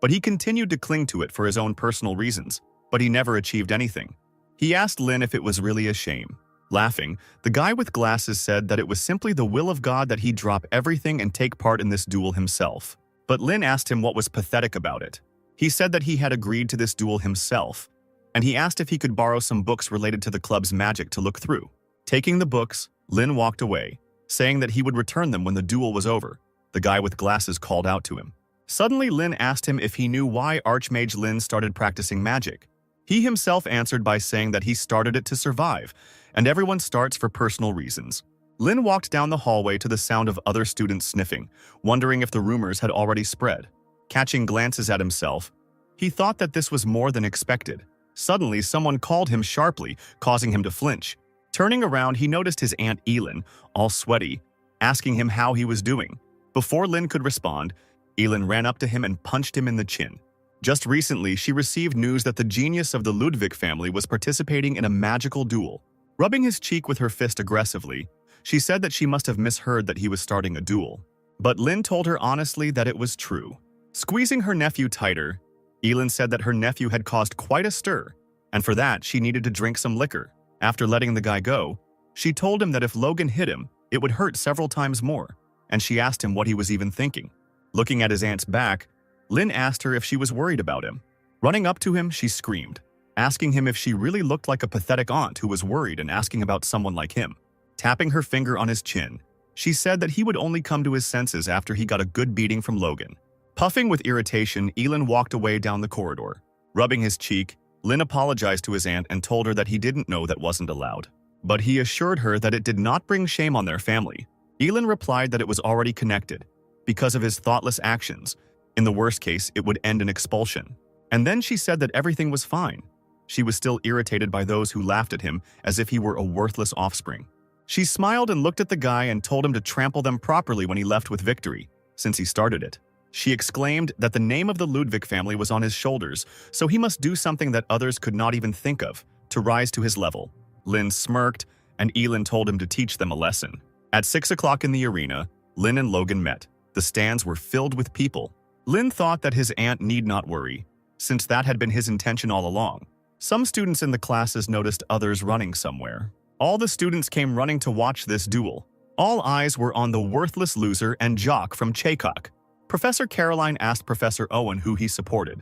But he continued to cling to it for his own personal reasons, but he never achieved anything. He asked Lin if it was really a shame. Laughing, the guy with glasses said that it was simply the will of God that he drop everything and take part in this duel himself. But Lin asked him what was pathetic about it. He said that he had agreed to this duel himself, and he asked if he could borrow some books related to the club's magic to look through. Taking the books, Lin walked away, saying that he would return them when the duel was over. The guy with glasses called out to him. Suddenly, Lin asked him if he knew why Archmage Lin started practicing magic. He himself answered by saying that he started it to survive, and everyone starts for personal reasons. Lin walked down the hallway to the sound of other students sniffing, wondering if the rumors had already spread. Catching glances at himself, he thought that this was more than expected. Suddenly, someone called him sharply, causing him to flinch. Turning around, he noticed his Aunt Elin, all sweaty, asking him how he was doing. Before Lin could respond, Elin ran up to him and punched him in the chin. Just recently, she received news that the genius of the Ludwig family was participating in a magical duel. Rubbing his cheek with her fist aggressively, She said that she must have misheard that he was starting a duel. But Lynn told her honestly that it was true. Squeezing her nephew tighter, Elin said that her nephew had caused quite a stir, and for that she needed to drink some liquor. After letting the guy go, she told him that if Logan hit him, it would hurt several times more, and she asked him what he was even thinking. Looking at his aunt's back, Lynn asked her if she was worried about him. Running up to him, she screamed, asking him if she really looked like a pathetic aunt who was worried and asking about someone like him. Tapping her finger on his chin, she said that he would only come to his senses after he got a good beating from Logan. Puffing with irritation, Elin walked away down the corridor. Rubbing his cheek, Lynn apologized to his aunt and told her that he didn't know that wasn't allowed. But he assured her that it did not bring shame on their family. Elin replied that it was already connected, because of his thoughtless actions. In the worst case, it would end in expulsion. And then she said that everything was fine. She was still irritated by those who laughed at him as if he were a worthless offspring. She smiled and looked at the guy and told him to trample them properly when he left with victory, since he started it. She exclaimed that the name of the Ludwig family was on his shoulders, so he must do something that others could not even think of, to rise to his level. Lynn smirked, and Elin told him to teach them a lesson. At 6 o'clock in the arena, Lynn and Logan met. The stands were filled with people. Lynn thought that his aunt need not worry, since that had been his intention all along. Some students in the classes noticed others running somewhere. All the students came running to watch this duel. All eyes were on the worthless loser and jock from Chaycock. Professor Caroline asked Professor Owen who he supported.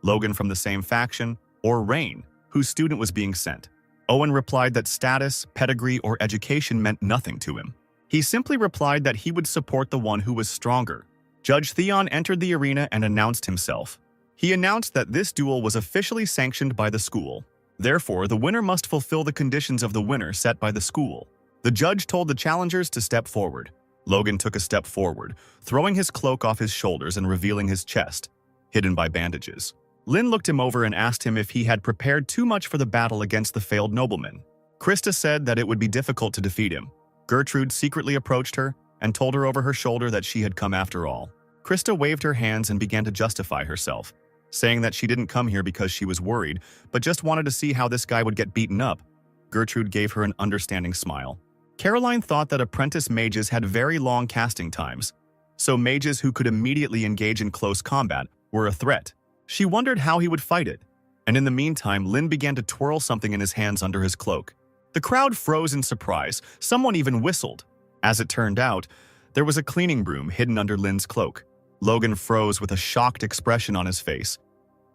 Logan from the same faction, or Rain, whose student was being sent. Owen replied that status, pedigree, or education meant nothing to him. He simply replied that he would support the one who was stronger. Judge Theon entered the arena and announced himself. He announced that this duel was officially sanctioned by the school. Therefore, the winner must fulfill the conditions of the winner set by the school. The judge told the challengers to step forward. Logan took a step forward, throwing his cloak off his shoulders and revealing his chest, hidden by bandages. Lynn looked him over and asked him if he had prepared too much for the battle against the failed nobleman. Krista said that it would be difficult to defeat him. Gertrude secretly approached her and told her over her shoulder that she had come after all. Krista waved her hands and began to justify herself, saying that she didn't come here because she was worried, but just wanted to see how this guy would get beaten up. Gertrude gave her an understanding smile. Caroline thought that apprentice mages had very long casting times, so mages who could immediately engage in close combat were a threat. She wondered how he would fight it, and in the meantime, Lynn began to twirl something in his hands under his cloak. The crowd froze in surprise. Someone even whistled. As it turned out, there was a cleaning broom hidden under Lynn's cloak. Logan froze with a shocked expression on his face.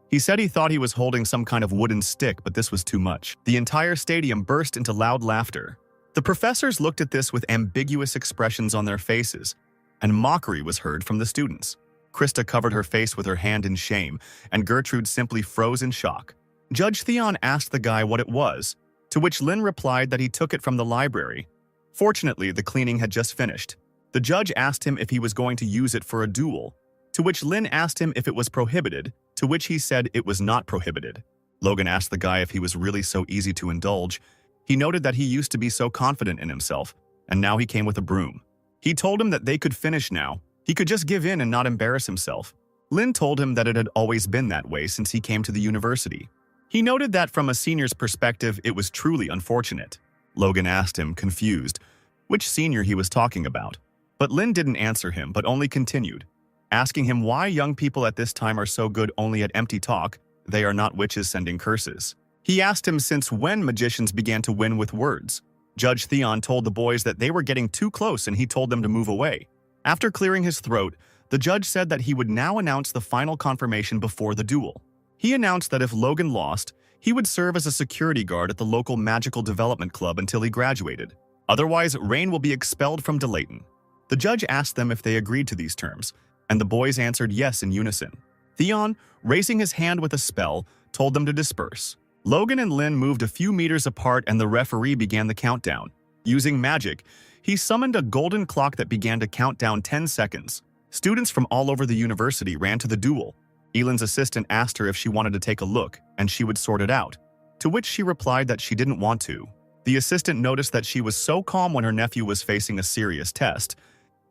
He said he thought he was holding some kind of wooden stick, but this was too much. The entire stadium burst into loud laughter. The professors looked at this with ambiguous expressions on their faces, and mockery was heard from the students. Krista covered her face with her hand in shame, and Gertrude simply froze in shock. Judge Theon asked the guy what it was, to which Lynn replied that he took it from the library. Fortunately, the cleaning had just finished. The judge asked him if he was going to use it for a duel, to which Lynn asked him if it was prohibited, to which he said it was not prohibited. Logan asked the guy if he was really so easy to indulge. He noted that he used to be so confident in himself, and now he came with a broom. He told him that they could finish now. He could just give in and not embarrass himself. Lynn told him that it had always been that way since he came to the university. He noted that from a senior's perspective, it was truly unfortunate. Logan asked him, confused, which senior he was talking about. But Lynn didn't answer him, but only continued, asking him why young people at this time are so good only at empty talk. They are not witches sending curses. He asked him since when magicians began to win with words. Judge Theon told the boys that they were getting too close and he told them to move away. After clearing his throat, the judge said that he would now announce the final confirmation before the duel. He announced that if Logan lost, he would serve as a security guard at the local magical development club until he graduated. Otherwise, Rain will be expelled from Delayton. The judge asked them if they agreed to these terms, and the boys answered yes in unison. Theon, raising his hand with a spell, told them to disperse. Logan and Lynn moved a few meters apart and the referee began the countdown. Using magic, he summoned a golden clock that began to count down 10 seconds. Students from all over the university ran to the duel. Elin's assistant asked her if she wanted to take a look, and she would sort it out, to which she replied that she didn't want to. The assistant noticed that she was so calm when her nephew was facing a serious test.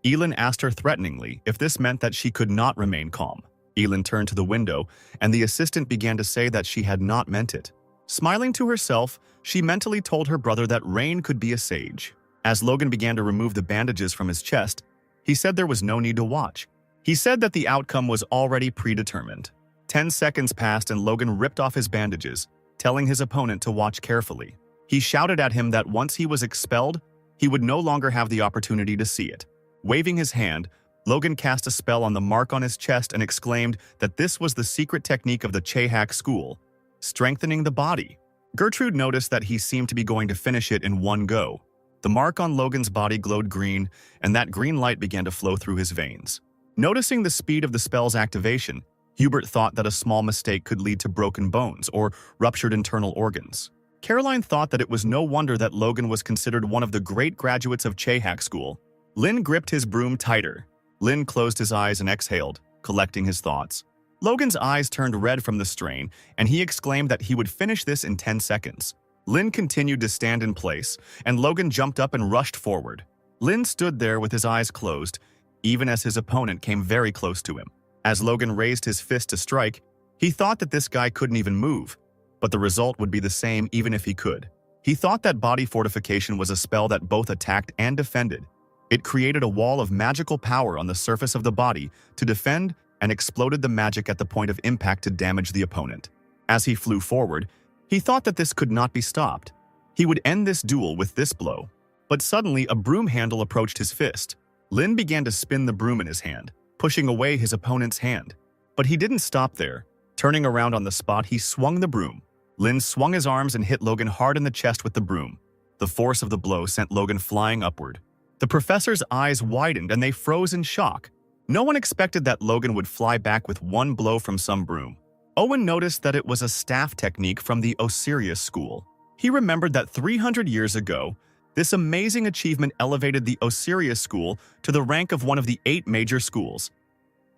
Elin asked her threateningly if this meant that she could not remain calm. Elin turned to the window, and the assistant began to say that she had not meant it. Smiling to herself, she mentally told her brother that Rain could be a sage. As Logan began to remove the bandages from his chest, he said there was no need to watch. He said that the outcome was already predetermined. 10 seconds passed and Logan ripped off his bandages, telling his opponent to watch carefully. He shouted at him that once he was expelled, he would no longer have the opportunity to see it. Waving his hand, Logan cast a spell on the mark on his chest and exclaimed that this was the secret technique of the Chehak school, strengthening the body. Gertrude noticed that he seemed to be going to finish it in one go. The mark on Logan's body glowed green, and that green light began to flow through his veins. Noticing the speed of the spell's activation, Hubert thought that a small mistake could lead to broken bones or ruptured internal organs. Caroline thought that it was no wonder that Logan was considered one of the great graduates of Chehak school. Lin gripped his broom tighter. Lin closed his eyes and exhaled, collecting his thoughts. Logan's eyes turned red from the strain, and he exclaimed that he would finish this in 10 seconds. Lin continued to stand in place, and Logan jumped up and rushed forward. Lin stood there with his eyes closed, even as his opponent came very close to him. As Logan raised his fist to strike, he thought that this guy couldn't even move, but the result would be the same even if he could. He thought that body fortification was a spell that both attacked and defended. It created a wall of magical power on the surface of the body to defend and exploded the magic at the point of impact to damage the opponent. As he flew forward, he thought that this could not be stopped. He would end this duel with this blow. But suddenly, a broom handle approached his fist. Lin began to spin the broom in his hand, pushing away his opponent's hand. But he didn't stop there. Turning around on the spot, he swung the broom. Lin swung his arms and hit Logan hard in the chest with the broom. The force of the blow sent Logan flying upward. The professor's eyes widened and they froze in shock. No one expected that Logan would fly back with one blow from some broom. Owen noticed that it was a staff technique from the Osiris school. He remembered that 300 years ago, this amazing achievement elevated the Osiris school to the rank of one of the 8 major schools.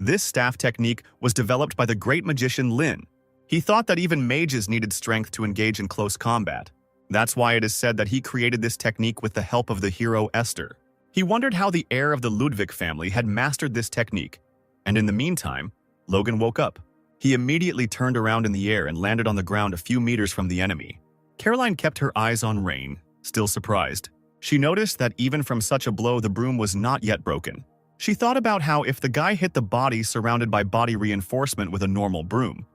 This staff technique was developed by the great magician Lin. He thought that even mages needed strength to engage in close combat. That's why it is said that he created this technique with the help of the hero Esther. He wondered how the heir of the Ludwig family had mastered this technique. And in the meantime, Logan woke up. He immediately turned around in the air and landed on the ground a few meters from the enemy. Caroline kept her eyes on Rain, still surprised. She noticed that even from such a blow, the broom was not yet broken. She thought about how if the guy hit the body surrounded by body reinforcement with a normal broom,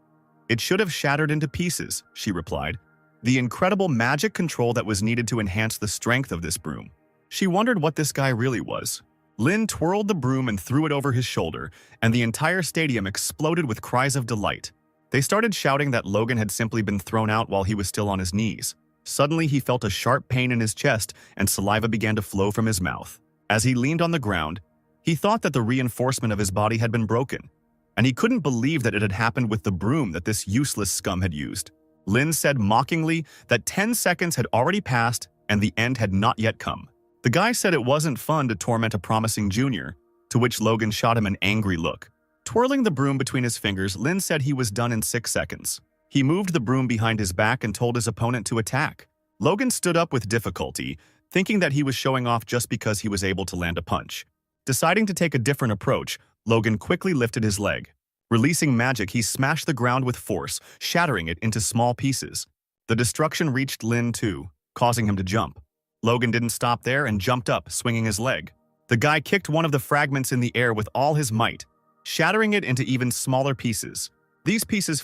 it should have shattered into pieces, she replied. The incredible magic control that was needed to enhance the strength of this broom. She wondered what this guy really was. Lin twirled the broom and threw it over his shoulder, and the entire stadium exploded with cries of delight. They started shouting that Logan had simply been thrown out while he was still on his knees. Suddenly, he felt a sharp pain in his chest, and saliva began to flow from his mouth. As he leaned on the ground, he thought that the reinforcement of his body had been broken, and he couldn't believe that it had happened with the broom that this useless scum had used. Lin said mockingly that 10 seconds had already passed and the end had not yet come. The guy said it wasn't fun to torment a promising junior, to which Logan shot him an angry look. Twirling the broom between his fingers, Lin said he was done in 6 seconds. He moved the broom behind his back and told his opponent to attack. Logan stood up with difficulty, thinking that he was showing off just because he was able to land a punch. Deciding to take a different approach, Logan quickly lifted his leg. Releasing magic, he smashed the ground with force, shattering it into small pieces. The destruction reached Lin too, causing him to jump. Logan didn't stop there and jumped up, swinging his leg. The guy kicked one of the fragments in the air with all his might, shattering it into even smaller pieces. These pieces